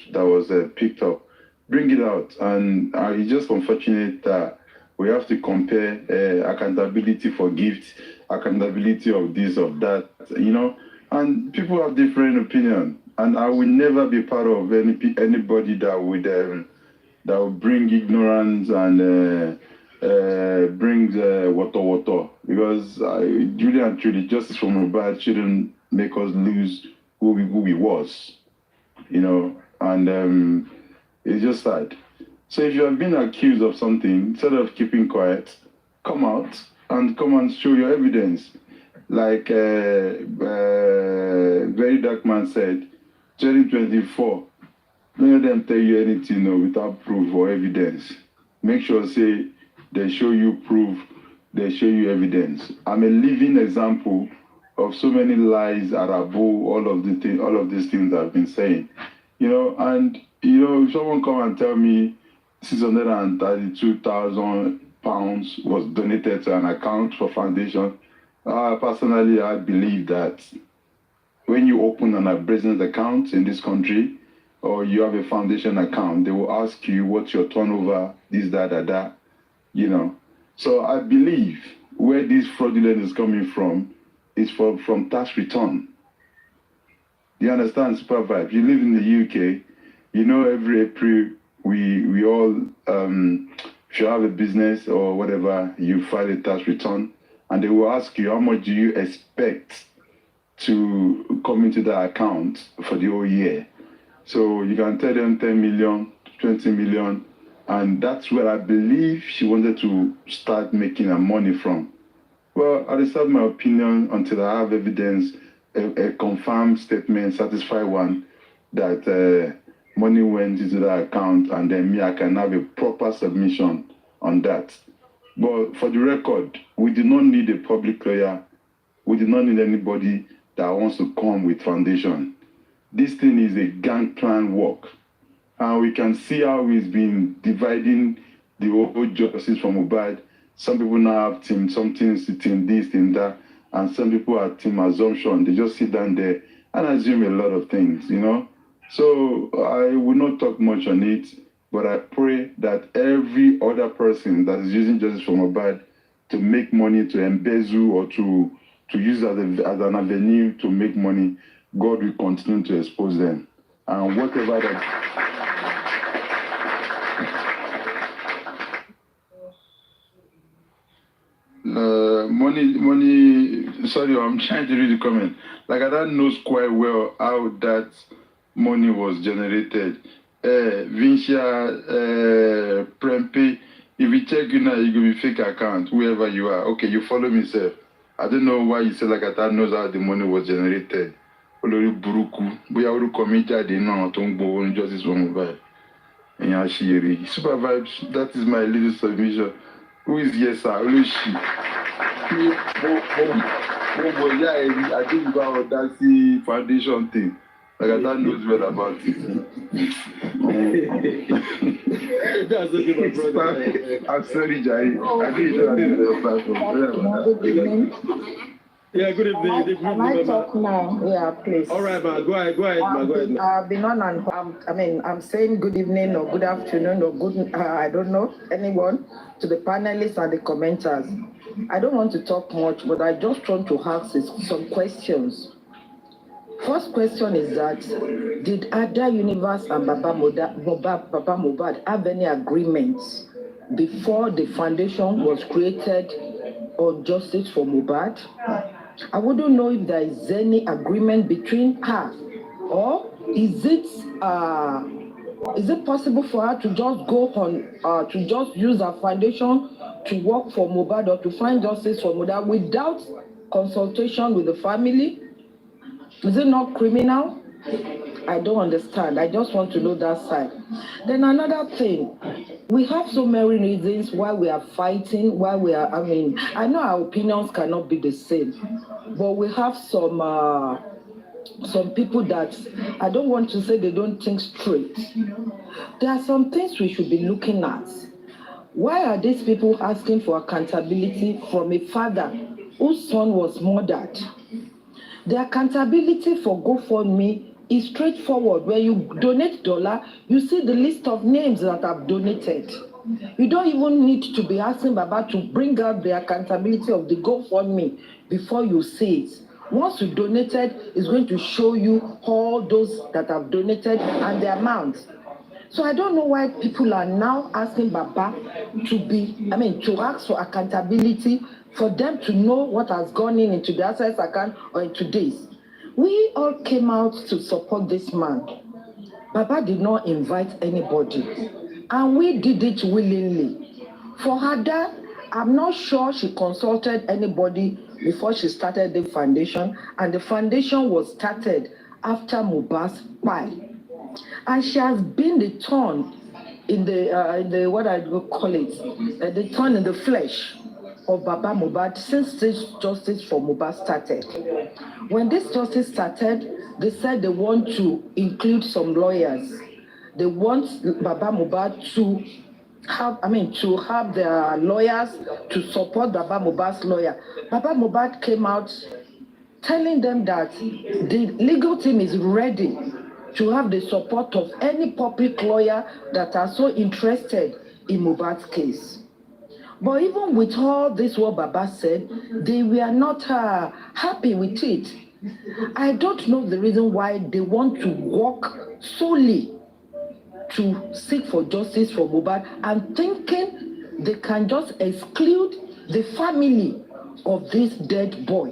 picked up. Bring it out. And it's just unfortunate that we have to compare accountability for gifts, accountability of this, of that, you know. And people have different opinion. And I will never be part of anybody that would bring ignorance and brings water. Because really and truly, Justice for Mohbad shouldn't make us lose who we was, you know. And it's just sad. So if you have been accused of something, instead of keeping quiet, come out and come and show your evidence. Like Very Dark Man said, 2024, don't let them tell you anything without proof or evidence. Make sure, say, they show you proof, they show you evidence. I'm a living example of so many lies, Arabu, all of these things I've been saying. You know, and, you know, if someone come and tell me 632,000 pounds was donated to an account for foundation, personally, I believe that when you open an business account in this country, or you have a foundation account, they will ask you what's your turnover, this, that, you know. So I believe where this fraudulence is coming from is from tax return. Do you understand, Super Vibe? You live in the UK, you know every April we all, if you have a business or whatever, you file a tax return, and they will ask you how much do you expect to come into that account for the whole year. So you can tell them 10 million, 20 million, and that's where I believe she wanted to start making her money from. Well, I reserve my opinion until I have evidence, a confirmed statement, satisfied one, that money went into that account, and then me, I can have a proper submission on that. But for the record, we do not need a public lawyer. We do not need anybody that wants to come with foundation. This thing is a gang plan work. And we can see how it's been dividing the whole justice from Mohbad. Some people now have team, some teams team this, team that, and some people are team assumption. They just sit down there and assume a lot of things, you know. So I will not talk much on it, but I pray that every other person that is using justice for Mohbad to make money, to embezzle, or to use as an avenue to make money, God will continue to expose them. And whatever that... money, sorry, I'm trying to read the comment. Like, I don't know quite well how that money was generated. Vincia, Prempe, if you check you now, you go be fake account, whoever you are. Okay, you follow me, sir. I don't know why you say like that knows how the money was generated. Olori Buruku, we are all committed in now to go on justice for Mohbad. And Yashiri. Super Vibes, that is my little submission. Who is yes, sir? Who is she? but yeah, I think about that's the foundation thing. Like I don't know well about it. That's okay, my brother. I'm sorry, Jai. I didn't know that Yeah, good evening. Can I talk now? Yeah, please. All right, ma. Go ahead, ma. Go ahead. I've been on and I'm saying good evening or good afternoon or good, I don't know, anyone, to the panelists and the commenters. I don't want to talk much, but I just want to ask some questions. First question is that, did Ada Universe and Baba Mohbad have any agreements before the foundation was created on justice for Mohbad? I wouldn't know if there is any agreement between her, or is it possible for her to just go on to just use her foundation to work for Mohbad or to find justice for Mohbad without consultation with the family? Is it not criminal? I don't understand. I just want to know that side. Then another thing, we have so many reasons why we are fighting, why we are, I know our opinions cannot be the same, but we have some people that, I don't want to say they don't think straight. There are some things we should be looking at. Why are these people asking for accountability from a father whose son was murdered? The accountability for GoFundMe is straightforward. When you donate $, you see the list of names that have donated. You don't even need to be asking Baba to bring out the accountability of the GoFundMe before you see it. Once you donated, it's going to show you all those that have donated and the amount. So I don't know why people are now asking Baba to ask for accountability, for them to know what has gone into the assets account or into this. We all came out to support this man. Baba did not invite anybody, and we did it willingly. For Ada, I'm not sure she consulted anybody before she started the foundation, and the foundation was started after Mohbad's fight. And she has been the thorn in the what I would call it, the thorn in the flesh of Baba Mohbad since this justice for Mohbad started. When this justice started, they said they want to include some lawyers. They want Baba Mohbad to have their lawyers to support Baba Mohbad's lawyer. Baba Mohbad came out telling them that the legal team is ready to have the support of any public lawyer that are so interested in Mohbad's case. But even with all this, what Baba said, they were not happy with it. I don't know the reason why they want to work solely to seek for justice for Mohbad and thinking they can just exclude the family of this dead boy.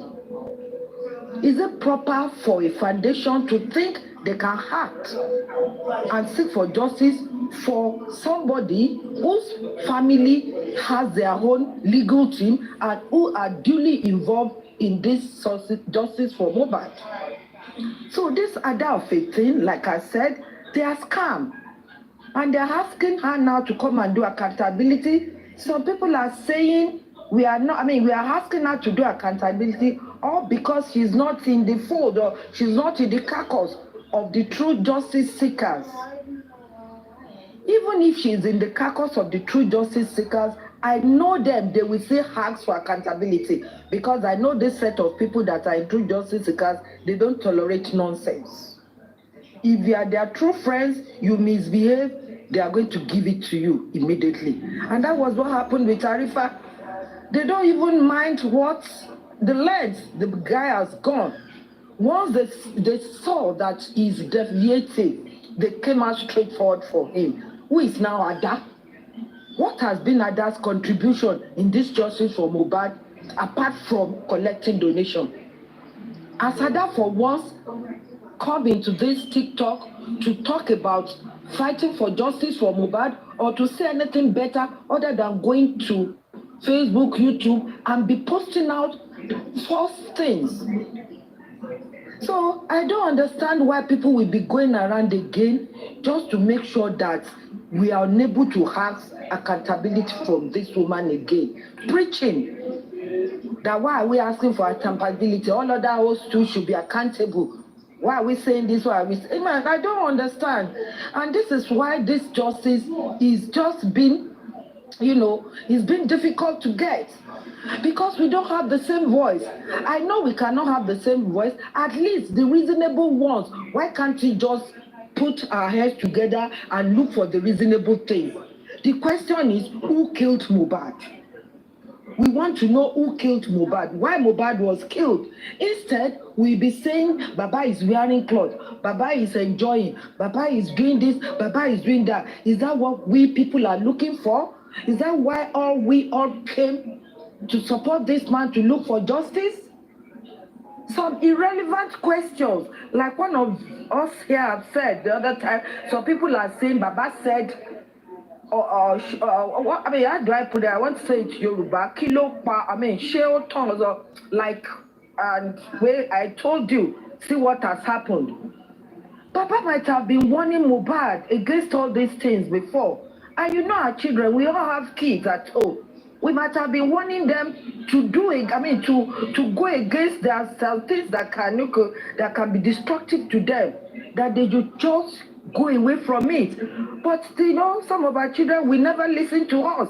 Is it proper for a foundation to think they can act and seek for justice for somebody whose family has their own legal team and who are duly involved in this justice for Mohbad? So this Ada of a thing, like I said, they are scam. And they're asking her now to come and do accountability. Some people are saying we are asking her to do accountability all because she's not in the fold or she's not in the caucus of the true justice seekers. Even if she's in the caucus of the true justice seekers, I know them, they will say ask for accountability, because I know this set of people that are in true justice seekers, they don't tolerate nonsense. If you are their true friends, you misbehave, they are going to give it to you immediately. And that was what happened with Tarifa. They don't even mind what the length the guy has gone. Once they saw that he's deviating, they came out straightforward for him. Who is now Ada? What has been Ada's contribution in this justice for Mohbad apart from collecting donation? Has Ada for once come into this TikTok to talk about fighting for justice for Mohbad or to say anything better other than going to Facebook, YouTube and be posting out false things? So I don't understand why people will be going around again just to make sure that we are unable to have accountability from this woman again. Preaching. That why are we asking for accountability? All other hosts too should be accountable. Why are we saying this? Why are we saying, man, I don't understand. And this is why this justice is just been, it's been difficult to get. Because we don't have the same voice. I know we cannot have the same voice. At least the reasonable ones. Why can't we just put our heads together and look for the reasonable thing? The question is, who killed Mohbad? We want to know who killed Mohbad, why Mohbad was killed. Instead, we'll be saying Baba is wearing clothes, Baba is enjoying, Baba is doing this, Baba is doing that. Is that what we people are looking for? Is that why we all came to support this man to look for justice? Some irrelevant questions, like one of us here have said the other time, some people are saying Baba said, what, I mean, how do I put it? I want to say it Yoruba, kilo pa, I mean, sheo tongues, like, and where I told you, see what has happened. Papa might have been warning Mohbad against all these things before. And you know our children, we all have kids at home. We might have been warning them to do it, I mean, to go against their things that can be destructive to them, that they should just go away from it. But some of our children will never listen to us.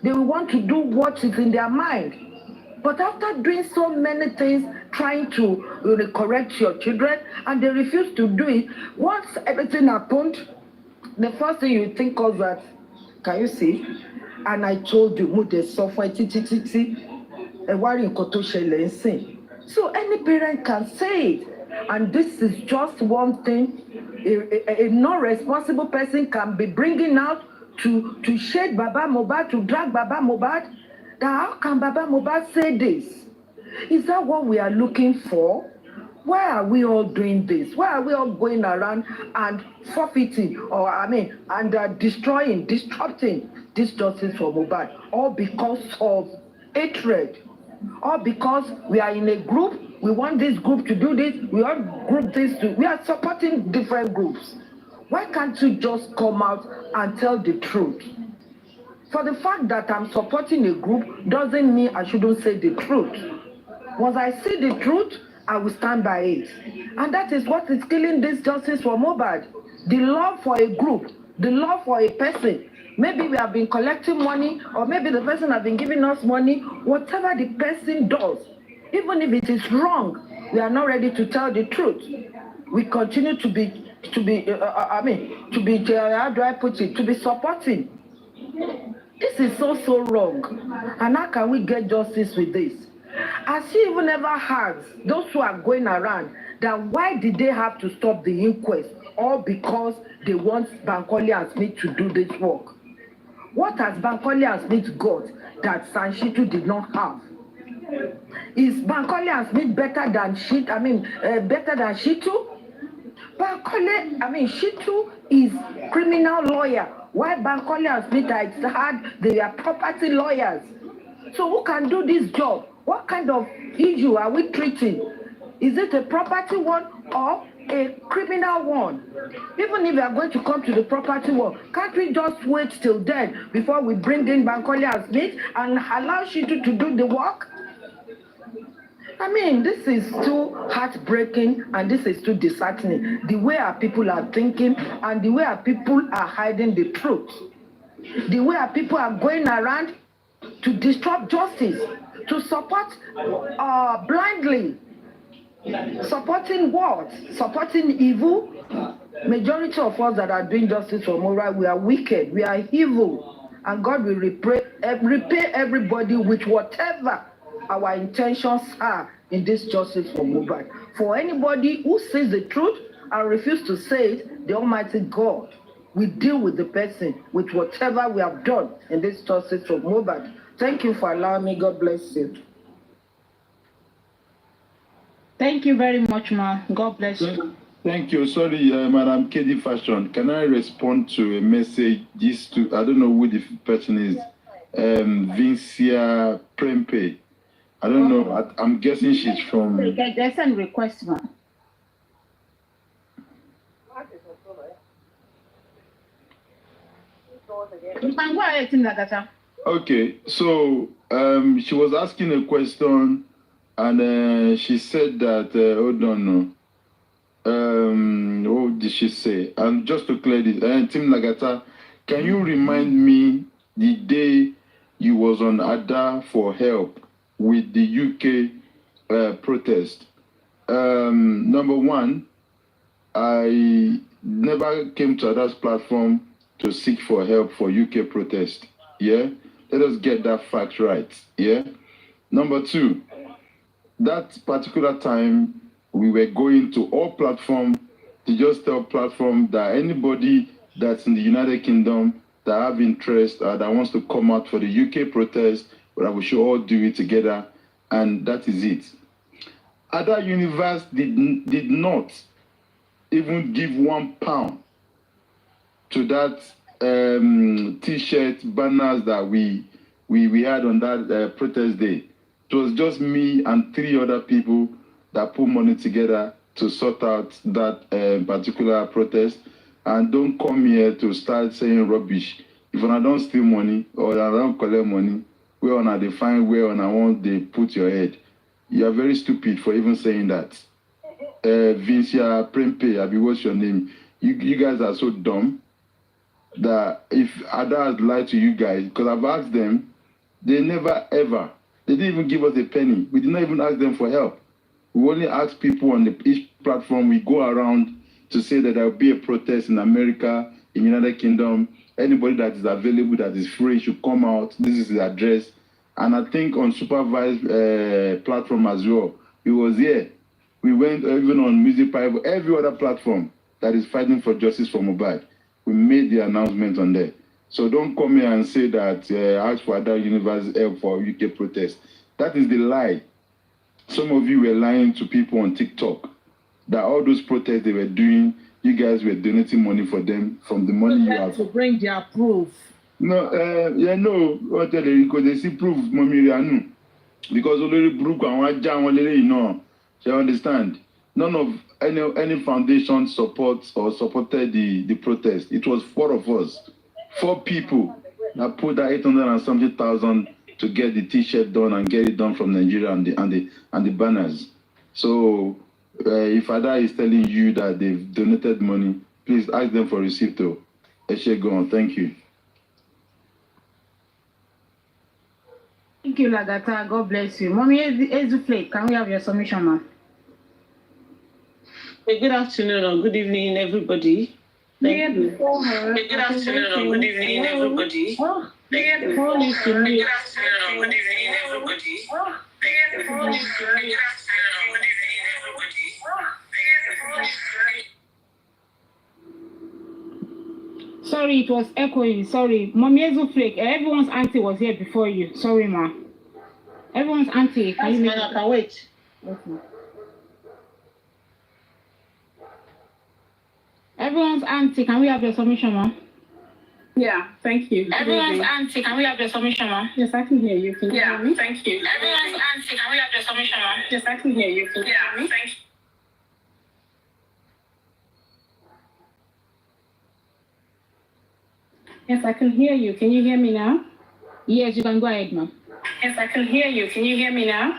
They will want to do what is in their mind. But after doing so many things, trying to correct your children, and they refuse to do it, once everything happened, the first thing you think of that, can you see? And I told you, mo de sọ fún ẹ wá rí nǹkan tó ṣẹlẹ̀ ń sìn. So any parent can say it, and this is just one thing a non-responsible person can be bringing out to shade Baba Mohbad, to drag Baba Mohbad. How can Baba Mohbad say this? Is that what we are looking for? Why are we all doing this? Why are we all going around and forfeiting, and disrupting this justice for Mohbad? All because of hatred. All because we are in a group, we want this group to do this, we want group this to, we are supporting different groups. Why can't you just come out and tell the truth? For the fact that I'm supporting a group doesn't mean I shouldn't say the truth. Once I see the truth, I will stand by it. And that is what is killing this justice for Mohbad. The love for a group, the love for a person. Maybe we have been collecting money, or maybe the person has been giving us money. Whatever the person does, even if it is wrong, we are not ready to tell the truth. We continue to be how do I put it, to be supporting. This is so wrong. And how can we get justice with this? Has she even ever heard those who are going around that why did they have to stop the inquest? All because they want Bankole and Smith to do this work. What has Bankole and Smith got that Sanshitu did not have? Is Bankole and Smith better than Shitu? Shitu is criminal lawyer. Why Bankole and Smith they are property lawyers? So who can do this job? What kind of issue are we treating? Is it a property one or a criminal one? Even if we are going to come to the property one, can't we just wait till then before we bring in Bankole and Smith and allow Shitu to do the work? This is too heartbreaking and this is too disheartening. The way our people are thinking and the way our people are hiding the truth. The way our people are going around to disrupt justice, to support blindly. Supporting what? Supporting evil? Majority of us that are doing justice for Mohbad, we are wicked, we are evil. And God will repay everybody with whatever our intentions are in this justice for Mohbad. For anybody who sees the truth and refuses to say it, the Almighty God will deal with the person with whatever we have done in this justice for Mohbad. Thank you for allowing me. God bless you. Thank you very much, ma. God bless you. Thank you. Sorry, Madam KD Fashion. Can I respond to a message? I don't know who the person is. Vincia Prempe. I don't know. I'm guessing she's from. There's a request, ma. Okay, so She was asking a question, and she said that, hold on, what did she say? And just to clear this, Tim Lagata, can you remind me the day you was on Ada for help with the UK protest? Number one, I never came to Ada's platform to seek for help for UK protest. Yeah, let us get that fact right. Yeah. Number two, that particular time we were going to all platforms to just tell platform that anybody that's in the United Kingdom that have interest that wants to come out for the UK protest, that we should all do it together, and that is it. Other universe did not even give £1 to that T-shirt banners that we had on that protest day. It was just me and 3 other people that put money together to sort out that particular protest. And don't come here to start saying rubbish. If I don't steal money or I don't collect money, where on I define where on I want they put your head. You are very stupid for even saying that. Vincia Prempe, Abi, what's your name? You guys are so dumb that if Ada has lied to you guys, because I've asked them, they never ever, they didn't even give us a penny. We did not even ask them for help. We only ask people on each platform we go around to say that there will be a protest in America, in United Kingdom. Anybody that is available, that is free, should come out. This is the address. And I think on supervised platform as well, we was here. We went even on Music Bible, every other platform that is fighting for justice for Mohbad. We made the announcement on there. So don't come here and say that ask for other universe help for UK protest. That is the lie. Some of you were lying to people on TikTok that all those protests they were doing, you guys were donating money for them from the money you have. To bring their proof. No, what they see proof, mommy, because already broke and you understand? None of any foundation supports or supported the protest. It was 4 of us, 4 people that put that 800 and something thousand to get the T-shirt done and get it done from Nigeria and the banners. So if Ada is telling you that they've donated money, please ask them for receipt though. Go on. Thank you. Thank you, Lagata. God bless you. Mommy Ezuflake, can we have your submission, ma'am? Good afternoon or good evening, everybody. Thank you. Good afternoon or good evening, everybody. Good afternoon or good evening, everybody. Sorry, it was echoing. Sorry. Mommy Ezuflake, everyone's auntie was here before you. Sorry, ma. Everyone's auntie. Can you make it? Can wait. Okay. Everyone's auntie, can we have your submission, ma'am? Yeah, thank you. Everyone's auntie, can we have your submission, ma'am? Yes, I can hear you. Can you hear me? Thank you. Everyone's auntie, can we have your submission, ma'am? Yes, I can hear you. Can you hear me? Thank you. Yes, I can hear you. Can you hear me now? Yes, you can go ahead, ma'am. Yes, I can hear you. Can you hear me now?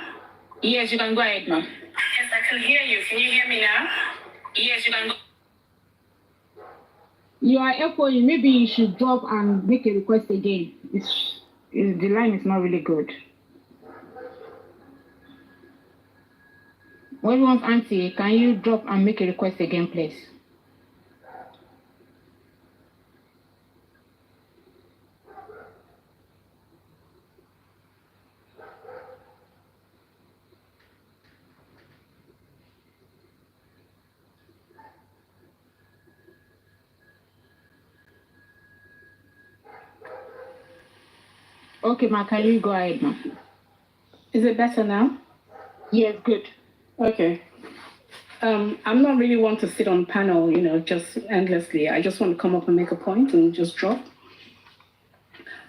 Yes, you can go ahead, ma'am. Yes, I can hear you. Can you hear me now? Yes, you can go. You are echoing. Maybe you should drop and make a request again. The line is not really good. Everyone's auntie, can you drop and make a request again, please? Okay, ma, can you go ahead, ma? Is it better now? Yes, good. Okay. I'm not really one to sit on panel, just endlessly. I just want to come up and make a point and just drop.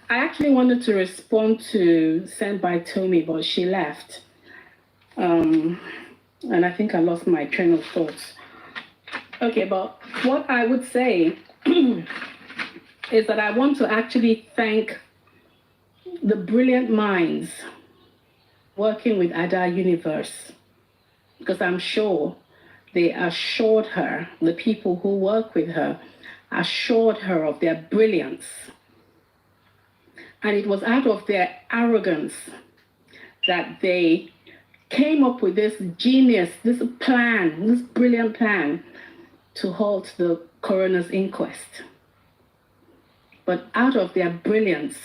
I actually wanted to respond to sent by Tomi, but she left. And I think I lost my train of thoughts. Okay, but what I would say is that I want to actually thank the brilliant minds working with Ada Universe, because I'm sure they assured her, the people who work with her, assured her of their brilliance. And it was out of their arrogance that they came up with this genius, this plan, this brilliant plan to halt the coroner's inquest. But out of their brilliance,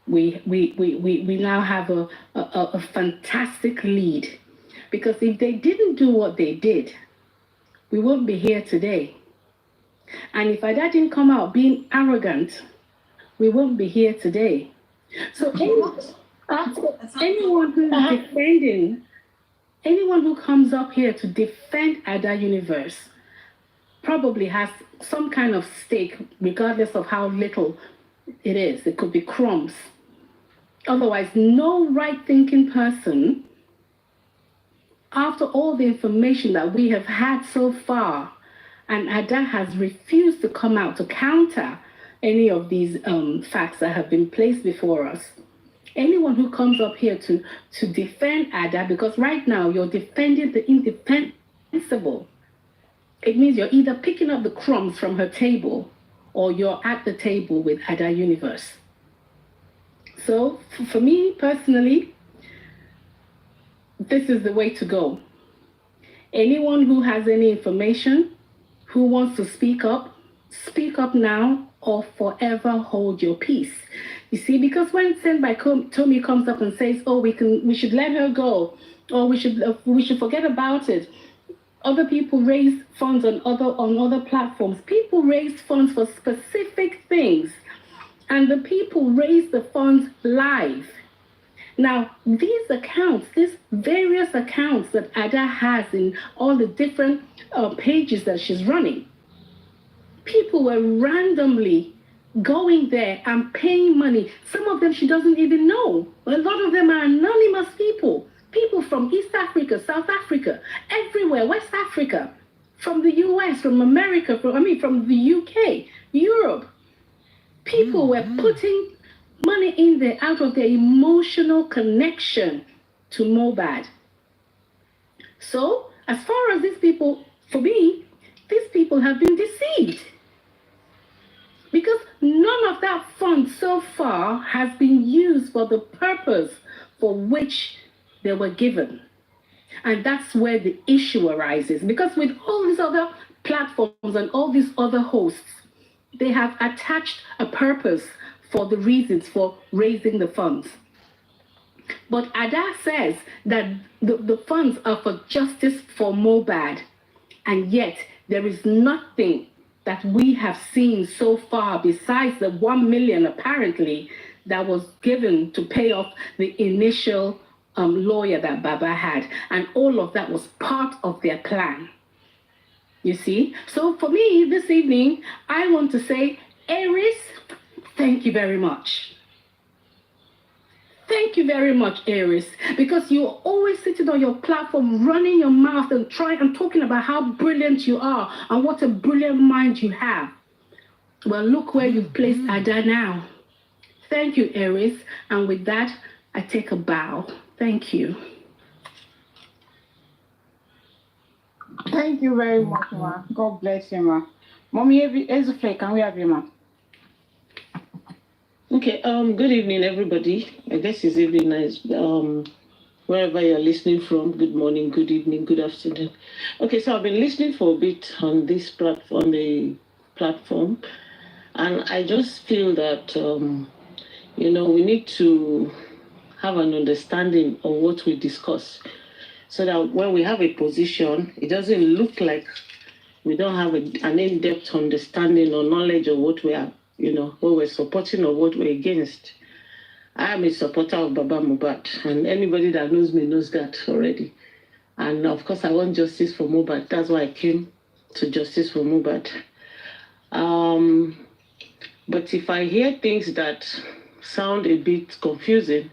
we now have a fantastic lead. Because if they didn't do what they did, we won't be here today. And if Ada didn't come out being arrogant, we won't be here today. So anyone who is defending, anyone who comes up here to defend Ada Universe probably has some kind of stake, regardless of how little it is. It could be crumbs. Otherwise, no right-thinking person, after all the information that we have had so far, and Ada has refused to come out to counter any of these facts that have been placed before us. Anyone who comes up here to defend Ada, because right now you're defending the indefensible. It means you're either picking up the crumbs from her table or you're at the table with Ada Universe. So for me personally, this is the way to go. Anyone who has any information, who wants to speak up now or forever hold your peace. You see, because when Senbai Tomi comes up and says, oh, we should let her go, or we should forget about it. Other people raise funds on other platforms. People raise funds for specific things, and the people raise the funds live. Now, these accounts, these various accounts that Ada has in all the different pages that she's running, people were randomly going there and paying money. Some of them she doesn't even know. A lot of them are anonymous people. People from East Africa, South Africa, everywhere, West Africa, from the US, from America, from the UK, Europe. People were putting money in there out of their emotional connection to Mohbad. So, as far as these people, for me, these people have been deceived. Because none of that fund so far has been used for the purpose for which they were given. And that's where the issue arises. Because with all these other platforms and all these other hosts, they have attached a purpose for the reasons for raising the funds. But Ada says that the funds are for justice for Mohbad. And yet there is nothing that we have seen so far besides the 1 million apparently that was given to pay off the initial lawyer that Baba had. And all of that was part of their plan. You see? So for me this evening, I want to say, Aries, thank you very much. Thank you very much, Aries, because you're always sitting on your platform, running your mouth and talking about how brilliant you are and what a brilliant mind you have. Well, look where you've placed Ada now. Thank you, Aries. And with that, I take a bow. Thank you. Thank you very much, ma. God bless you, ma. Mommy Ezufle, can we have you, ma? Okay, good evening, everybody. I guess it's evening nice. Wherever you're listening from, good morning, good evening, good afternoon. Okay, so I've been listening for a bit on this platform, and I just feel that, we need to have an understanding of what we discuss, so that when we have a position, it doesn't look like we don't have an in-depth understanding or knowledge of what we are, what we're supporting or what we're against. I am a supporter of Baba Mohbad, and anybody that knows me knows that already. And of course, I want justice for Mohbad. That's why I came to Justice for Mohbad. But if I hear things that sound a bit confusing,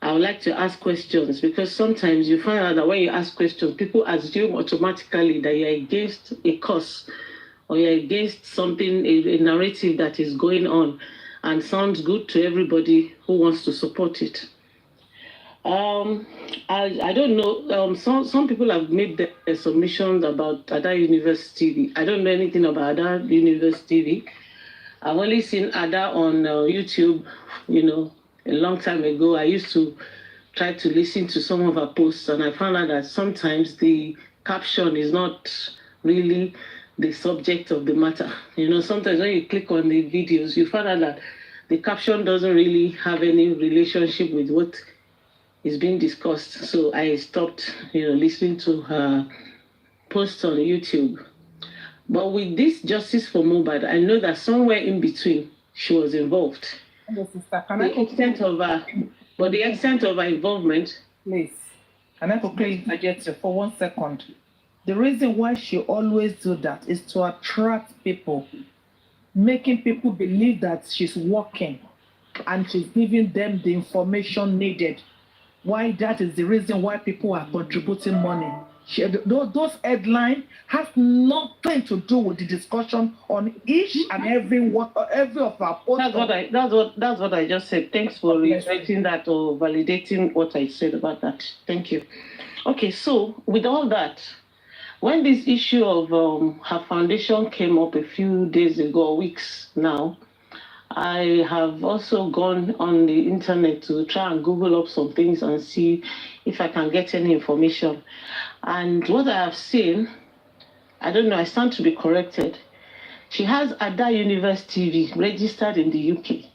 I would like to ask questions, because sometimes you find out that when you ask questions, people assume automatically that you're against a cause or you're against something, a narrative that is going on. and sounds good to everybody who wants to support it. I don't know. Some people have made their submissions about Ada Universe TV. I don't know anything about Ada Universe TV. I've only seen Ada on YouTube, a long time ago. I used to try to listen to some of her posts, and I found out that sometimes the caption is not really the subject of the matter. Sometimes when you click on the videos, you find out that the caption doesn't really have any relationship with what is being discussed. So I stopped, listening to her posts on YouTube. But with this Justice for Mohbad, I know that somewhere in between she was involved. Hello, sister. The extent of her involvement. Please, can I quickly interject you for 1 second? The reason why she always do that is to attract people, making people believe that she's working and she's giving them the information needed. Why that is the reason why people are contributing money. Those headlines has nothing to do with the discussion on each and every of our posts. That's what I just said. Thanks for reiterating that or validating what I said about that. Thank you. Okay, so with all that, when this issue of her foundation came up a few days ago, weeks now, I have also gone on the internet to try and Google up some things and see if I can get any information. And what I have seen, I don't know, I stand to be corrected. She has Ada Universe TV registered in the UK.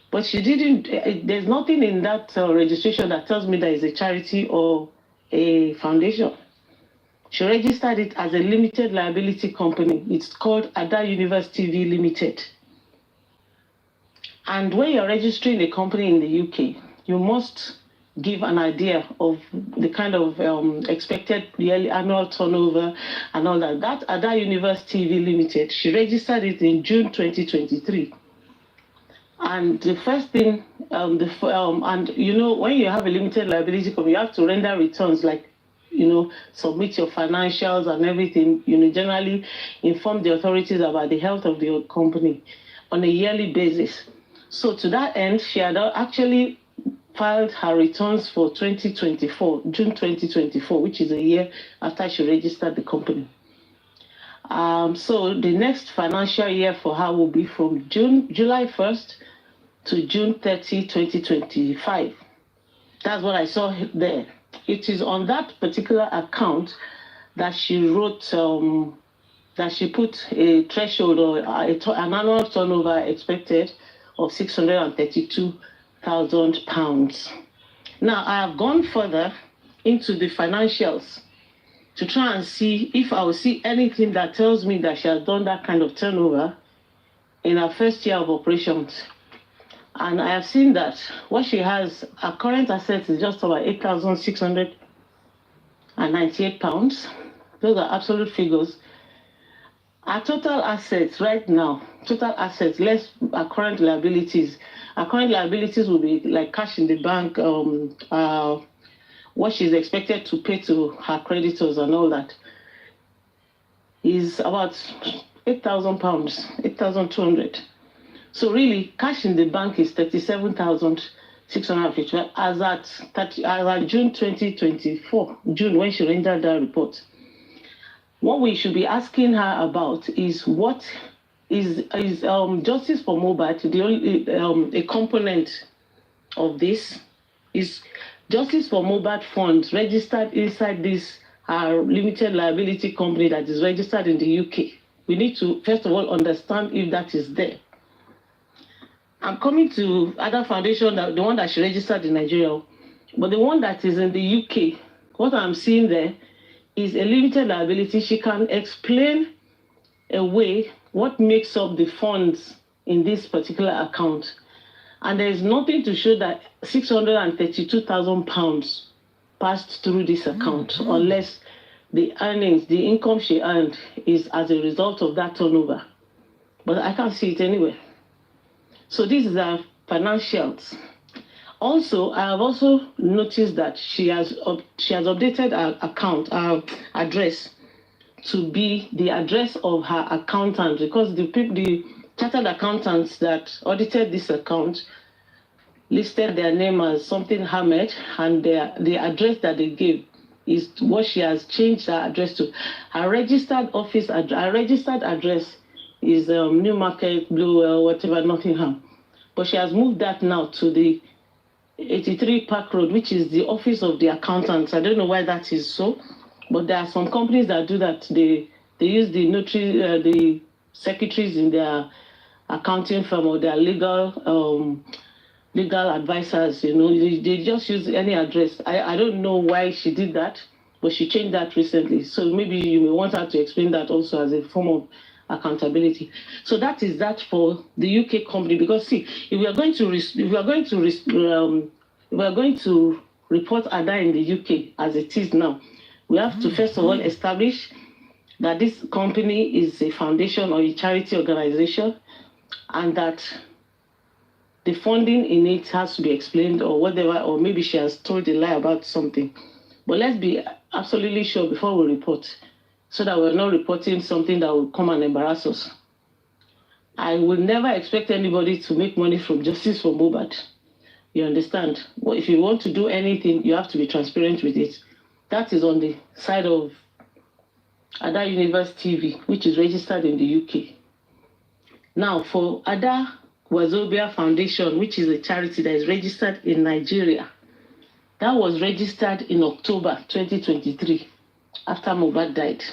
But she didn't, there's nothing in that registration that tells me that it's a charity or a foundation. She registered it as a limited liability company. It's called Ada Universe TV Limited. And when you're registering a company in the UK, you must give an idea of the kind of expected yearly annual turnover and all that. That Ada Universe TV Limited, she registered it in June 2023. And the first thing, when you have a limited liability company, you have to render returns like, submit your financials and everything, generally inform the authorities about the health of the company on a yearly basis. So to that end, she had actually filed her returns for 2024, June 2024, which is a year after she registered the company. So the next financial year for her will be from July 1st to June 30, 2025. That's what I saw there. It is on that particular account that she wrote, that she put a threshold or an annual turnover expected of £632,000. Now, I have gone further into the financials to try and see if I will see anything that tells me that she has done that kind of turnover in her first year of operations. And I have seen that what she has, her current assets is just about £8,698. Those are absolute figures. Our total assets right now, less our current liabilities. Our current liabilities will be like cash in the bank, what she's expected to pay to her creditors and all that is about £8,000, 8,200. So really, cash in the bank is 37,650 as at June 2024, June when she rendered that report. What we should be asking her about is what is Justice for Mohbad, the only a component of this is Justice for Mohbad funds registered inside this limited liability company that is registered in the UK. We need to first of all understand if that is there. I'm coming to other foundation, the one that she registered in Nigeria, but the one that is in the UK, what I'm seeing there is a limited liability. She can explain away what makes up the funds in this particular account. And there is nothing to show that £632,000 passed through this account, unless the earnings, the income she earned is as a result of that turnover. But I can't see it anywhere. So this is our financials. Also, I have also noticed that she has updated her account, her address, to be the address of her accountant, because the chartered accountants that audited this account listed their name as something Hamed, and the address that they gave is what she has changed her address to. Her registered address is Newmarket, Blue, whatever, Nottingham. But she has moved that now to the 83 Park Road, which is the office of the accountants. I don't know why that is so, but there are some companies that do that. They use the notary, the secretaries in their accounting firm or their legal advisors, they just use any address. I don't know why she did that, but she changed that recently. So maybe you may want her to explain that also as a form of accountability. So that is that for the UK company. Because see, if we are going to report Ada in the UK as it is now, we have to first of all establish that this company is a foundation or a charity organization, and that the funding in it has to be explained or whatever, or maybe she has told a lie about something. But let's be absolutely sure before we report, so that we're not reporting something that will come and embarrass us. I would never expect anybody to make money from justice for Mohbad. You understand? Well, if you want to do anything, you have to be transparent with it. That is on the side of Ada Universe TV, which is registered in the UK. Now, for Ada Wazobia Foundation, which is a charity that is registered in Nigeria, that was registered in October 2023 after Mohbad died.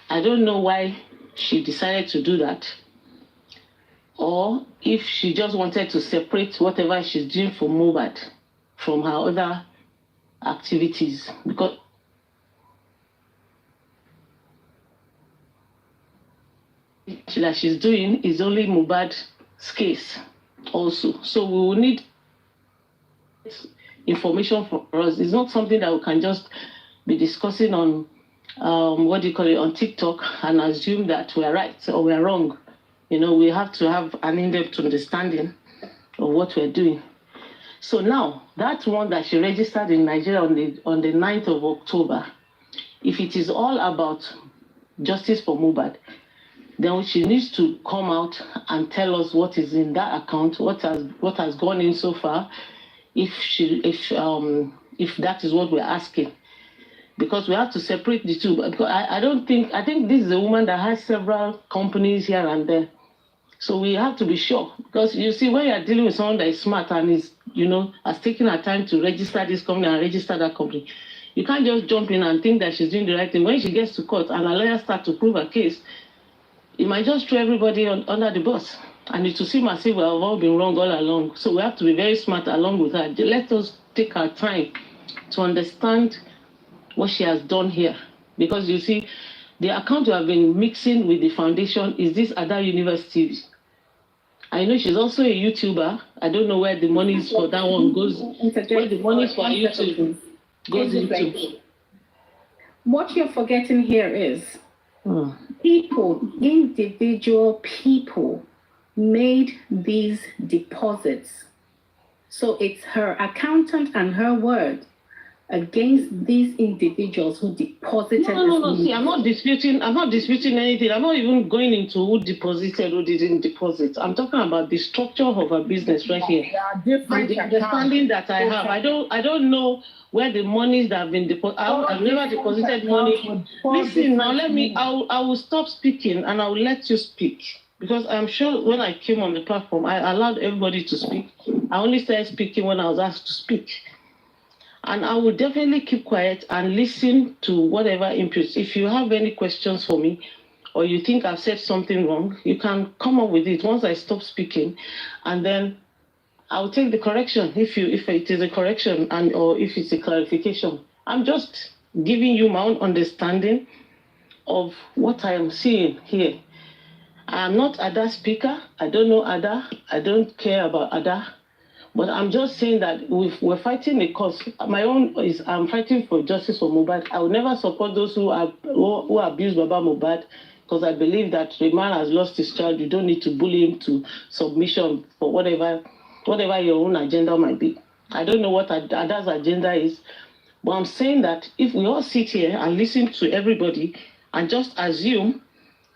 I don't know why she decided to do that, or if she just wanted to separate whatever she's doing for Mohbad from her other activities, because that she's doing is only Mohbad's case also. So we will need information for us. It's not something that we can just be discussing on on TikTok and assume that we're right or we're wrong. We have to have an in-depth understanding of what we're doing. So now, that one that she registered in Nigeria on the 9th of October, if it is all about justice for Mohbad, then she needs to come out and tell us what is in that account, what has gone in so far, if that is what we're asking. Because we have to separate the two. Because I think this is a woman that has several companies here and there. So we have to be sure. Because you see, when you're dealing with someone that is smart and is, has taken her time to register this company and register that company, you can't just jump in and think that she's doing the right thing. When she gets to court and her lawyer starts to prove her case, it might just throw everybody under the bus. And it will seem as if we have all been wrong all along. So we have to be very smart along with her. Let us take our time to understand what she has done here. Because you see, the account we have been mixing with the foundation is this Ada University. I know she's also a YouTuber. I don't know where the money is for that one goes. Where the money is for YouTube goes into. What you're forgetting here is individual people made these deposits. So it's her accountant and her word against these individuals who deposited. No. See, I'm not disputing anything. I'm not even going into who deposited, who didn't deposit. I'm talking about the structure of a business right here. And the understanding that I have. I don't know where the monies that have been deposited. I've never deposited money. Listen, now I will stop speaking and I will let you speak. Because I'm sure when I came on the platform, I allowed everybody to speak. I only started speaking when I was asked to speak. And I will definitely keep quiet and listen to whatever inputs. If you have any questions for me, or you think I've said something wrong, you can come up with it once I stop speaking, and then I'll take the correction if it is a correction or if it's a clarification. I'm just giving you my own understanding of what I am seeing here. I'm not Ada's speaker. I don't know Ada. I don't care about Ada. But I'm just saying that we're fighting a cause. My own is I'm fighting for justice for Mohbad. I will never support those who abuse Baba Mohbad, because I believe that the man has lost his child. You don't need to bully him to submission for whatever your own agenda might be. I don't know what Ada's agenda is, but I'm saying that if we all sit here and listen to everybody and just assume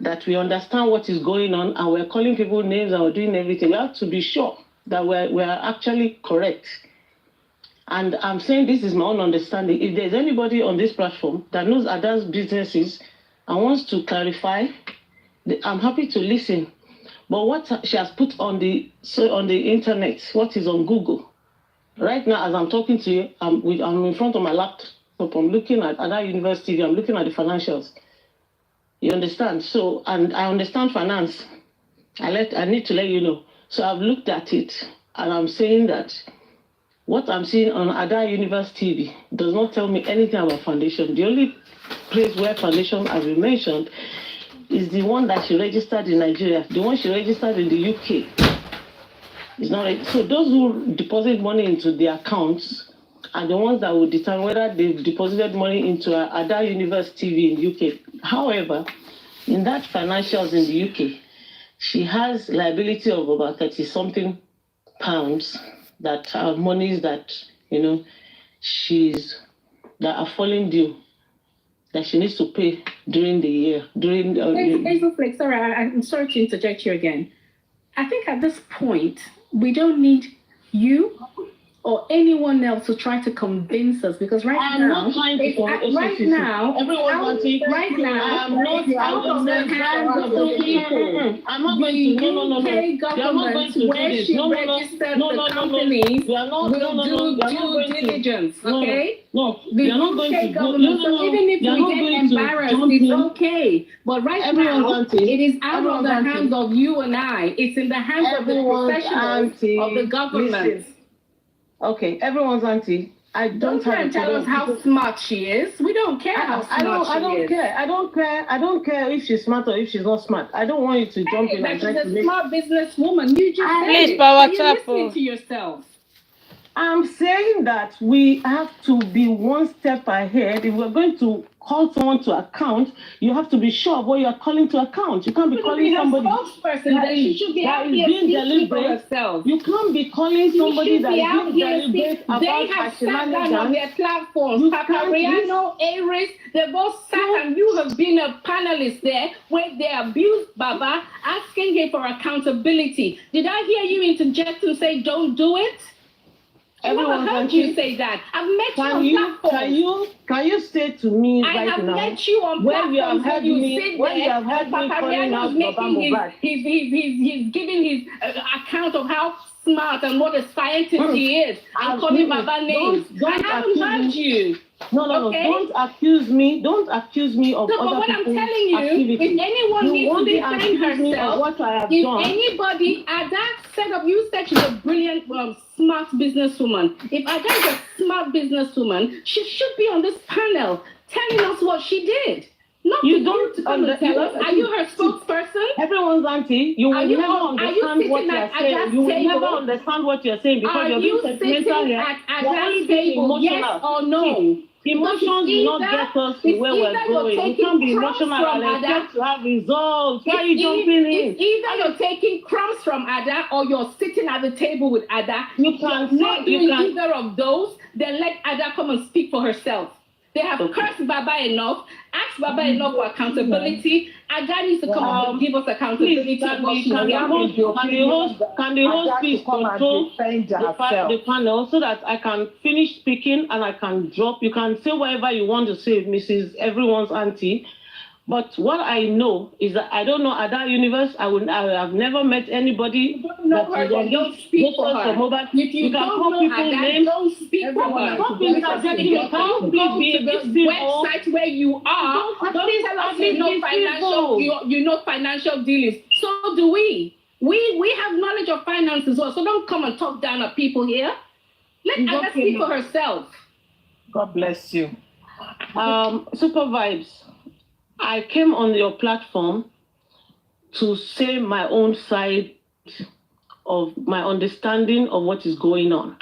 that we understand what is going on and we're calling people names and we're doing everything. We have to be sure that we're actually correct. And I'm saying this is my own understanding. If there's anybody on this platform that knows Ada's businesses and wants to clarify, I'm happy to listen. But what she has put on the internet, what is on Google, right now as I'm talking to you, I'm in front of my laptop. I'm looking at Ada University. I'm looking at the financials. You understand? So, and I understand finance. I need to let you know. So I've looked at it, and I'm saying that what I'm seeing on Ada University TV does not tell me anything about foundation. The only place where foundation has been mentioned is the one that she registered in Nigeria. The one she registered in the UK is not right. So those who deposit money into their accounts are the ones that will determine whether they've deposited money into Ada University TV in UK. However, in that financials in the UK, she has liability of about 30-something pounds that are monies that, that are falling due, that she needs to pay during the year. Hazel Flake, sorry, I'm sorry to interject you again. I think at this point, we don't need you or anyone else to try to convince us, because right now, out of the hands of the people. I'm not going to. The UK government, where she registered the companies, will do due diligence. Okay. No, the UK government. So even if we get embarrassed, it's okay. But right now, it is out of the hands of you and I. It's in the hands of the professionals of the government. Okay, everyone's auntie. Don't try and tell us how smart she is. We don't care how smart she is. I don't care if she's smart or if she's not smart. I don't want you to jump in and try to she's a smart businesswoman. You just please, power listening to yourself. I'm saying that we have to be one step ahead. If we're going to call someone to account, you have to be sure of what you are calling to account. You can't be calling somebody that she should be out here speaking for herself. You can't be calling somebody that is being deliberate about they have sat down on their platforms. Papariano, Aries, they both sat and you have been a panelist there where they abused Baba, asking him for accountability. Did I hear you interject and say, don't do it? Everyone heard you say that. I've met you on platforms. Can you say to me right now? I have met you on platforms where you sit there and Papariano is making he's giving his account of how smart and what a scientist he is and calling Baba names. I haven't heard you. No, don't accuse me. Don't accuse me of other people's what I'm telling you, if anyone needs to defend herself, what I have if done. Anybody, Ada set up, you said she's a brilliant, smart businesswoman. If Ada is a smart businesswoman, she should be on this panel telling us what she did. Not you don't tell us. Are you her spokesperson? Everyone's auntie. You will never understand what you're saying. You will never understand what you're saying because you're being sentimental here. Are you sitting at Ada's table? Yes or no? Emotions will not get us to where we're going. You can't be emotional and expect to have results. Why are you jumping in? It's either you're taking crumbs from Ada or you're sitting at the table with Ada. You can not doing either of those. Then let Ada come and speak for herself. They have cursed Baba enough, asked Baba enough for accountability. Ada needs to come up and give us accountability. Can the host please control the panel so that I can finish speaking and I can drop? You can say whatever you want to say, Mrs. Everyone's auntie. But what I know is that I don't know Ada Universe. I have never met anybody that is on don't speak for her. Mohbad. If you don't know Ada, don't speak for her. Don't go to the website where you are. Don't tell us you know financial dealings. So do we. We have knowledge of finance as well. So don't come and talk down at people here. Let Ada speak for herself. God bless you. Super Vibes. I came on your platform to say my own side of my understanding of what is going on.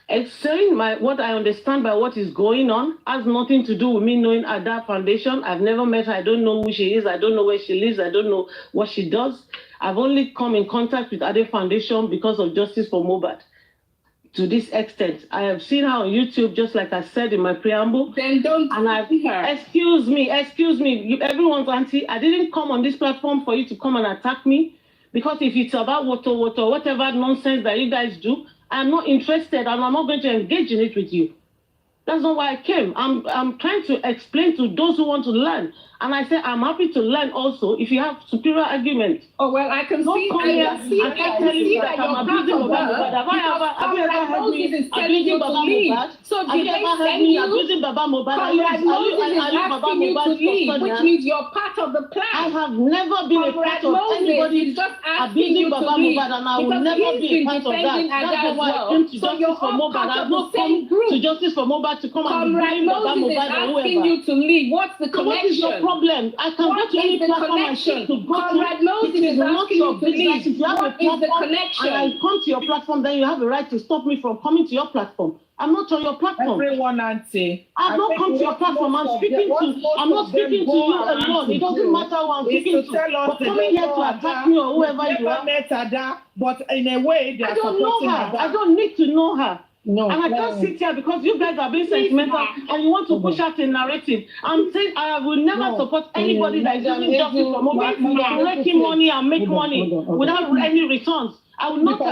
And saying what I understand by what is going on has nothing to do with me knowing Ada Foundation. I've never met her. I don't know who she is. I don't know where she lives. I don't know what she does. I've only come in contact with Ada Foundation because of Justice for Mohbad. to this extent. I have seen her on YouTube, just like I said in my preamble. Then don't and I've her. Excuse me, everyone's auntie. I didn't come on this platform for you to come and attack me, because if it's about whatever nonsense that you guys do, I'm not interested, and I'm not going to engage in it with you. That's not why I came. I'm trying to explain to those who want to learn. And I say I'm happy to learn also if you have superior arguments. Oh, well, I can see that you're part of her. Have you ever heard me abusing Baba Mohbad? So did they send you? Abusing Baba Mohbad? Comrade Moses is asking you to leave, which means you're part of the plan. I have never been a part of anybody abusing Baba Mohbad, and I will never be a part of that. That's why I came to Justice for Mohbad. I will come to Justice for Mohbad to come and blame Baba Mohbad or whoever. Asking you to leave. What's the connection? What is your problem? I can go to any platform I choose to go to. Comrade Moses is asking you to leave. If you have a platform and I come to your platform, then you have a right to stop me from coming to your platform. I'm not on your platform. Everyone, Auntie. I've not come to your platform. I'm not speaking to you alone. It doesn't matter who I'm speaking to. But coming here to attack me or whoever you are. Met Ada, but in a way, I don't know her. I don't need to know her. No, and I can't sit here because you guys are being sentimental and you want to push out a narrative. I'm saying I will never support anybody that is using justice for Mohbad to making money and make money without any returns. I will never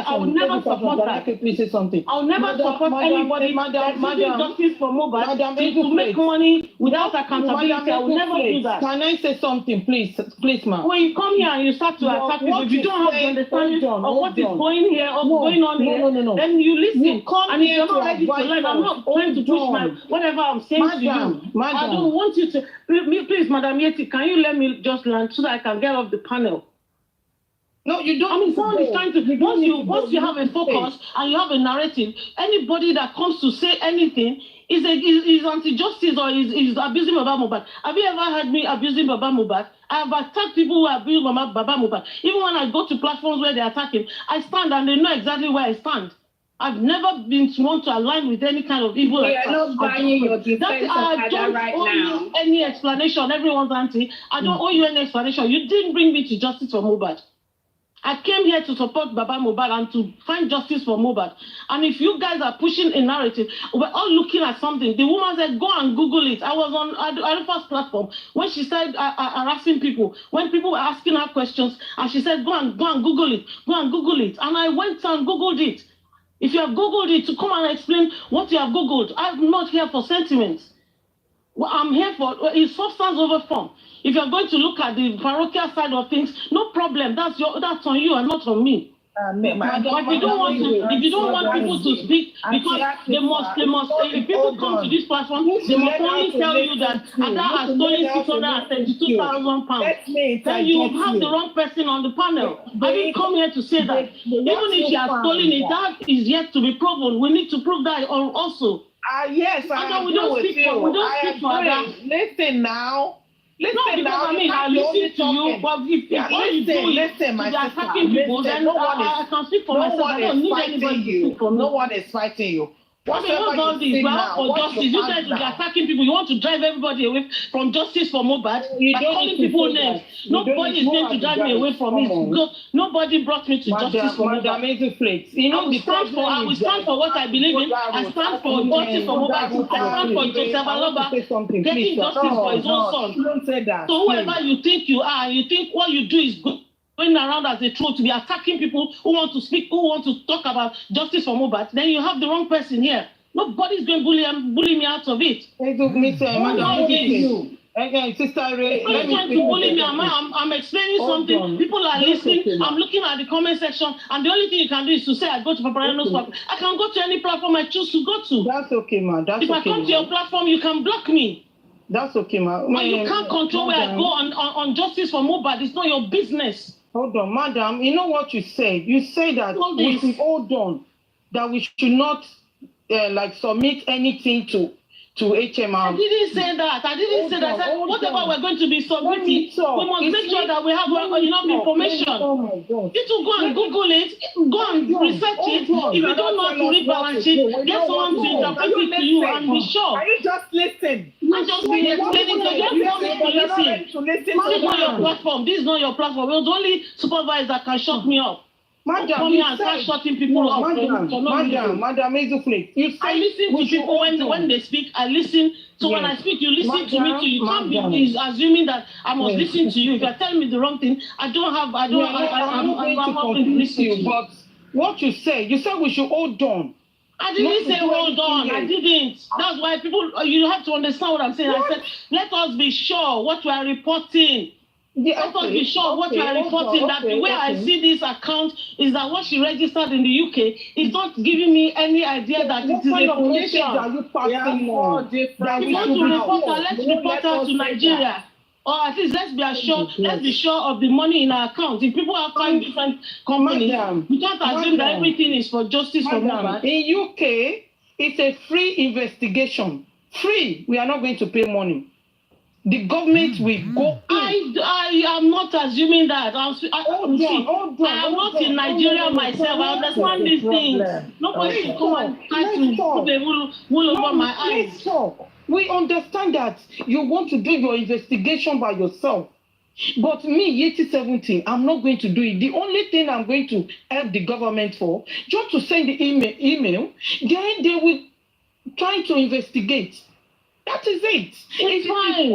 support that. Please say something. I will never support anybody that is using justice for Mohbad to make money without accountability. I will never do that. Can I say something, please, ma'am? When you come here and you start to attack people, if you don't have the understanding of what is going here or going on here, then you listen. And if you're not ready to learn, I'm not trying to push my whatever I'm saying to you. I don't want you to. Please, Madam Yeti, can you let me just learn so that I can get off the panel? No, you don't. I mean, someone is trying to. Once you have a focus and you have a narrative, anybody that comes to say anything is anti-justice or is abusing Baba Mohbad. Have you ever heard me abusing Baba Mohbad? I have attacked people who abuse Baba Mohbad. Even when I go to platforms where they attack him, I stand and they know exactly where I stand. I've never been one to align with any kind of evil. We are not buying your defense of Ada right now. I don't owe you any explanation, everyone's auntie. I don't owe you any explanation. You didn't bring me to Justice for Mohbad. I came here to support Baba Mohbad and to find justice for Mohbad. And if you guys are pushing a narrative, we're all looking at something. The woman said, go and Google it. I was on Arifa's platform when she started harassing people. When people were asking her questions, and she said, go and Google it. Go and Google it. And I went and Googled it. If you have Googled it, to come and explain what you have Googled. I'm not here for sentiments. What I'm here for is substance over form. If you're going to look at the parochial side of things, no problem. That's on you and not on me. But if you don't want people to speak, because they must. If people come to this platform, they must only tell you that Ada has stolen £632,000. Then you have the wrong person on the panel. I didn't come here to say that. Even if she has stolen it, that is yet to be proven. We need to prove that also. Yes, I we don't speak for Ada. Listen now. Listen now. I mean, I listen to you, but if what you do listen, my sister, attacking people, then I can speak for myself. I don't need anybody to speak for me. No one is fighting you. What's all this? We are for justice. You guys are attacking people. You want to drive everybody away from justice for Mohbad by calling people names. Nobody is going to drive me away from it. Nobody brought me to justice for Mohbad. I will stand for what I believe in. I stand for justice for Mohbad. I stand for Joseph Aloba getting justice for his own son. Don't say that. So whoever you think you are, you think what you do is good, going around as a troll to be attacking people who want to speak, who want to talk about justice for Mohbad, then you have the wrong person here. Nobody's going to bully me out of it. Sister Ray, let me trying to bully me. I'm explaining something. People are listening. I'm looking at the comment section, and the only thing you can do is to say, I go to Paparano's platform. I can go to any platform I choose to go to. That's okay, ma. If I come to your platform, you can block me. That's okay, ma. But you can't control where I go on justice for Mohbad. It's not your business. Hold on, madam. You know what you said? You said that we should hold on, that we should not submit anything to HMR. I didn't say that. I said whatever we're going to be submitting, we must make sure that we have enough information. You to go and Google it, go and research it. If you don't know how to read balance sheet, get someone to interpret it to you and be sure. Are you just listening? I just been explaining to you. Just want me to listen. This is not your platform. This is not your platform. It was only supervisor that can shut me up. Madam, come you here and start said, shutting people up for no reason. Madam Ezuflake, you said I listen to people when they speak. I listen. So when I speak, you listen to me too. You can't be assuming that I must listen to you. If you're telling me the wrong thing, I'm not going to listen to you. But what you said we should hold on. I didn't say hold on. I didn't. That's why people, you have to understand what I'm saying. I said, let us be sure what we are reporting. Let us be sure what we are reporting. That the way I see this account is that what she registered in the UK is not giving me any idea that it is a foundation. If you want to report her, let's report her to Nigeria. Or at least let's be sure of the money in our account. If people have 5 different companies, you can't assume that everything is for justice for Mohbad. In UK, it's a free investigation. Free. We are not going to pay money. The government will go. I am not assuming that. I am not in Nigeria myself. I understand these things. Nobody should come and try to put a wool over my eyes. We understand that you want to do your investigation by yourself. But me, 8017, I'm not going to do it. The only thing I'm going to help the government for, just to send the email, then they will try to investigate. That is it. It's fine.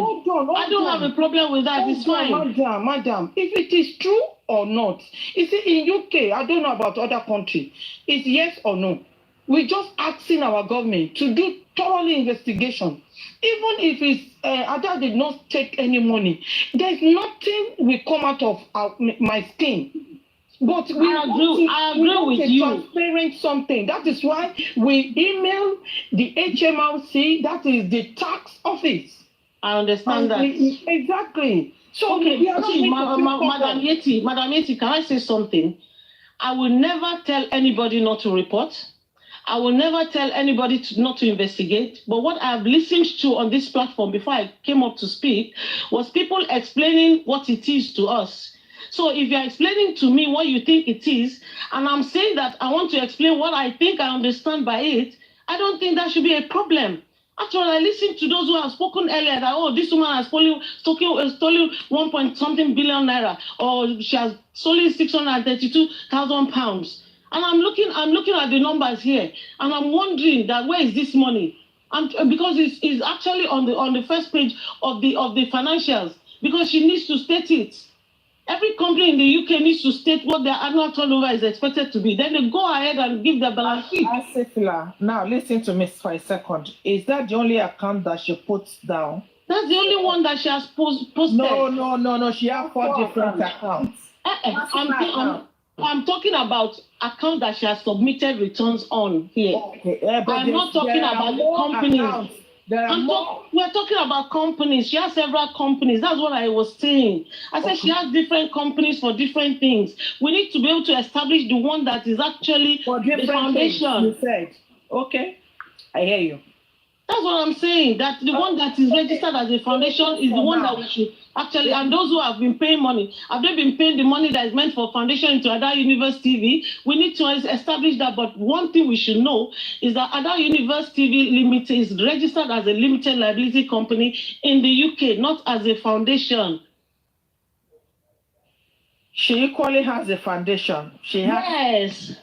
I don't have a problem with that. It's fine. Madam, if it is true or not. You see, in UK, I don't know about other countries, it's yes or no. We're just asking our government to do thoroughly investigation. Even if it's Ada did not take any money, there's nothing will come out of my skin. But I agree with you. Transparent something. That is why we email the HMRC, that is the tax office. I understand that. Exactly. So okay, Madam Yeti, can I say something? I will never tell anybody not to report. I will never tell anybody not to investigate. But what I've listened to on this platform before I came up to speak was people explaining what it is to us. So if you're explaining to me what you think it is, and I'm saying that I want to explain what I think I understand by it, I don't think that should be a problem. After all, I listened to those who have spoken earlier that, oh, this woman has stolen 1.something billion naira, or she has stolen 632,000 pounds. And I'm looking at the numbers here, and I'm wondering that where is this money? Because it's actually on the first page of the financials, because she needs to state it. Every company in the UK needs to state what their annual turnover is expected to be. Then they go ahead and give their balance sheet. Now listen to me for a second. Is that the only account that she puts down? That's the only one that she has posted. No. She has 4 different accounts. I'm talking about accounts that she has submitted returns on here. Okay. I'm not talking about the companies. We're talking about companies. She has several companies. That's what I was saying. I said she has different companies for different things. We need to be able to establish the one that is actually the foundation. You said. Okay. I hear you. That's what I'm saying. That the one that is registered as a foundation is the one that we should actually, and those who have been paying money, have they been paying the money that is meant for foundation into Ada Universe TV? We need to establish that. But one thing we should know is that Ada Universe TV Limited is registered as a limited liability company in the UK, not as a foundation. She equally has a foundation. She has. Yes.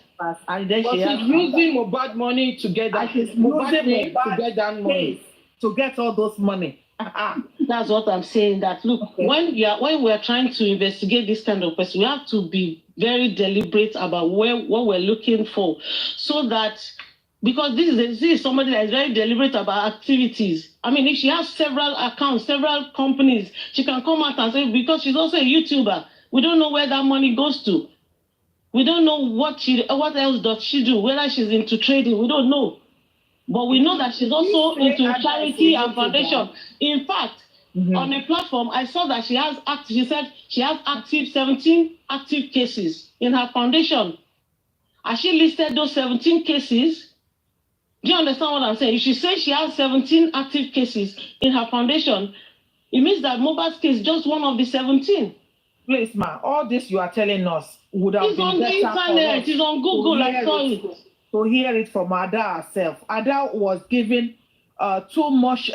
And then but she has using Mohbad money to get that. To get all those money. That's what I'm saying. That look, when we're trying to investigate this kind of person, we have to be very deliberate about what we're looking for, so that because this is somebody that is very deliberate about activities. I mean, if she has several accounts, several companies, she can come out and say, because she's also a YouTuber, we don't know where that money goes to. We don't know what else does she do, whether she's into trading, we don't know. But we know that she's also into charity and foundation. In fact, on a platform, I saw that she said she has 17 active cases in her foundation. Has she listed those 17 cases? Do you understand what I'm saying? If she says she has 17 active cases in her foundation, it means that Mohbad's case is just one of the 17. Please, ma, all this you are telling us would have been on the internet, it's on Google, I saw it. To hear it from Ada herself. Ada was given too much,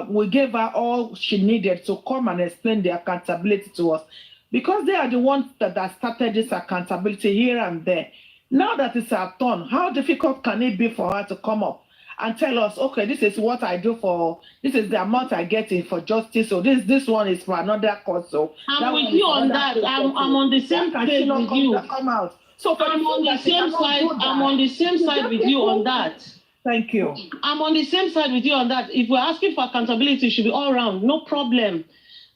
we gave her all she needed to come and explain the accountability to us. because they are the ones that started this accountability here and there. Now that it's our turn, how difficult can it be for her to come up and tell us, okay, this is what I do for, this is the amount I get in for justice, so this one is for another cause. So I'm with you on that. I'm on the same page with you. Come out. So I'm on the same side. I'm on the same side with you on that. Thank you. I'm on the same side with you on that. If we're asking for accountability, it should be all around, no problem.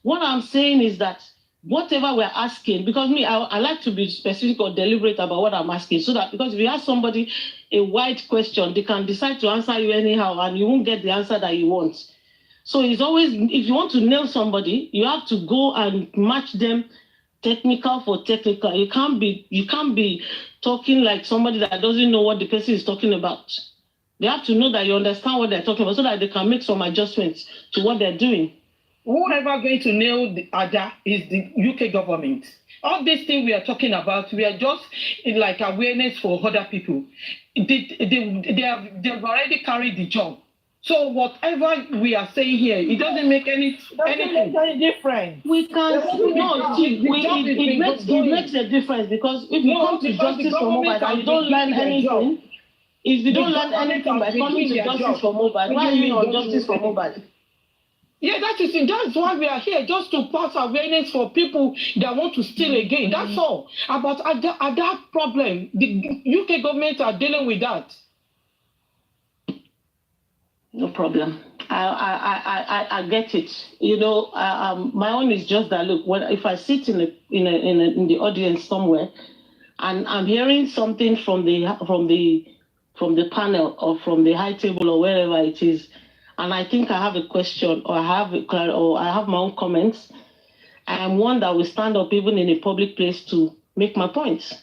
What I'm saying is that whatever we're asking, because I like to be specific or deliberate about what I'm asking, so that because if you ask somebody a wide question, they can decide to answer you anyhow, and you won't get the answer that you want. So it's always, if you want to nail somebody, you have to go and match them technical for technical. You can't be talking like somebody that doesn't know what the person is talking about. They have to know that you understand what they're talking about, so that they can make some adjustments to what they're doing. Whoever going to nail the other is the UK government. All these things we are talking about, we are just in like awareness for other people. They've already carried the job. So whatever we are saying here, it doesn't make any difference. We can't. No, it makes a difference, because if you come to justice for Mohbad and you don't learn anything, if you don't learn anything by coming to justice for Mohbad, why are you on justice for Mohbad? Yeah, that's why we are here, just to pass awareness for people that want to steal again. That's all. About that problem, the UK government are dealing with that. No problem. I get it. You know, my own is just that. Look, if I sit in the audience somewhere, and I'm hearing something from the panel or from the high table or wherever it is, and I think I have a question or I have my own comments, I am one that will stand up even in a public place to make my points.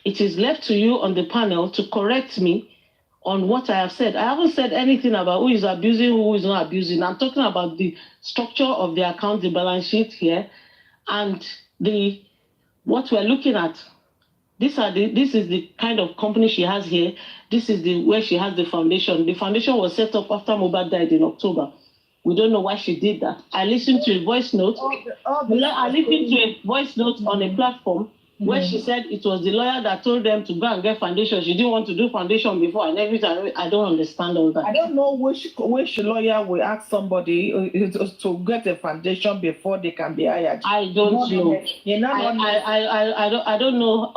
It is left to you on the panel to correct me on what I have said. I haven't said anything about who is abusing, who is not abusing. I'm talking about the structure of the account, the balance sheet here, and what we're looking at. This is the kind of company she has here. This is where she has the foundation. The foundation was set up after Mohbad died in October. We don't know why she did that. I listened to a voice note. I listened to a voice note on a platform where she said it was the lawyer that told them to go and get foundation. She didn't want to do foundation before, and everything. I don't understand all that. I don't know which lawyer will ask somebody to get a foundation before they can be hired. I don't know. I don't know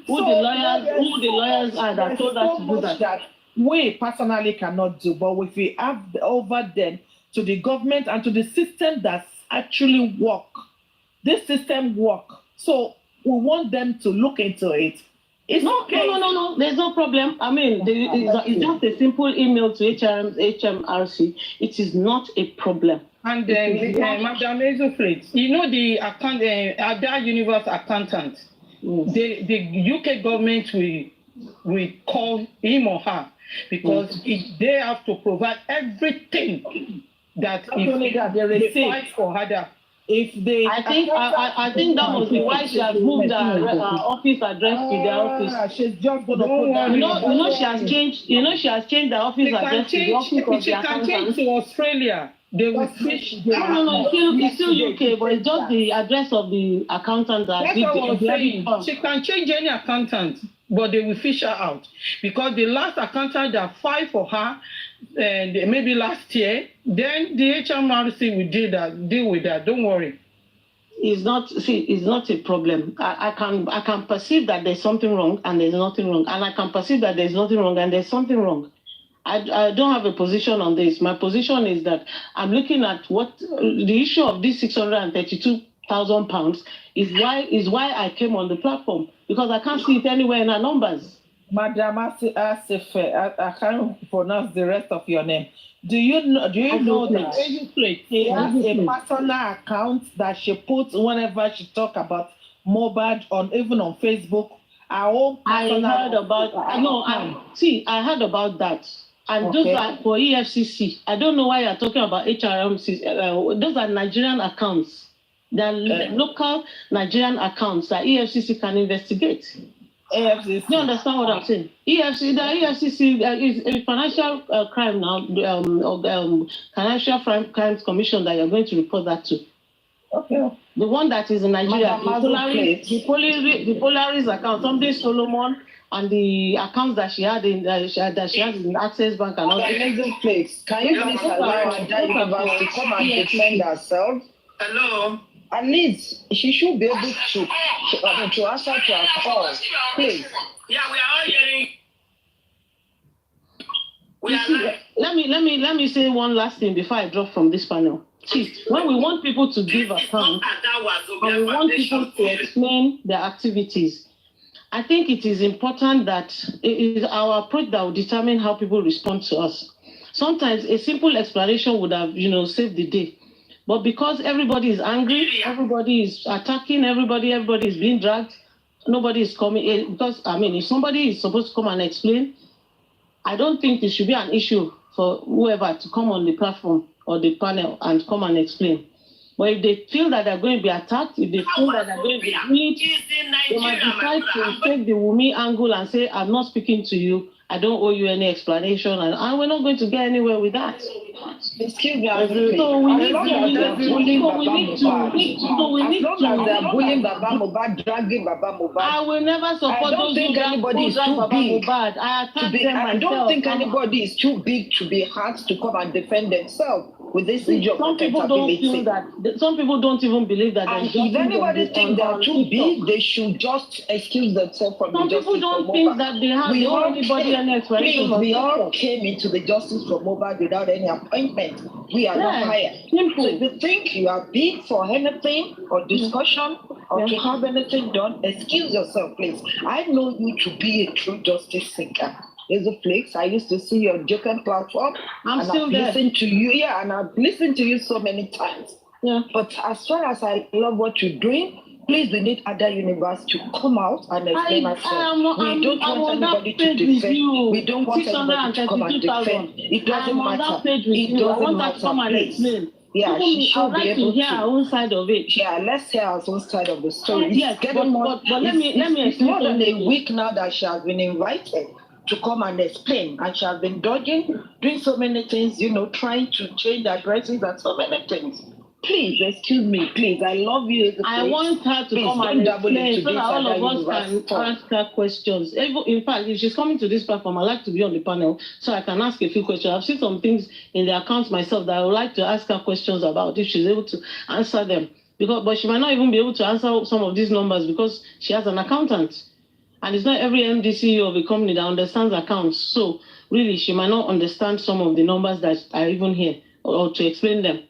who the lawyers are that told us to do that. We personally cannot do, but if we have over them to the government and to the system that actually work, this system work. So we want them to look into it. It's okay. No. There's no problem. I mean, it's just a simple email to HMRC. It is not a problem. And Madam Ezufrit, you know the Ada Universe accountant. The UK government will call him or her, because they have to provide everything that if they fight for her. I think that was why she has moved her office address to their office. She's just going to put that. You know she has changed. You know she has changed the office address to the office of the accountant. She can change to Australia. They will switch. No. It's still UK, but it's just the address of the accountant that did the. She can change any accountant, but they will fish her out, because the last accountant that filed for her, maybe last year, then the HMRC will deal with that. Don't worry. It's not a problem. I can perceive that there's something wrong and there's nothing wrong, and I can perceive that there's nothing wrong and there's something wrong. I don't have a position on this. My position is that I'm looking at what the issue of this £632,000 is why I came on the platform, because I can't see it anywhere in our numbers. Madam Asif, I can't pronounce the rest of your name. Do you know that she has a personal account that she puts whenever she talk about Mohbad even on Facebook? I heard about that. And those are for EFCC. I don't know why you're talking about HRMC. Those are Nigerian accounts. They're local Nigerian accounts that EFCC can investigate. EFCC. You understand what I'm saying? The EFCC is a financial crime now, Financial Crimes Commission that you're going to report that to. Okay. The one that is in Nigeria, Madam the Polaris account, something Solomon, and the accounts that she had in that she has in Access Bank and all. Amazing place. Can you please allow Ada Universe to come and defend herself? Hello. At least she should be able to answer to our call. Please. Yeah, we are all hearing. Let me say one last thing before I drop from this panel. See, when we want people to give account and we want people to explain their activities, I think it is important that it is our approach that will determine how people respond to us. Sometimes a simple explanation would have, saved the day. But because everybody is angry, everybody is attacking, everybody is being dragged, nobody is coming in. Because, if somebody is supposed to come and explain, I don't think it should be an issue for whoever to come on the platform or the panel and come and explain. But if they feel that they're going to be attacked, if they feel that they're going to be bullied, they might decide to take the Wumi angle and say, I'm not speaking to you, I don't owe you any explanation, and we're not going to get anywhere with that. Excuse me, so we need to bullying Baba Mohbad, dragging Baba Mohbad. I will never support those who drag Baba Mohbad. I attack them myself. I don't think anybody is too big to be asked to come and defend themselves with this issue of Some people don't feel that. Some people don't even believe that. And if anybody think they're too big, they should just excuse themselves from the justice. Some people don't think that they have anybody any explanation. We all came into the justice for Mohbad without any appointment. We are not hired. Simple. So if you think you are big for anything or discussion or to have anything done, excuse yourself, please. I know you to be a true justice seeker. There's a place I used to see you on Joken platform. I'm and still I've there. listened to you, and I've listened to you so many times. Yeah. But as far as I love what you're doing, please, we need Ada Universe to come out and explain herself. We don't want anybody to defend. We don't want anybody to come and defend. It doesn't matter. It doesn't matter. Please. Yeah, she should be able to hear her own side of it. Yeah, let's hear her own side of the story. Yes, but let me It's more than a week now that she has been invited to come and explain, and she has been dodging, doing so many things, trying to change addresses and so many things. Please, excuse me, please. I love you. I want her to come and explain so that all of us can ask her questions. In fact, if she's coming to this platform, I'd like to be on the panel so I can ask a few questions. I've seen some things in the accounts myself that I would like to ask her questions about if she's able to answer them. But she might not even be able to answer some of these numbers because she has an accountant. And it's not every MD CEO of a company that understands accounts. So really, she might not understand some of the numbers that are even here or to explain them.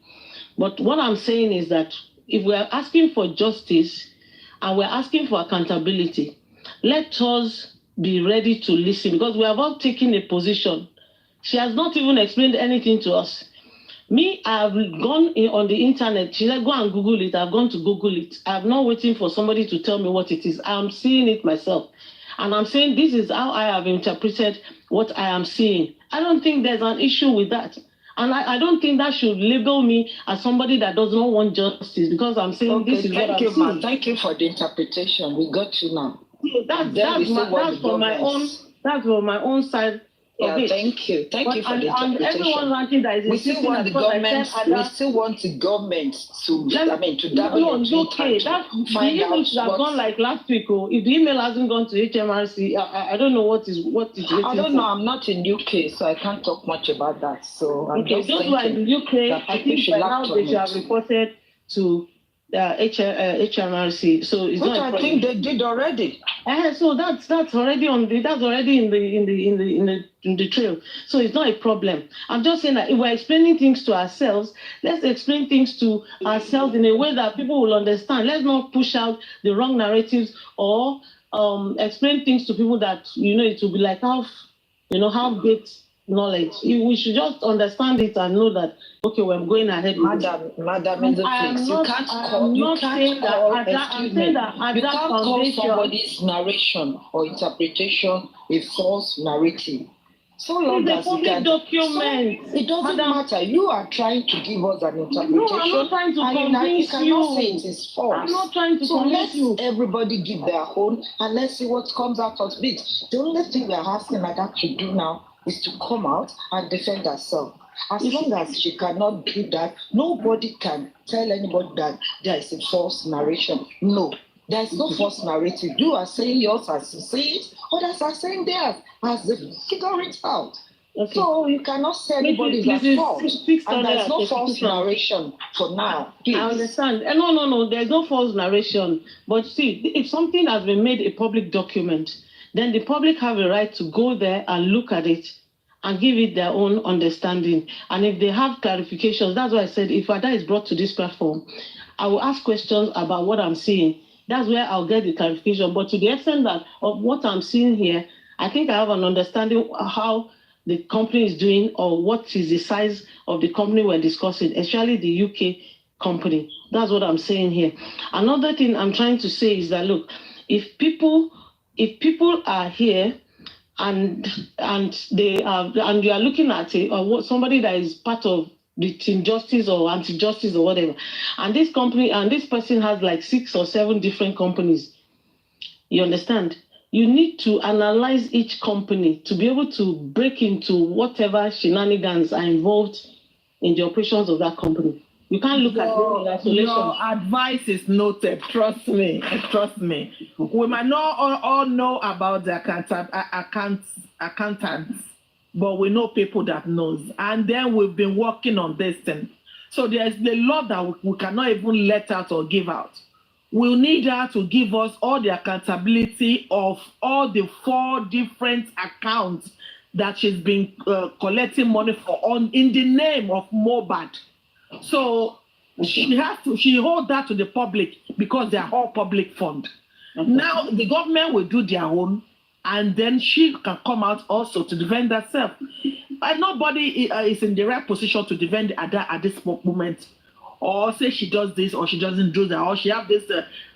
But what I'm saying is that if we are asking for justice and we're asking for accountability, let us be ready to listen because we have all taken a position. She has not even explained anything to us. Me, I've gone on the internet. She said, go and Google it. I've gone to Google it. I'm not waiting for somebody to tell me what it is. I'm seeing it myself. And I'm saying this is how I have interpreted what I am seeing. I don't think there's an issue with that. And I don't think that should label me as somebody that does not want justice because I'm saying this is what I'm seeing. Thank you for the interpretation. We got you now. That's for my own side. Yeah, thank you. Thank you for the interpretation. And everyone ranking that is we still want the government. We still want the government to dabble into the email should have gone like last week. If the email hasn't gone to HMRC, I don't know what is. I don't know. I'm not in UK, so I can't talk much about that. So I'm those who are in the UK, I think by now they should have reported to HMRC. So it's which I think they did already. So that's already in the trail. So it's not a problem. I'm just saying that if we're explaining things to ourselves, let's explain things to ourselves in a way that people will understand. Let's not push out the wrong narratives or explain things to people that it will be like half-baked knowledge. We should just understand it and know that we're going ahead with Madam, you can't call somebody's narration or interpretation a false narrative. So long as you can document. It doesn't matter. You are trying to give us an interpretation. No, I'm not trying to convince you. You cannot say it is false. I'm not trying to convince you. Let everybody give their own and let's see what comes out of it. The only thing we are asking Ada to do now is to come out and defend herself. As long as she cannot do that, nobody can tell anybody that there is a false narration. No, there is no false narrative. You are saying yours as you see it, others are saying theirs as they figure it out. Okay. So you cannot say anybody is at fault. And there is no false narration for now. Please. I understand. No, there's no false narration. But see, if something has been made a public document, then the public have a right to go there and look at it and give it their own understanding. And if they have clarifications, that's why I said if Ada is brought to this platform, I will ask questions about what I'm seeing. That's where I'll get the clarification. But to the extent that of what I'm seeing here, I think I have an understanding of how the company is doing or what is the size of the company we're discussing, especially the UK company. That's what I'm saying here. Another thing I'm trying to say is that, look, if people are here and they are, and you are looking at it, or somebody that is part of the Team Justice or Anti-Justice or whatever, and this company and this person has like 6 or 7 different companies, you understand? You need to analyze each company to be able to break into whatever shenanigans are involved in the operations of that company. You can't look at them in isolation. Your advice is noted. Trust me. Trust me. We might not all know about the accountants, but we know people that knows. And then we've been working on this thing. So there's a lot that we cannot even let out or give out. We'll need her to give us all the accountability of all the 4 different accounts that she's been collecting money for in the name of Mohbad. So she hold that to the public because they are all public fund. Now the government will do their own, and then she can come out also to defend herself. And nobody is in the right position to defend Ada at this moment. Or say she does this or she doesn't do that, or she have this.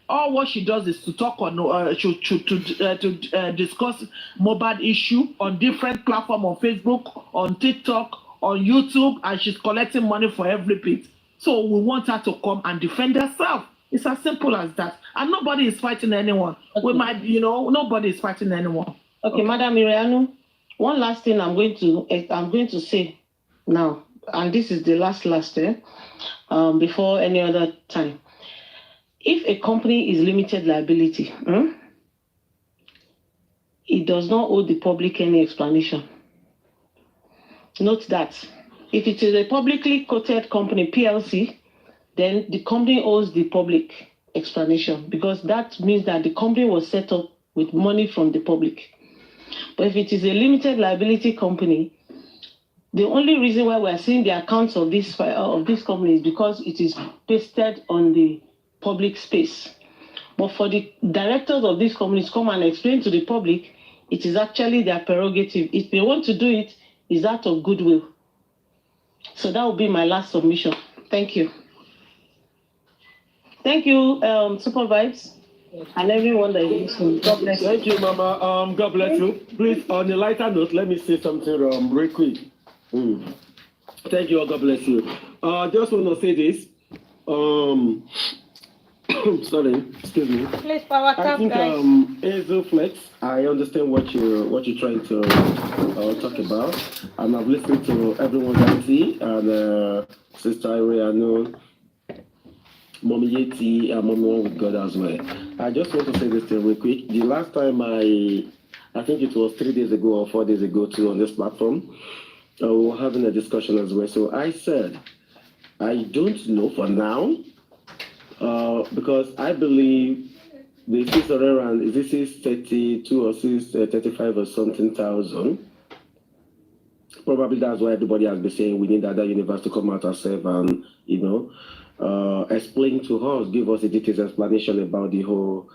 All what she does is to talk on to discuss Mohbad issue on different platforms, on Facebook, on TikTok, on YouTube, and she's collecting money for every bit. So we want her to come and defend herself. It's as simple as that. And nobody is fighting anyone. Okay. We might, nobody is fighting anyone. Okay, Madam Irianu, one last thing I'm going to say now, and this is the last before any other time. If a company is limited liability, it does not owe the public any explanation. Note that if it is a publicly quoted company, PLC, then the company owes the public explanation because that means that the company was set up with money from the public. But if it is a limited liability company, the only reason why we're seeing the accounts of this company is because it is pasted on the public space. But for the directors of these companies come and explain to the public, it is actually their prerogative. If they want to do it, it's out of goodwill. So that will be my last submission. Thank you. Thank you, Super Vibes, and everyone that is listening. God bless you. Thank you, Mama. God bless you. Please, on a lighter note, let me say something real quick. Thank you. God bless you. Just want to say this. Sorry, excuse me. Please, power I think Hazel Flex, I understand what you're trying to talk about, and I've listened to everyone's auntie and Sister Irianu, Mommy Yeti, and Mommy One with God as well. I just want to say this thing real quick. The last time I think it was 3 days ago or 4 days ago too on this platform, we were having a discussion as well. So I said, I don't know for now, because I believe the fees are around, this is 32 or 35 or something thousand. Probably that's why everybody has been saying we need other universe to come out herself and, explain to us, give us a detailed explanation about the whole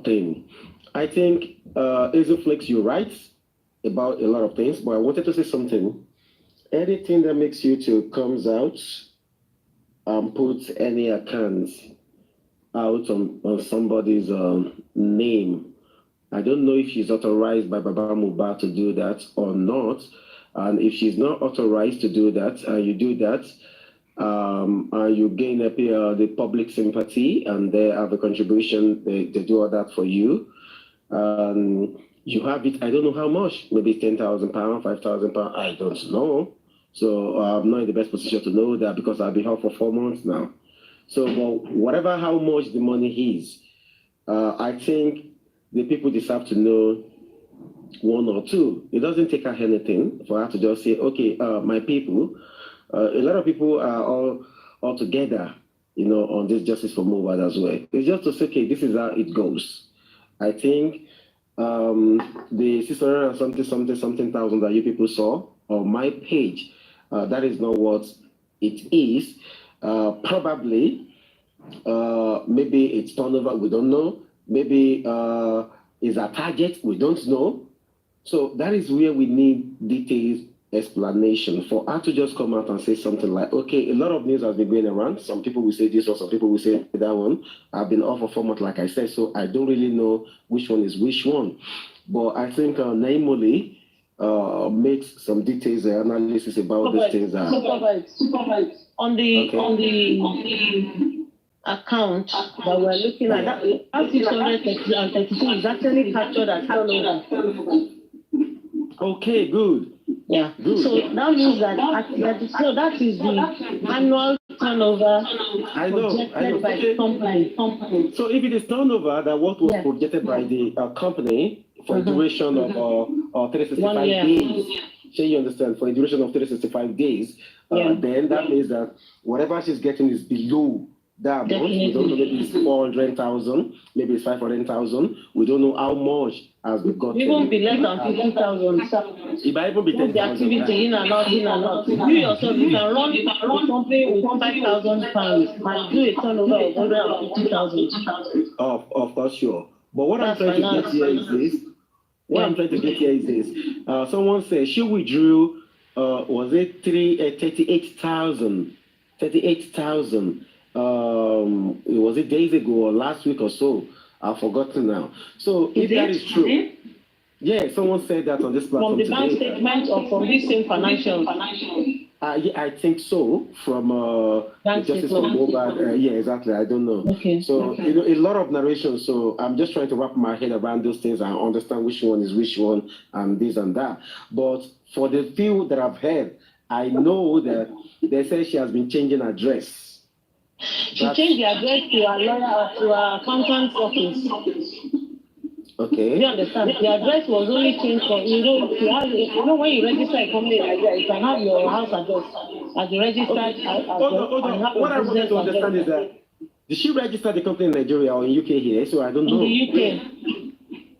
thing. I think Isoflex, you're right about a lot of things, but I wanted to say something. Anything that makes you to comes out and put any account out on somebody's name, I don't know if she's authorized by Baba Mohbad to do that or not. And if she's not authorized to do that, and you do that, and you gain the public sympathy, and they have a contribution, they do all that for you. You have it, I don't know how much, maybe £10,000, £5,000, I don't know. So I'm not in the best position to know that because I've been here for 4 months now. So, but whatever how much the money is, I think the people deserve to know one or two. It doesn't take her anything for her to just say, okay, my people, a lot of people are all together, you know, on this justice for Mohbad as well. It's just to say, okay, this is how it goes. I think the 600 and something thousand that you people saw on my page, that is not what it is. Probably, maybe it's turnover, we don't know. Maybe is a target, we don't know. So that is where we need detailed explanation. For her to just come out and say something like, okay, a lot of news has been going around. Some people will say this or some people will say that one. I've been off of format, like I said, so I don't really know which one is which one. But I think Naimoli makes some details analysis about these things. Supervise. On the account that we're looking at, that 632 is actually captured as turnover. Okay, good. Yeah. Good. So that means that that is the annual turnover projected by the company. So if it is turnover, that what was projected by the company for a duration of 365 days. So you understand, for a duration of 365 days, then that means that whatever she's getting is below that amount. We don't know, maybe it's 400,000, maybe it's 500,000. We don't know how much has been gotten. It won't be less than 50,000. It might even be 10,000. The activity in and out. You yourself, you can run a company with 5,000 pounds and do a turnover of 150,000. Of course, sure. But what I'm trying to get here is this. I'm trying to get here is this. Someone said she withdrew, was it 38,000? 38,000. Was it days ago or last week or so? I've forgotten now. So if that is true, someone said that on this platform today. From the bank statement or from this same financial? I think so. From the Justice for Mohbad. Yeah, exactly. I don't know. Okay. So you know, a lot of narration. So I'm just trying to wrap my head around those things and understand which one is which one and this and that. But for the few that I've heard, I know that they say she has been changing address. She changed the address to our lawyer, to our accountant's office. Okay. You understand? The address was only changed for, when you register a company like that, you can have your house address as the registered address. Hold on. What I wanted to understand is that, did she register the company in Nigeria or in UK here? So I don't know. In the UK.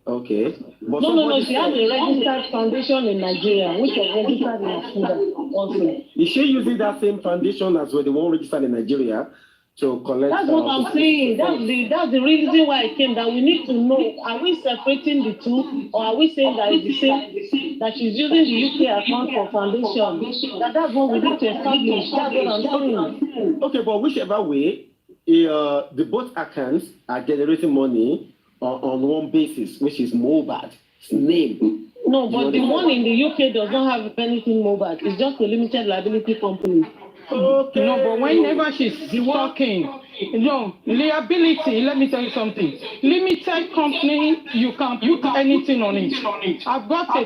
Okay. But no. She has a registered foundation in Nigeria, which was registered in Abuja also. Is she using that same foundation as well, the one registered in Nigeria? To collect, that's what I'm saying. That's the reason why I came. That we need to know: are we separating the two, or are we saying that it's the same? That she's using the UK account for foundation. That's what we need to establish. That's what I'm saying. Okay, but whichever way, the both accounts are generating money on one basis, which is Mohbad's name. No, but the one in the UK does not have anything Mohbad. It's just a limited liability company. Okay. No, but whenever she's talking, liability, let me tell you something. Limited company, you can put anything on it. I've got a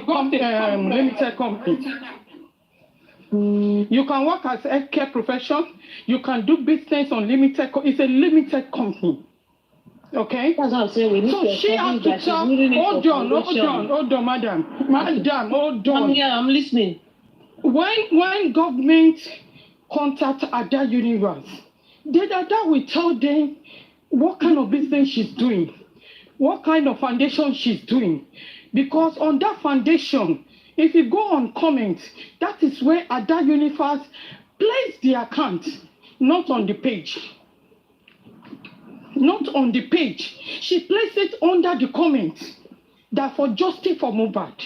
limited company. You can work as a care profession. You can do business on limited. It's a limited company. Okay? That's what I'm saying. We need so she has to tell, hold on, madam, hold on. Yeah, I'm listening. When government contact Ada Universe, then Ada will tell them what kind of business she's doing, what kind of foundation she's doing. Because on that foundation, if you go on comments, that is where Ada Universe place the account, not on the page. Not on the page. She placed it under the comments that for justice for Mohbad.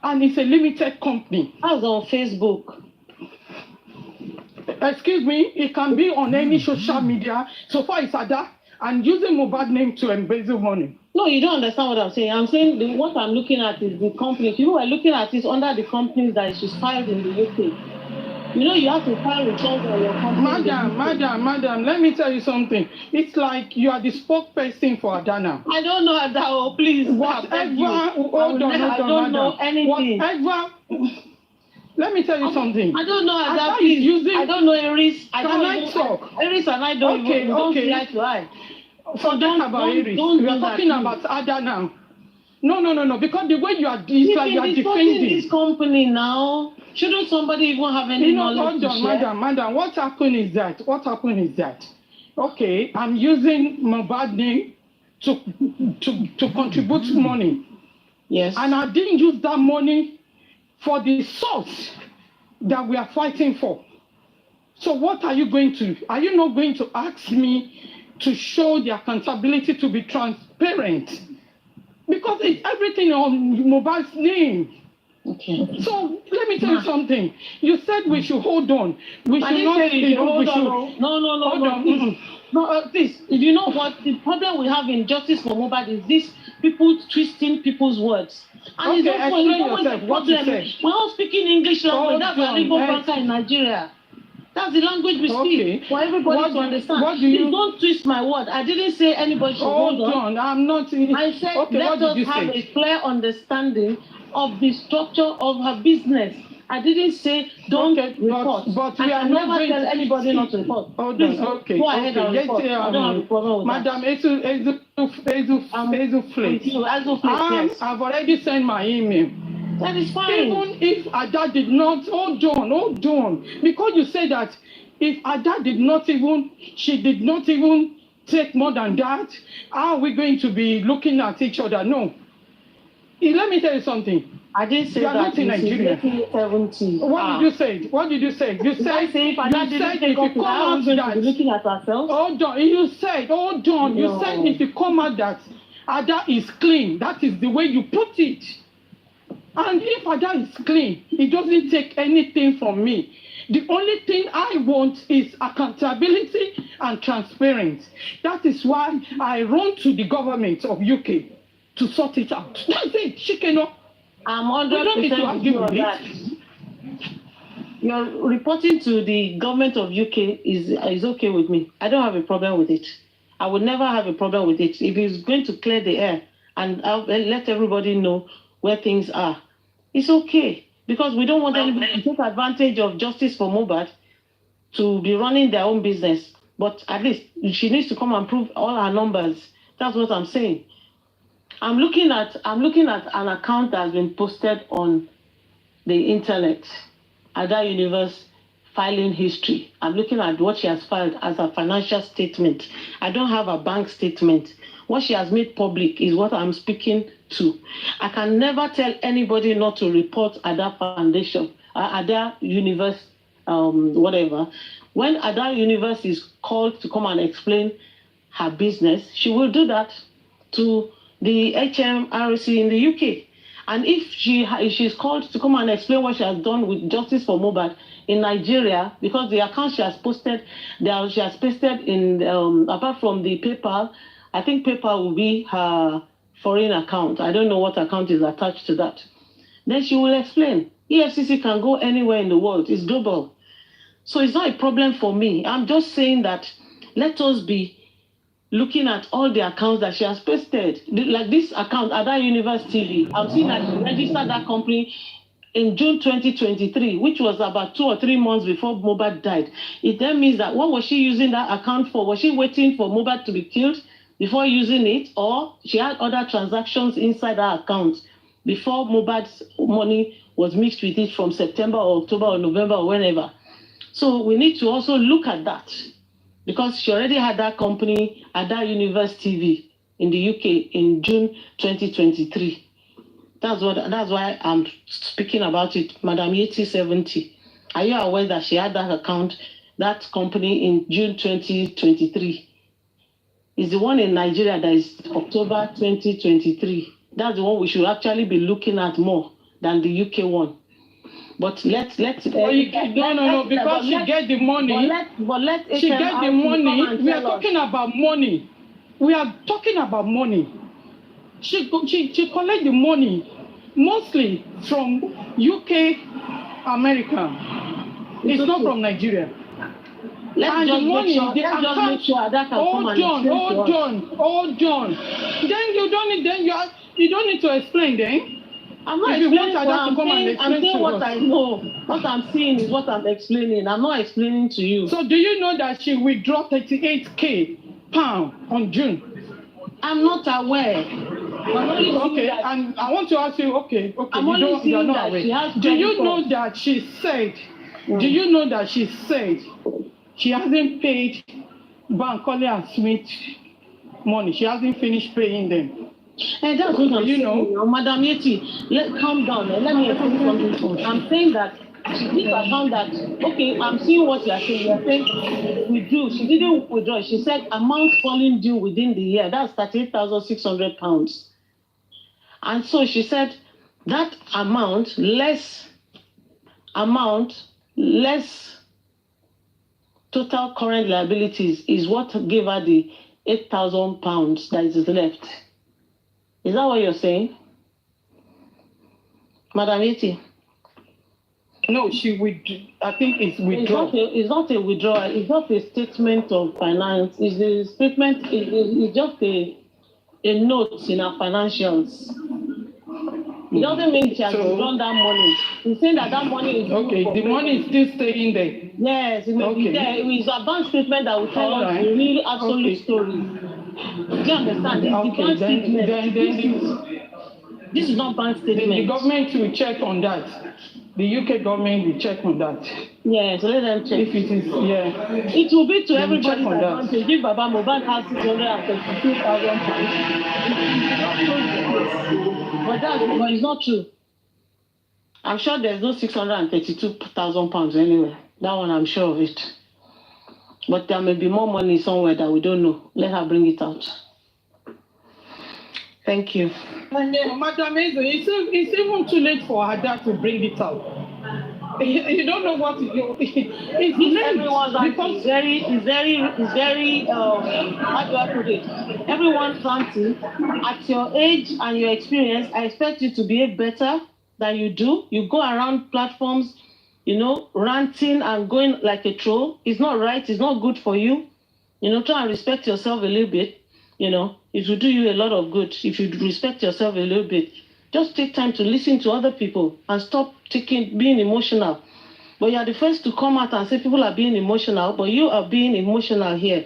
And it's a limited company. How's on Facebook? Excuse me, it can be on any social media. So far it's Ada and using Mohbad name to embezzle money. No, you don't understand what I'm saying. I'm saying what I'm looking at is the company. People are looking at it under the companies that she's filed in the UK. You know, you have to file returns on your company. Madam, let me tell you something. It's like you are the spokesperson for Adana. I don't know Ada, please. Whatever, hold on, I don't know anything. Whatever. Let me tell you something. I don't know Ada Ada, is using. I don't know Iris. Can I talk? Iris and I don't Okay, even, don't okay. see eye to eye. So Forget about Iris. We are talking about Ada now. No. Because the way you are, it's like you are defending this company now. Shouldn't somebody even have any knowledge? Hold on, madam. What happened is that? Okay, I'm using Mohbad name to contribute money. Yes. And I didn't use that money for the source that we are fighting for. So what are you going to? Are you not going to ask me to show the accountability, to be transparent? Because it's everything on Mohbad's name. Okay. So let me tell you something. You said we should hold on. We should not say hold on. No. No, please. You know what the problem we have in justice for Mohbad is this: people twisting people's words. And okay, explain yourself. What you said. We're all speaking English language. That's why lingua franca in Nigeria. That's the language we speak for everybody to understand. Please don't twist my word. I didn't say anybody should hold on. I'm not. I said let us have a clear understanding of the structure of her business. I didn't say don't report. But we are not never tell anybody not to report. Hold on. Okay. Go ahead and report. I don't have a problem with Madam yes. I've already sent my email. That is fine. Even if Ada did not, hold on. Because you say that if Ada she did not even take more than that, how are we going to be looking at each other? No. Let me tell you something. I didn't say you are that not in Nigeria. 70. What did you say? You said if you come out that looking at ourselves. Hold on. You said if you come out that Ada is clean, that is the way you put it. And if Ada is clean, it doesn't take anything from me. The only thing I want is accountability and transparency. That is why I run to the government of UK to sort it out. That's it. She cannot. I'm 100% sure that your reporting to the government of UK is okay with me. I don't have a problem with it. I would never have a problem with it. If it's going to clear the air and let everybody know where things are, it's okay. Because we don't want anybody to take advantage of justice for Mohbad to be running their own business. But at least she needs to come and prove all her numbers. That's what I'm saying. I'm looking at an account that has been posted on the internet, Ada Universe filing history. I'm looking at what she has filed as a financial statement. I don't have a bank statement. What she has made public is what I'm speaking to. I can never tell anybody not to report Ada Foundation, Ada Universe, whatever. When Ada Universe is called to come and explain her business, she will do that to the HMRC in the UK. And if she's called to come and explain what she has done with Justice for Mohbad in Nigeria, because the account she has posted, she has pasted in, apart from the PayPal, I think PayPal will be her foreign account. I don't know what account is attached to that. Then she will explain. EFCC can go anywhere in the world. It's global. So it's not a problem for me. I'm just saying that let us be looking at all the accounts that she has posted. Like this account, Ada Universe TV. I've seen that she registered that company in June 2023, which was about 2 or 3 months before Mohbad died. It then means that what was she using that account for? Was she waiting for Mohbad to be killed before using it? Or she had other transactions inside her account before Mohbad's money was mixed with it from September or October or November or whenever? So we need to also look at that. Because she already had that company, Ada Universe TV, in the UK in June 2023. That's why I'm speaking about it, Madam Yeti 70. Are you aware that she had that account, that company in June 2023? It's the one in Nigeria that is October 2023. That's the one we should actually be looking at more than the UK one. But let's because she get the money. She get the money. We are talking about money. We are talking about money. She collect the money mostly from UK, America. It's not from Nigeria. Let's just make sure that can come and hold on. Then you don't need to explain then. I'm not if you want explaining. Ada to come and I'm explain saying to what us. I know. What I'm seeing is what I'm explaining. I'm not explaining to you. So do you know that she withdrew 38K pound on June? I'm not aware. Okay, and I want to ask you, okay, I'm you're only not that she aware. has Do you credit know cards. that she said, do you know that she said she hasn't paid Bankole and Smith money? She hasn't finished paying them. And that's what I'm you saying. know? Madam Yeti, calm down. Let me explain something. I'm saying that this account that, okay, I'm seeing what you are saying. You are saying withdrew. She didn't withdraw. She said amount falling due within the year. That's £38,600. And so she said that amount, less total current liabilities is what gave her the £8,000 that is left. Is that what you're saying? Madam Eti? No, I think it's withdrawal. It's not a withdrawal. It's not a statement of finance. It's a statement. It's just a note in our financials. It doesn't mean she has withdrawn that money. It's saying that money is okay. The money is still staying there. Yes, it may be there. It's a bank statement that will tell us the real absolute story. Do you understand? It's the bank statement. This is not bank statement. The government will check on that. The UK government will check on that. Yes, let them check. If it is, it will be to everybody's advantage. If Baba Mohbad has £632,000, but it's not true. I'm sure there's no £632,000 anywhere. That one, I'm sure of it. But there may be more money somewhere that we don't know. Let her bring it out. Thank you. Madam Ezo, it's even too late for her dad to bring it out. You don't know what to do. It's late. Everyone's auntie is very, how do I put it? Everyone's auntie, at your age and your experience, I expect you to behave better than you do. You go around platforms, ranting and going like a troll. It's not right. It's not good for you. Try and respect yourself a little bit. It will do you a lot of good if you respect yourself a little bit. Just take time to listen to other people and stop being emotional. But you're the first to come out and say people are being emotional, but you are being emotional here.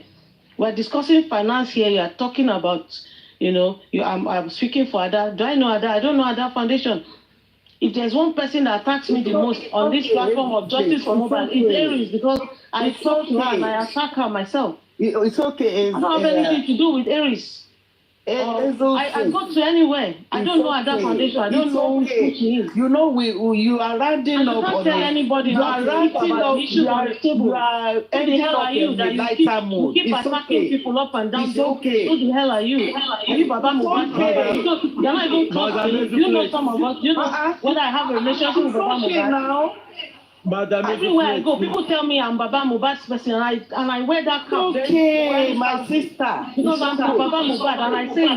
We're discussing finance here. You're talking about, I'm speaking for Ada. Do I know Ada? I don't know Ada Foundation. If there's one person that attacks me the most on this platform of Justice for Mohbad, it's Aries, because I talk to her and I attack her myself. It's okay. I don't have anything to do with Aries. I go to anywhere. I don't know Ada Foundation. I don't know who she is. You are rounding up. I can't tell anybody. You are rounding up. You are ending up in the lighter mood. You keep attacking people up and down. It's okay. Who the hell are you? Are you Baba Mohbad? You're not even close to me. You know some of us. You know whether I have a relationship with Baba Mohbad. Everywhere I go, people tell me I'm Baba Mohbad's person, and I wear that cap. Okay, my sister. Because I'm Baba Mohbad, and I say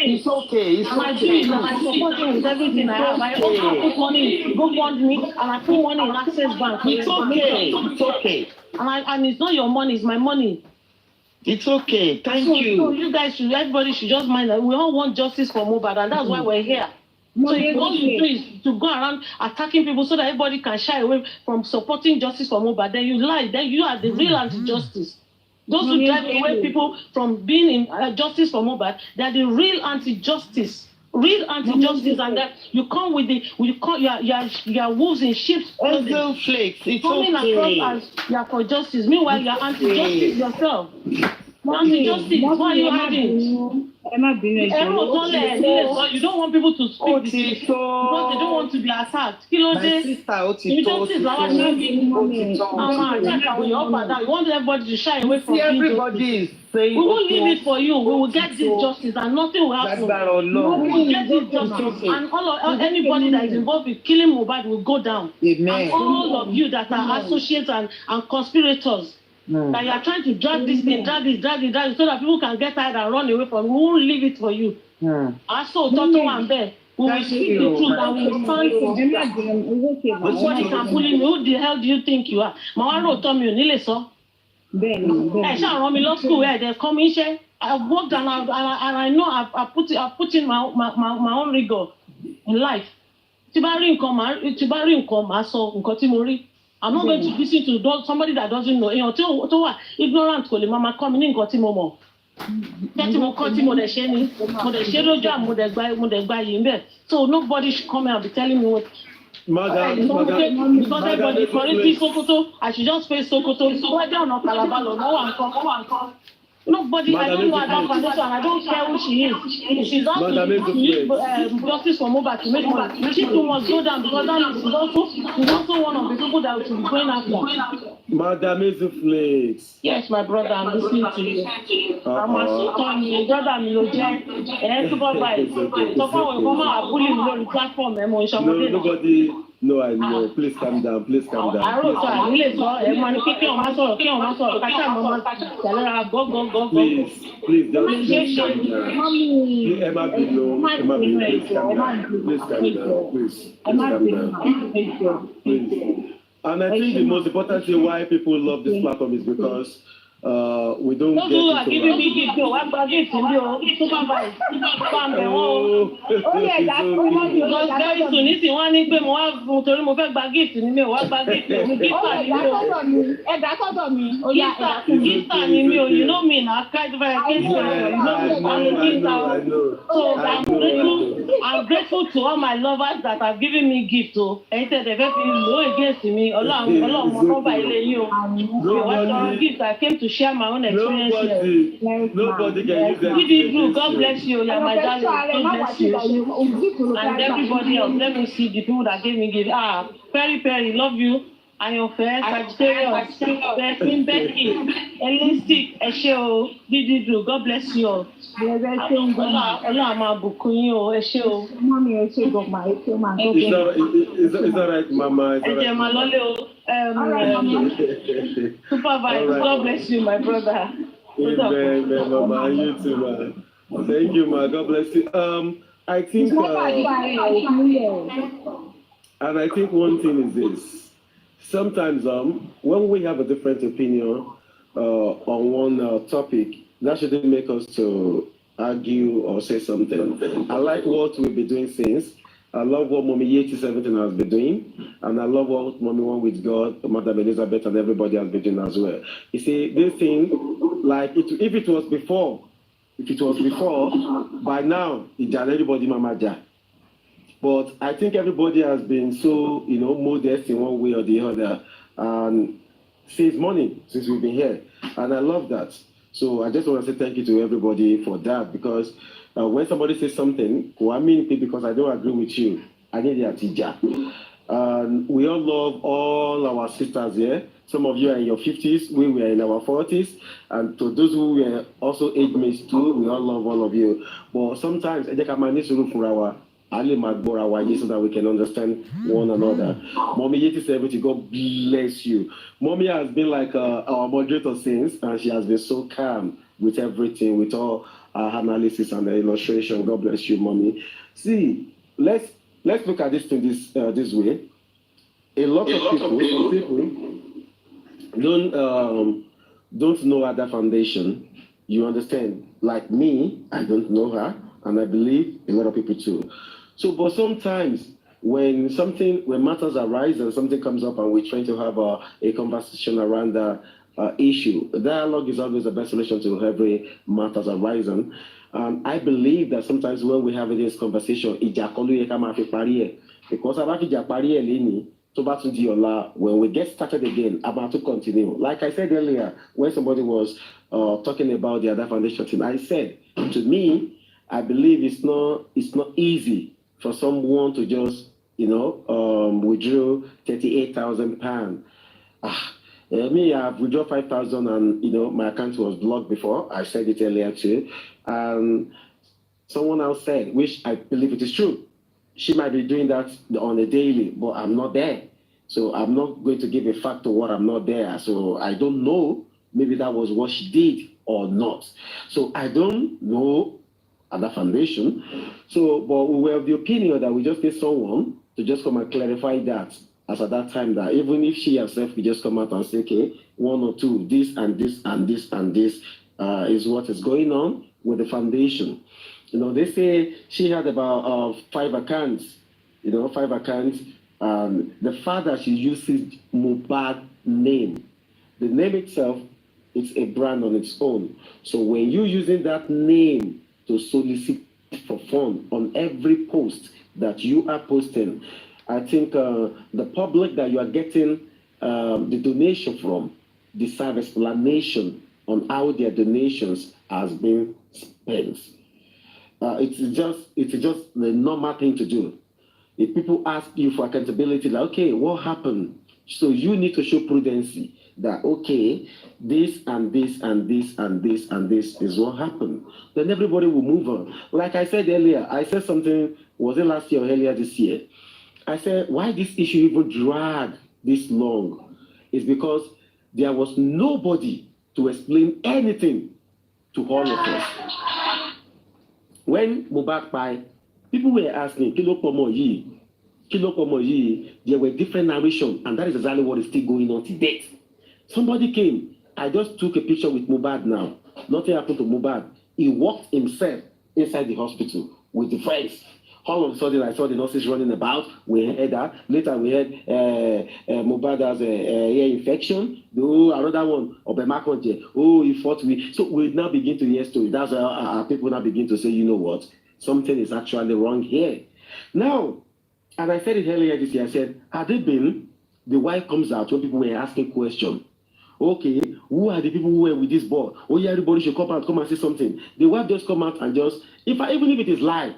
it's okay. It's and I do it, and I support him with everything I have. I also put money in GoFundMe, and I put money in Access Bank. It's okay. It's okay. And it's not your money; it's my money. It's okay. Thank you. So you guys everybody should just mind that we all want justice for Mohbad, and that's why we're here. So what you do is to go around attacking people so that everybody can shy away from supporting justice for Mohbad. Then you lie. Then you are the real anti-justice. Those who drive away people from being in justice for Mohbad, they are the real anti-justice. Real anti-justice, and that you come with you are wolves in sheep's clothing. Flakes. It's coming across as you are for justice. Meanwhile, you are anti-justice yourself. Anti-justice. Why are you hiding? You don't want people to speak because they don't want to be attacked. My sister, you want everybody to shy away from everybody is saying we won't leave it for you. We will get this justice and nothing will happen. We will get this justice and anybody that is involved with killing Mohbad will go down. Amen. And all of you that are associates and conspirators. That you are trying to drag this thing, drag it, so that people can get tired and run away from it. We won't leave it for you. Also, Toto and Bear, we will speak the truth and we will stand for nobody can pull him. Who the hell do you think you are? Mawaro told me, Nile so. I shall run me law school where they come in. I've worked and I know I've put in my own rigor in life. tí bá rí nǹkan màá sọ nǹkan tí mo rí. I'm not going to listen to somebody that doesn't know. Èèyàn tó wà ignorant kò lè máa kọ́ mi ní nǹkan tí mo mọ̀. Ṣé tí mo kọ́ tí mo dẹ̀ ṣe ni? Mo dẹ̀ ṣe lójú àmọ́ mo dẹ̀ gba yìí ń bẹ̀. So nobody should come and be telling me what. Because everybody for it Sokoto, I should just face Sokoto. Why don't know Calabar? No one. Nobody, I don't know Ada Foundation, I don't care who she is. She's not justice for Mohbad to make money. She too must go down because she's also one of the people that we should be going after. Madam Flakes. Yes, my brother, I'm listening to you. I'm a brother, I'm supervise. So far, we come out bullying on the platform. Nobody. No, I know. Please calm down. Please calm down. I wrote I really saw a man kicking on my soul. Please, just calm down. Emma below. Please calm down. Please calm down. Please. And I think the most important thing why people love this platform is because we don't get into giving me gift. I'm gift to you. Supervise. Oh yeah, that's because very soon. If you want to mo wá fún torí mo fẹ́ gba gift ni mi ò wá gba gift mi gift ni mi. Ẹ dá sọ́dọ̀ mi. Oh yeah, gift ni mi o. You know me na kind of So I'm grateful to all my lovers that have given me gift. So ẹ̀yin tẹ́ fẹ́ fi lò against me. Ọlọ́run mo kọ́ bá ilé yín o. Gift I came to share my own experience. Nobody can use that. Gidi, God bless you. You're my darling. God bless you. And everybody else. Let me see the people that gave me gift. Perry, love you. And your fair Sagittarius, Becky, Elistic, Esheo, Gidi, God bless you all. Ella máa bùkún yín o, ẹ ṣé o. Mommy, ẹ ṣé gan ma, ẹ ṣé ma. Is that right, Mama? Ẹ jẹ́ máa lọ́lé o. Supervise, right. God bless you, my brother. Amen, Mama. You too, ma. Thank you, ma. God bless you. I think, and I think one thing is this. Sometimes, when we have a different opinion on one topic, that shouldn't make us to argue or say something. I like what we've been doing since. I love what Mommy 17 has been doing, and I love what Mommy One with God, Madam Elizabeth, and everybody has been doing as well. You see, this thing, like, if it was before, by now, it's everybody Mama. But I think everybody has been so, modest in one way or the other, and saves money since we've been here, and I love that. So I just want to say thank you to everybody for that, because when somebody says something, I mean it because I don't agree with you. I need a teacher. And we all love all our sisters here. Some of you are in your 50s, we were in our 40s. And to those who were also age mates too, we all love all of you. But sometimes, I think I might need to look for our Ali Magbora so that we can understand one another. Mommy 70, God bless you. Mommy has been like our moderator since, and she has been so calm with everything, with all our analysis and the illustration. God bless you, Mommy. See, let's look at this thing this way. A lot of people don't know Ada Foundation. You understand? Like me, I don't know her, and I believe a lot of people too. So, but sometimes when matters arise and something comes up and we're trying to have a conversation around the issue, dialogue is always the best solution to every matters arising. And I believe that sometimes when we have this conversation, because when we get started again, about to continue. Like I said earlier, when somebody was talking about the Ada Foundation thing, I said, to me, I believe it's not easy for someone to just, withdraw £38,000. I've withdrawn 5,000 and, my account was blocked before. I said it earlier too. And someone else said, which I believe it is true, she might be doing that on a daily, but I'm not there. So I'm not going to give a fact to what I'm not there. So I don't know, maybe that was what she did or not. So I don't know Ada Foundation. So, but we were of the opinion that we just need someone to just come and clarify that as at that time, that even if she herself could just come out and say, okay, one or two, this and this and this and this is what is going on with the foundation. They say she had about 5 accounts 5 accounts. The fact that she uses Mohbad name, the name itself, it's a brand on its own. So when you're using that name to solicit for fun on every post that you are posting, I think the public that you are getting the donation from deserve explanation on how their donations has been spent. It's just the normal thing to do. If people ask you for accountability, like, okay, what happened? So you need to show prudency that, okay, this and this and this and this and this is what happened. Then everybody will move on. Like I said earlier, I said something, was it last year or earlier this year? I said, why this issue even dragged this long is because there was nobody to explain anything to all of us. When Mohbad died, people were asking, Kilo Pomo Yi, Kilo Pomo Yi, there were different narrations, and that is exactly what is still going on to date. Somebody came, I just took a picture with Mohbad now. Nothing happened to Mohbad. He walked himself inside the hospital with the friends. All of a sudden, I saw the nurses running about. We heard that. Later, we heard Mohbad has a ear infection. Oh, another one, Obemakonje. Oh, he fought with. So we now begin to hear stories. That's how people now begin to say, you know what? Something is actually wrong here. Now, as I said it earlier this year, I said, had it been the wife comes out when people were asking questions? Okay, who are the people who were with this boy? Oh, yeah, everybody should come out, come and say something. The wife just come out and just, even if it is lie,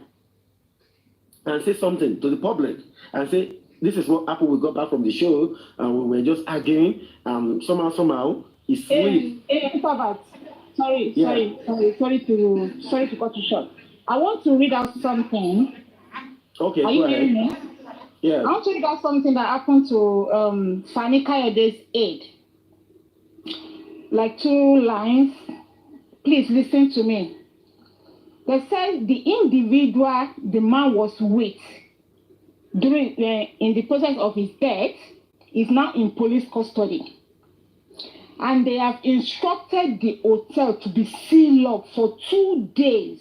and say something to the public and say, this is what happened. We got back from the show and we were just arguing and somehow it's sweet. Sorry to cut you short. I want to read out something. Okay, are you hearing me? Yeah. I want to read out something that happened to Fani Kayode's aide. Like 2 lines. Please listen to me. They said the individual the man was with during in the process of his death is now in police custody. And they have instructed the hotel to be sealed up for 2 days.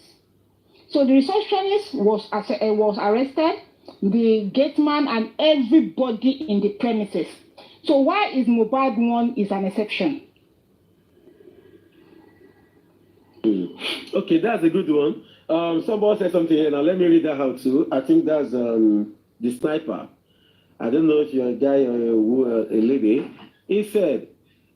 So the receptionist was arrested, the gate man and everybody in the premises. So why is Mohbad one is an exception? Okay, that's a good one. Somebody said something here. Now let me read that out too. I think that's the sniper. I don't know if you're a guy or a lady. He said,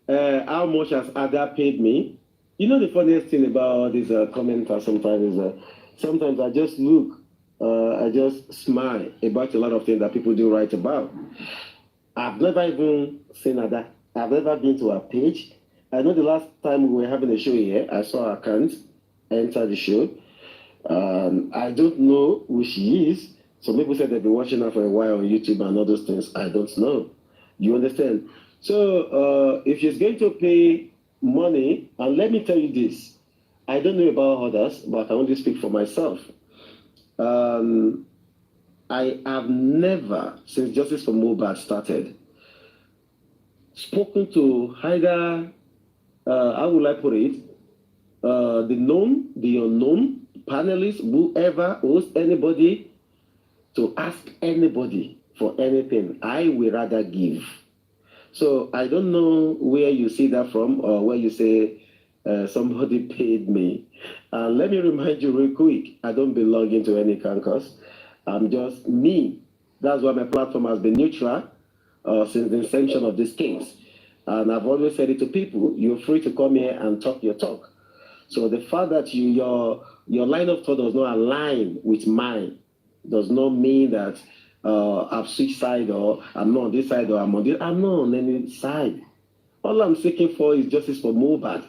how much has Ada paid me? You know the funniest thing about these commenters sometimes is sometimes I just look, I just smile about a lot of things that people do write about. I've never even seen Ada. I've never been to her page. I know the last time we were having a show here, I saw her account enter the show. I don't know who she is. Some people said they've been watching her for a while on YouTube and all those things. I don't know. You understand? So if she's going to pay money, and let me tell you this, I don't know about others, but I can only speak for myself. I have never, since Justice for Mohbad started, spoken to either how will I put it? The known, the unknown, panelists, whoever, host anybody, to ask anybody for anything. I will rather give. So I don't know where you see that from or where you say somebody paid me. Let me remind you real quick, I don't belong into any caucus. I'm just me. That's why my platform has been neutral since the inception of this case. And I've always said it to people, you're free to come here and talk your talk. So the fact that your line of thought does not align with mine does not mean that I've switched side or I'm not on this side or I'm on this. I'm not on any side. All I'm seeking for is justice for Mohbad.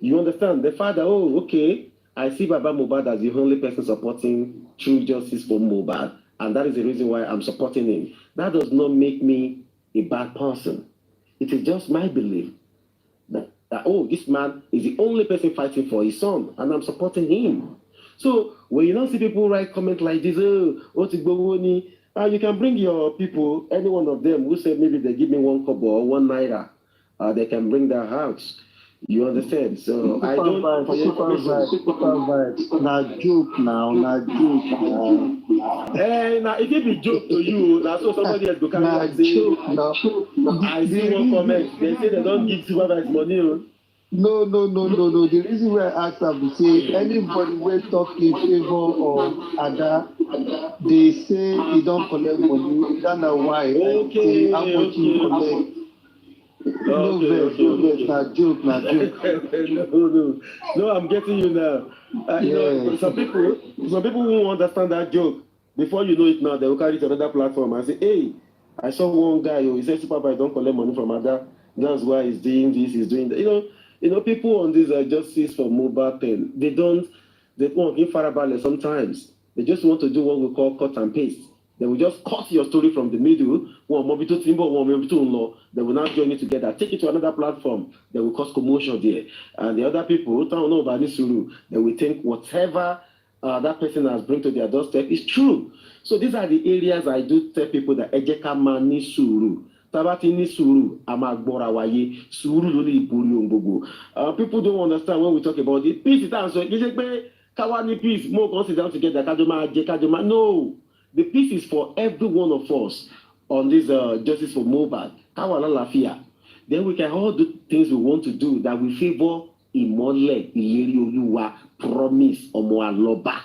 You understand? The fact that, oh, okay, I see Baba Mohbad as the only person supporting true justice for Mohbad, and that is the reason why I'm supporting him. That does not make me a bad person. It is just my belief that oh, this man is the only person fighting for his son, and I'm supporting him. So when you don't see people write comments like this, you can bring your people, any one of them who say maybe they give me 1 kobo or 1 naira, they can bring their house. You understand? So I don't. For your information, na joke now, na joke now. Now if it be joke to you, now so somebody else go carry and say, I see one comment. They say they don't give supervisors money. No. The reason why I asked am be say anybody wey talk in favor of Ada, they say he don collect money. That na why I say how much he collect. No vex, na joke. No, I'm getting you now. You know, some people won't understand that joke. Before you know it now, they will carry it to another platform and say, hey, I saw one guy, he said supervisor don't collect money from Ada. That's why he's doing this, he's doing that. You know, people on this justice for Mohbad thing, they won't give farabale sometimes. They just want to do what we call cut and paste. They will just cut your story from the middle. They will now join it together. Take it to another platform. They will cause commotion there. And the other people don't know about this suru. They will think whatever that person has bring to their doorstep is true. So these are the areas I do tell people that ejeka mani suru. Tabati ni suru amagbora waye suru loli iburi ongogo. People don't understand when we talk about it. Peace is answer. You say kawani peace. More consider together. Kajoma. No. The peace is for every one of us on this justice for Mohbad. Then we can all do things we want to do that will favor Imole, Ileri Oluwa, promise, Omoaloba.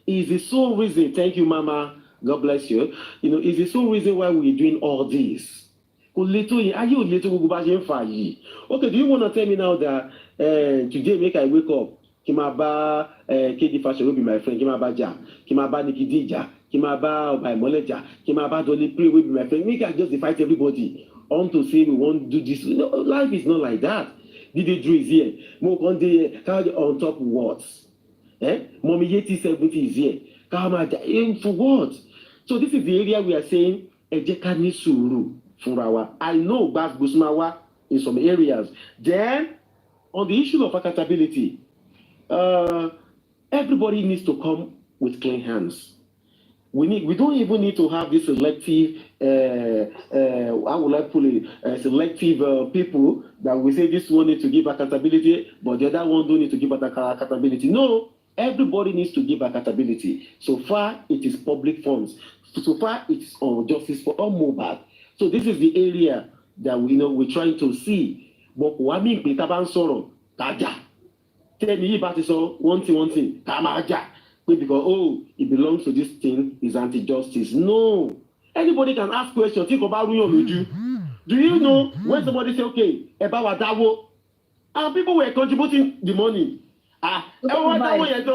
Is the sole reason, thank you, Mama, God bless you. You know, is the sole reason why we're doing all this. Okay, do you want to tell me now that today make I wake up? Kimaba KD Fashion will be my friend. Kimaba Jam, Kimaba Nikidija, Kimaba by Moleja, Kimaba Dolly Pre will be my friend. We can just fight everybody on to say we won't do this. No, life is not like that. DJ Drew is here. Mo Konde on top words. Mommy Yeti 70 is here. For what? So this is the area we are saying Ejekani Suru Furawa. I know Bas Gusmawa in some areas. Then on the issue of accountability, everybody needs to come with clean hands. We don't even need to have this selective, how would I put it, selective people that we say this one needs to give accountability, but the other one don't need to give accountability. No, everybody needs to give accountability. So far, it is public funds. So far, it's on justice for all Mohbad. So this is the area that we're trying to see. But Wami Pitaban Soro, Kaja. Tell me about this one thing, Kamaja. Because it belongs to this thing is anti-justice. No. Anybody can ask questions. Think about who you do. You know when somebody say, okay, about Wadawo, and people were contributing the money. Everybody.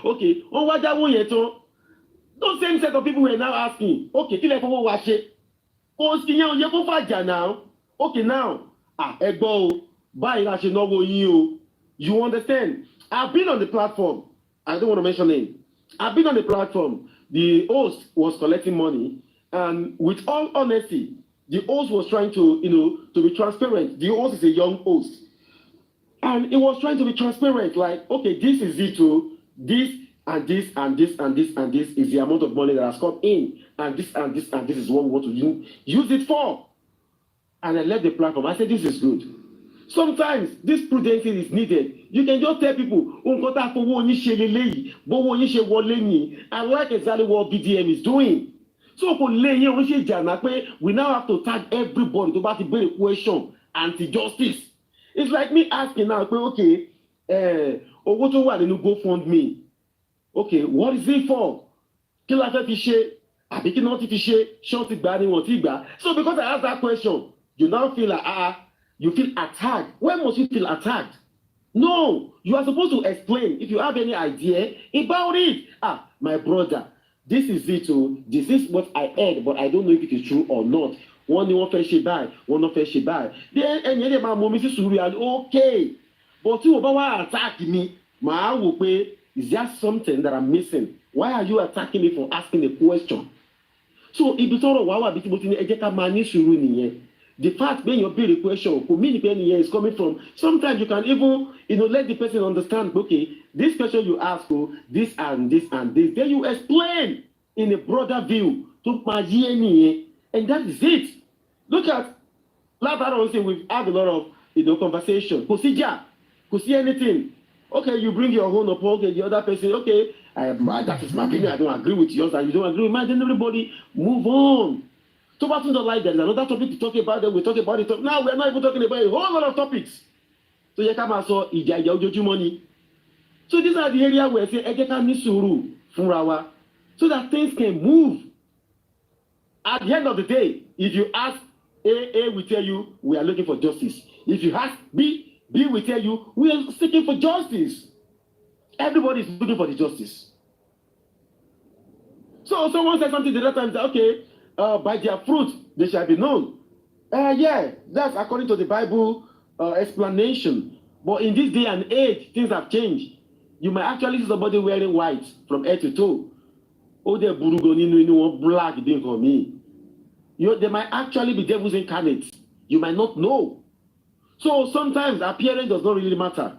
Okay, those same set of people were now asking, okay, now. Okay, now, you understand? I've been on the platform. I don't want to mention name. I've been on the platform. The host was collecting money, and with all honesty, the host was trying to be transparent. The host is a young host, and he was trying to be transparent. Like, okay, this is it. This and this and this and this and this is the amount of money that has come in, and this and this and this is what we want to use it for. And I left the platform. I said, this is good. Sometimes this prudence is needed. You can just tell people, I like exactly what BDM is doing. So we now have to tag everybody to ask a question, anti-justice. It's like me asking now, okay, what do I go fund me? Okay, what is it for? So because I asked that question, you now feel like you feel attacked. When must you feel attacked? No, you are supposed to explain if you have any idea about it. My brother, this is it. This is what I heard, but I don't know if it is true or not. One first buy, one not first buy. Then any other mommy is okay. But you about attack me, is there something that I'm missing? Why are you attacking me for asking a question? So if you thought the fact when you build a question could mean is coming from. Sometimes you can even let the person understand, okay, this question you ask, this and this and this. Then you explain in a broader view to and that is it. Look at last time we've had a lot of conversation. Procedure, could see anything. Okay, you bring your own up. Okay, the other person. Okay, that is my opinion. I don't agree with yours, and you don't agree with mine. Then everybody move on. So what's not like there is another topic to talk about. Then we talk about it. Now we're not even talking about a whole lot of topics. So you come and saw ìjà money. So these are the areas where say ejeka ní sùúrù fúnra wa, so that things can move. At the end of the day, if you ask A will tell you we are looking for justice. If you ask B will tell you we are seeking for justice. Everybody is looking for the justice. So someone said something the other time, okay, by their fruit they shall be known. Yeah, that's according to the Bible explanation. But in this day and age, things have changed. You might actually see somebody wearing white from head to toe. Oh, they're burugoni, black, didn't for me. They might actually be devils incarnate. You might not know. So sometimes appearance does not really matter.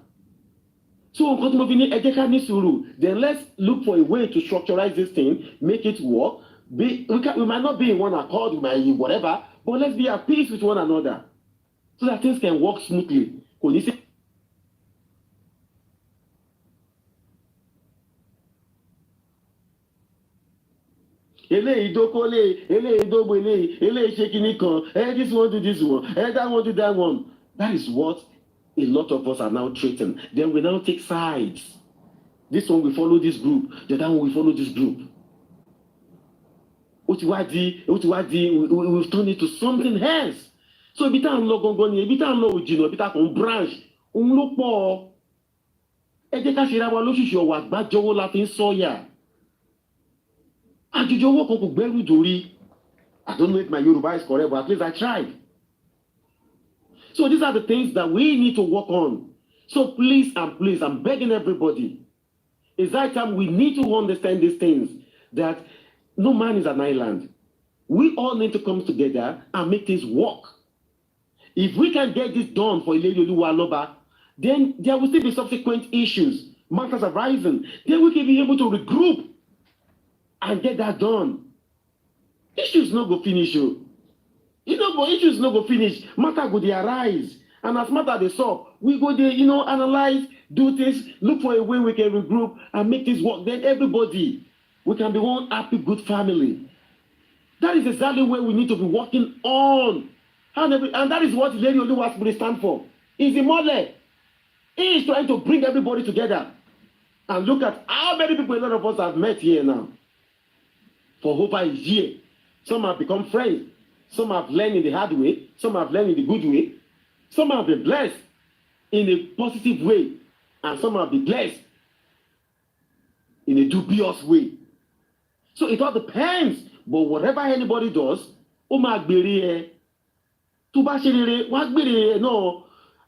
So then let's look for a way to structurize this thing, make it work. We might not be in one accord, we might be whatever, but let's be at peace with one another so that things can work smoothly. This one do this one, that one do that one. That is what a lot of us are now treating. Then we now take sides. This one we follow this group, the other one we follow this group. We've turned it to something else. So every time branch, I don't know if my Yoruba is correct, but at least I tried. So these are the things that we need to work on. So please and please, I'm begging everybody. It's that time we need to understand these things, that no man is an island. We all need to come together and make this work. If we can get this done for Ileli Oluwaloba, then there will still be subsequent issues, matters arising. Then we can be able to regroup and get that done. Issues no go finish you. But issues no go finish. Matter go dey arise. And as matter dey solve, we go dey, analyze, do things, look for a way we can regroup and make this work. Then everybody, we can be one happy, good family. That is exactly where we need to be working on. And that is what Lady Oluwasegun stand for. Is the model. He is trying to bring everybody together. And look at how many people a lot of us have met here now. For over a year. Some have become friends. Some have learned in the hard way. Some have learned in the good way. Some have been blessed in a positive way. And some have been blessed in a dubious way. So it all depends. But whatever anybody does, no.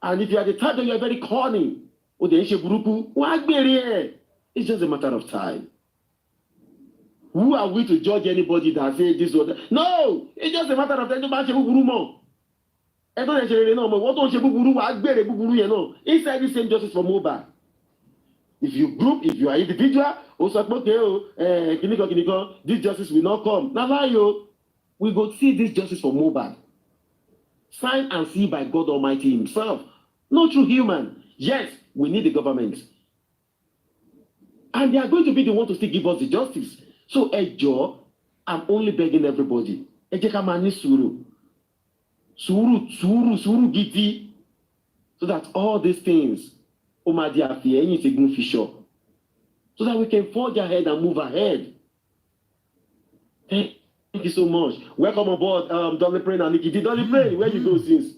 And if you are the type that you are very corny, it's just a matter of time. Who are we to judge anybody that says this or that? No! It's just a matter of time. Inside the same justice for Mohbad. If you are individual, this justice will not come. Now, we go see this justice for Mohbad. Signed and sealed by God Almighty Himself. Not through human. Yes, we need the government. And they are going to be the one to still give us the justice. So, I'm only begging everybody. Suru giti. So that all these things, so that we can forge ahead and move ahead. Thank you so much. Welcome aboard, Dolly Praying and Nikki D. Dolly Praying, where you go since?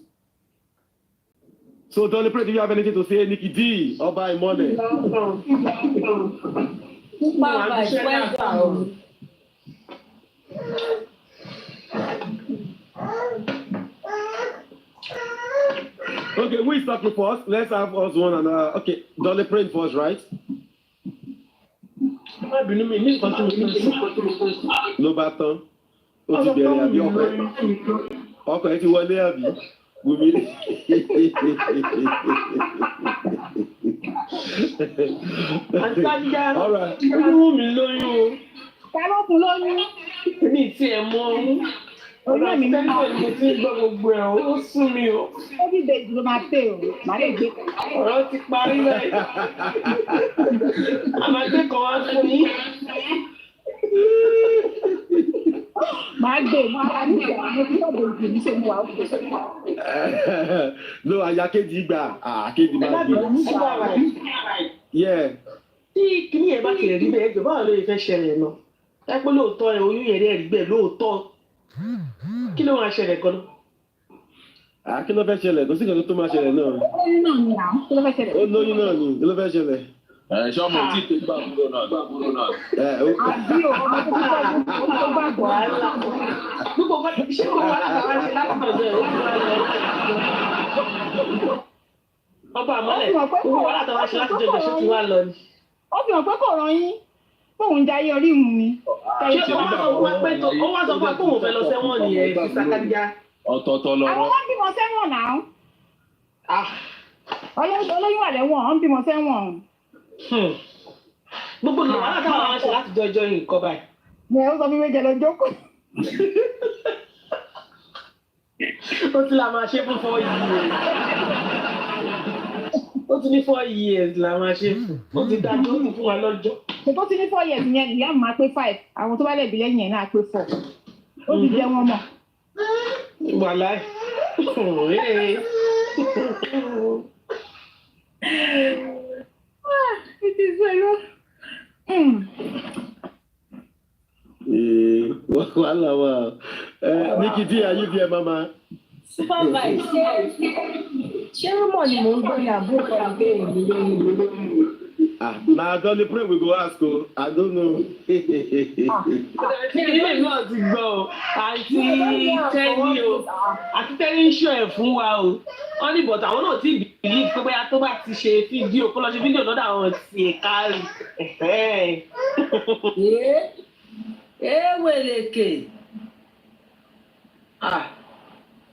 So, Dolly Praying, do you have anything to say, Nikki D? Or by Monday? Okay, who is talking first? Let's have us one and okay, Dolly Praying first, right? No button. Ó ti bẹ̀rẹ̀ àbí ọkọ̀ ẹ ti wọlé àbí Wùmí. All right. Wùmí lóyún o. Ta ló fún lóyún? Mi ti ẹ̀ mọ̀ ọ́n. Ọ̀rọ̀ mi ní mo ti ń gbọ́ gbogbo ẹ̀ ó sún mi o. Every day ló máa pè o, màá lè gbé. Ọ̀rọ̀ ti parí báyìí. Àmàgbé kan wá fún yín. Màá gbé máa nígbà mo ti sọ̀rọ̀ ìgbè ní ṣe mo wà òkè. No, àyà kejì gbà, kejì máa gbé. Yeah. Tí kíní ẹ̀ bá tilẹ̀ rí bẹ́ẹ̀ jọ̀ọ́ báwo ló yẹ fẹ́ ṣẹlẹ̀ náà? Ẹ pé lóòótọ́ ẹ̀ oyún yẹn rẹ̀ rí bẹ́ẹ̀ lóòótọ́. Kí ló máa ṣẹlẹ̀ gan-an? Kí ló fẹ́ ṣẹlẹ̀? Kò sí nǹkan tó máa ṣẹlẹ̀ náà. Olóyún náà ni à ń kí ló fẹ́ ṣẹlẹ̀? Ó lóyún náà ni, kí ló fẹ́ ṣẹlẹ̀? Ṣọ́mọ tí tó gbà kúrò náà. Àbí o, ọmọ tó kọ́ tó bá gbọ́ àlá. Gbogbo ọmọ ṣé kò wá láti wá láti bẹ̀rẹ̀ ó ti wá lọ. Ọba àmọ́lẹ̀ kò wá láti wá ṣe láti jẹjẹ ṣé ti wá lọ ni. Ó fi hàn pé kò rán yín fóun jayé orí mu ni. Ṣé ó wá sọ fún wa pé ó wá sọ fún wa pé òun fẹ́ lọ sẹ́wọ̀n nìyẹn fi Sàkàdíjà? Ọ̀tọ̀ọ̀tọ̀ lọ́rọ̀. Àwọn wọn bímọ sẹ́wọ̀n náà. Olóyún wà lẹ́wọ̀n, wọ́n bímọ sẹ́wọ̀n. Gbogbo ìlú wàhálà táwọn àwọn ṣe láti jọjọ yìí nǹkan báyìí. Ní ẹ̀ ó sọ fún mi jẹ́ lọ jókòó. Ó ti la máa ṣe fún 4 years. Ó ti ní 4 years la máa ṣe fún. Ó ti dájú ó ti fún wa lọ́jọ́. Tó ti ní 4 years yẹn ìyá mi máa pé 5. Àwọn tó bá lẹ̀ bí lẹ́yìn ẹ̀ náà pé 4. Ó ti jẹ́ wọn mọ̀. Wàláì. It is very Wàhálà wà. Nikki D, are you there, Mama? Supervise, ṣé rúmọ̀ ni mò ń gbọ́ ní àbúrò kan gbé ìlú lórí? Na Dolly pray we go ask o. I don't know. Ilé náà ti gbọ́ o, àti tẹ́lí o, àti tẹ́lí ń ṣọ́ ẹ̀ fún wa o. Wọ́n ní bọ̀tà àwọn náà ti bìlí pé bóyá tó bá ti ṣe fídíò kó lọ ṣe fídíò lọ́dọ̀ àwọn ti ẹ̀ka rẹ̀. Wèlèkè.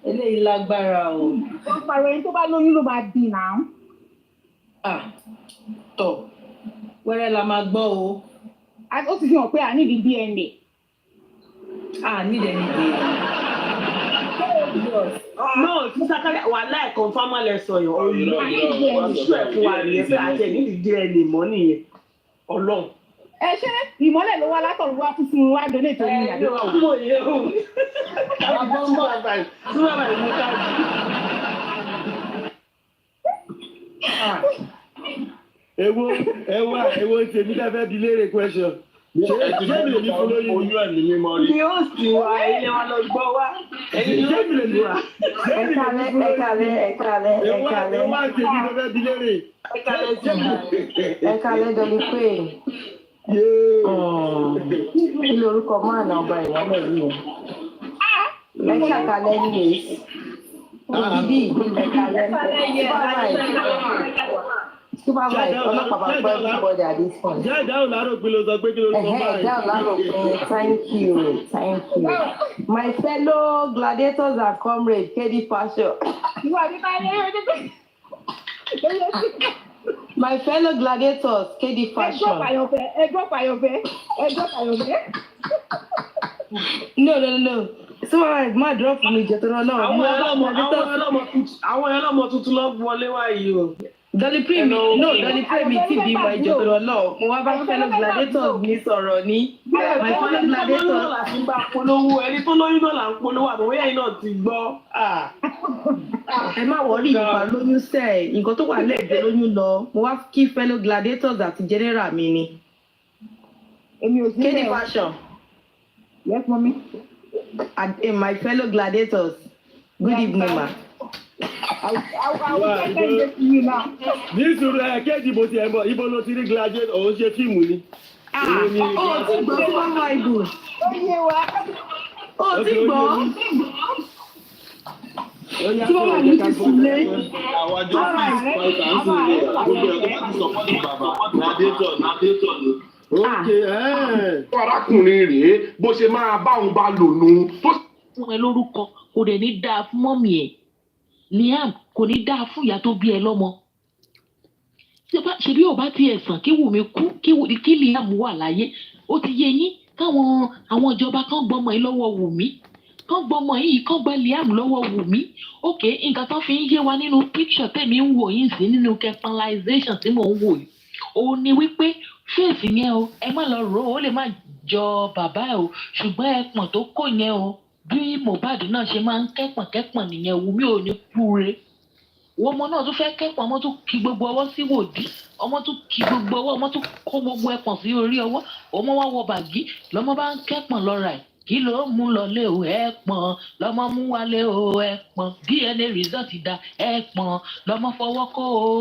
Eléyìí lágbára o. Ó pariwo ẹni tó bá lóyún ló máa bí náà. Tọ̀, wẹ́rẹ́ la máa gbọ́ o. Ó ti fi hàn pé a ní di DNA. Ní DNA. No, tí Sàkàdíjà wà láì confirm lẹ sọ yẹn. Ọlọ́run ṣú ẹ̀ fún wa nìyẹn pé àti ẹ̀ nídìí DNA mọ́ nìyẹn. Ọlọ́run. Ẹ ṣe ìmọ́lẹ̀ ló wá látọ̀run wá fún wa donate tó yín àdé. Mo yẹ o. Àwọn ọmọ àbáyé tí wọ́n bá yẹ ká jù. Ewo ń tèmi dábẹ́ di léèrè question. Ṣé mi lè ní fún lóyún? Oyún ẹ̀ ní mímọ́ rí. Ni ó sì wá ilé wa lọ gbọ́ wá. Ẹni ni ó sì lè wá. Ẹ̀kálẹ́. Ewo ń tèmi dábẹ́ di léèrè. Ẹ̀kálẹ́ Dolly pé. Kí lorúkọ máa nà ọba ìwọ́lẹ̀ yìí? Ẹ ṣàkálẹ́ nílé. Òbí ẹ̀kálẹ́. Supervise, ọlọ́pàá bá pẹ́ everybody at this point. Jẹ́ ìdáhùn láàárọ̀ pé ló sọ pé kí ló sọ báyìí. Ìdáhùn láàárọ̀ pé thank you. My fellow gladiators and comrades, KD Passion. My fellow gladiators, KD Fashion. Ẹjọ́ pàyọ̀fẹ́. No. Supervise, má drop mi jẹ́ tọ́rọ náà. Àwọn ọlọ́mọ tuntun lọ wọlé wáyé o. Dolly pray mi tí bí ìmọ̀ ìjọ tọ́rọ náà. Mo wá bá fellow gladiators mi sọ̀rọ̀ ní. My fellow gladiators. Ẹni tó lóyún náà là ń polówó àbọ̀wé ẹ̀yìn náà ti gbọ́. Ẹ má wọrí ìgbà lóyún sẹ́ẹ̀, nǹkan tó wà lẹ́ẹ̀dẹ́ lóyún lọ. Mo wá kí fellow gladiators àti general mi ni. Èmi ò sí KD Fashion. Yes, mommy. And my fellow gladiators, good evening, ma. Ní ìṣòro kejì mo ti ẹ̀ mọ̀, ibo ló ti rí gladiator, òun ṣe fíìmù ni. Ó ti gbọ́ fún ọmọ ìbò. Ó ti gbọ́. Tí wọ́n wà ní ti sílé. Àwọn àjọ fún ìsìnkú àǹsì rẹ̀ gbogbo ẹ̀ tó bá ti sọ̀pọ̀ ní bàbá gladiator ni. Arákùnrin rèé bó ṣe máa bá òun bá lò nù. Fún ẹ lórúkọ kò dẹ̀ ní dáa fún mọ́mì ẹ̀. Liam kò ní dáa fún ìyá tó bí ẹ lọ́mọ. Ṣebí ò bá tiẹ̀ sàn kí Wùmí kú kí Liam wà láyé. Ó ti yé yín káwọn ìjọba kan gbọ́mọ ẹ lọ́wọ́ Wùmí. kán gbọmọ yìí kán gba Liam lọ́wọ́ Wùmí ok nǹkan tó fi ń yé wa nínú picture tèmi ń wò yìí sí nínú capitalization tí mò ń wò yìí òun ni wípé fèsì yẹn o ẹ má lọ rò ó lè má jọ bàbá ẹ o ṣùgbọ́n ẹpọ̀n tó kó yẹn o bí Mohbad náà ṣe máa ń kẹ́pọ̀n nìyẹn Wùmí ò ní kúre ọmọ náà tún fẹ́ kẹ́pọ̀n ọmọ tún kí gbogbo ọwọ́ sí wòdì ọmọ tún kí gbogbo ọwọ́ ọmọ tún kó gbogbo ẹpọ̀n sí orí ọwọ́ ọmọ wa wọ bàgí lọmọ bá ń kẹ́pọ̀n lọ́ra ẹ̀ kí ló mú lọlé o ẹpọ̀n lọmọ mú wálé o ẹpọ̀n DNA result dá ẹpọ̀n lọmọ fọwọ́ kó o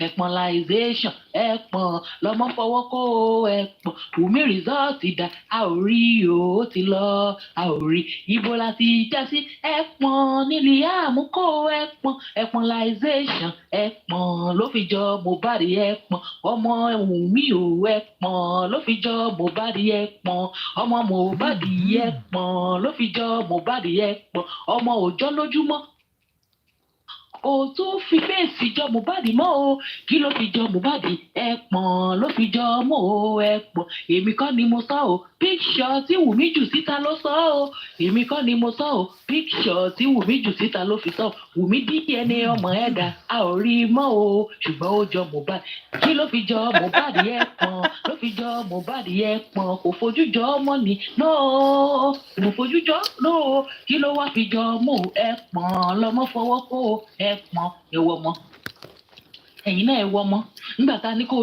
ẹpọ̀nization ẹpọ̀n lọmọ fọwọ́ kó o ẹpọ̀n Wùmí result dá a ò rí o ó ti lọ a ò rí ibo la ti já sí ẹpọ̀n ní Liam kó ẹpọ̀nization ẹpọ̀n ló fi jọ Mohbad ẹpọ̀n ọmọ Wùmí o ẹpọ̀n ló fi jọ Mohbad ẹpọ̀n ọmọ Mohbad ẹpọ̀n ló fi jọ Mohbad ẹpọ̀n ọmọ òòjọ́ lójúmọ́ o tún fi fèsì jọ Mohbad mọ́ o kí ló fi jọ Mohbad ẹpọ̀n ló fi jọ mọ́ o ẹpọ̀n èmi kọ́ ni mo sọ o picture tí Wùmí jù síta ló sọ o èmi kọ́ ni mo sọ o picture tí Wùmí jù síta ló fi sọ Wùmí DNA ọmọ ẹ̀dá a ò rí i mọ́ o ṣùgbọ́n ó jọ Mohbad kí ló fi jọ Mohbad ẹpọ̀n ló fi jọ Mohbad ẹpọ̀n kò fojú jọ ọmọ ni kò fojú jọ kí ló wá fi jọ mọ́ ẹpọ̀n lọmọ fọwọ́ kó ẹpọ̀n ẹwọ mọ ẹ̀yin náà ẹwọ mọ nígbà tá a ní kó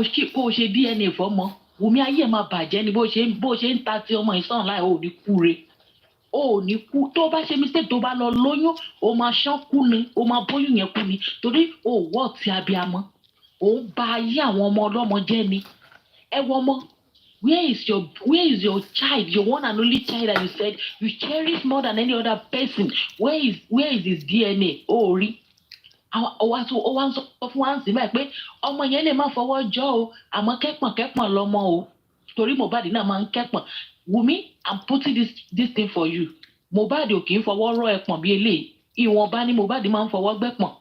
o ṣe DNA fọ́mọ Wùmí ayé máa bàjẹ́ ni bó ṣe ń ta ti ọmọ ìsàn láì ò ní kú re ò ní kú tó bá ṣe mistake tó bá lọ lóyún ó máa ṣán kú ni ó máa bóyún yẹn kú ni torí ó wọ́ ti abiyamọ ó ń ba ayé àwọn ọmọ ọlọ́mọ jẹ́ ni ẹwọ mọ where is your child your one and only child that you said you cherish more than any other person where is his DNA ó rí ó wá ń sọ fún wa ń sìn báyìí pé ọmọ yẹn lè má fọwọ́ jọ o àmọ́ kẹ́pọ̀n lọ́mọ o torí Mohbad náà máa ń kẹ́pọ̀n Wùmí I'm putting this thing for you Mohbad ò kì í fọwọ́ rọ́ ẹpọ̀n bí eléyìí ìwọ̀nba ni Mohbad máa ń fọwọ́ gbẹ́pọ̀n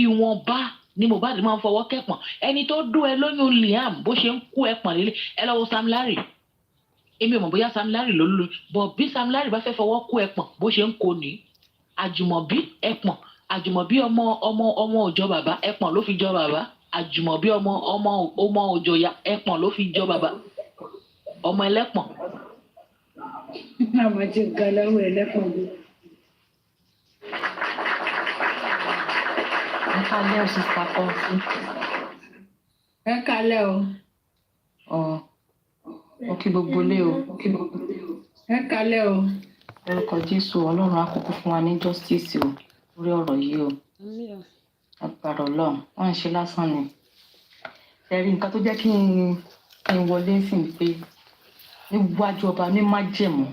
ìwọ̀nba ni Mohbad máa ń fọwọ́ kẹ́pọ̀n ẹni tó dún ẹ lóyún Liam bó ṣe ń kó ẹpọ̀n lélẹ̀ ẹ lọ́wọ́ Sam Larry èmi ò mọ̀ bóyá Sam Larry ló lóyún bọ̀ bí Sam Larry bá fẹ́ fọwọ́ kó ẹpọ̀n bó ṣe ń kó ní Àjùmọ̀bí ẹpọ̀n Àjùmọ̀bí ọmọ òjọ bàbá ẹpọ̀n ló fi jọ bàbá Àjùmọ̀bí ọmọ òjọ ya ẹpọ̀n ló fi jọ bàbá ọmọ ẹlẹ́pọ̀n. Àwọn ti ga lọ́wọ́ ẹlẹ́pọ̀n bí. Ẹ kálẹ́ o sísá kan sí. Ẹ kálẹ́ o. Ó kí gbogbo lé o. Ẹ kálẹ́ o. Orúkọ Jésù Ọlọ́run á kúkú fún wa ní justice o lórí ọ̀rọ̀ yìí o. Agbára Ọlọ́run wọ́n ń ṣe lásán ni. Ẹ̀rí nǹkan tó jẹ́ kí n wọlé sí ni pé níwájú ọba ní májẹ̀mú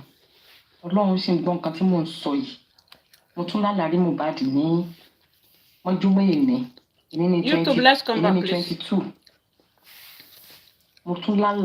Ọlọ́run sì ń gbọ́ nǹkan tí mò ń sọ yìí. Mo tún lálàrí Mohbad ní mọ́júmọ́ èmi ní 22. Mo tún lálàrí.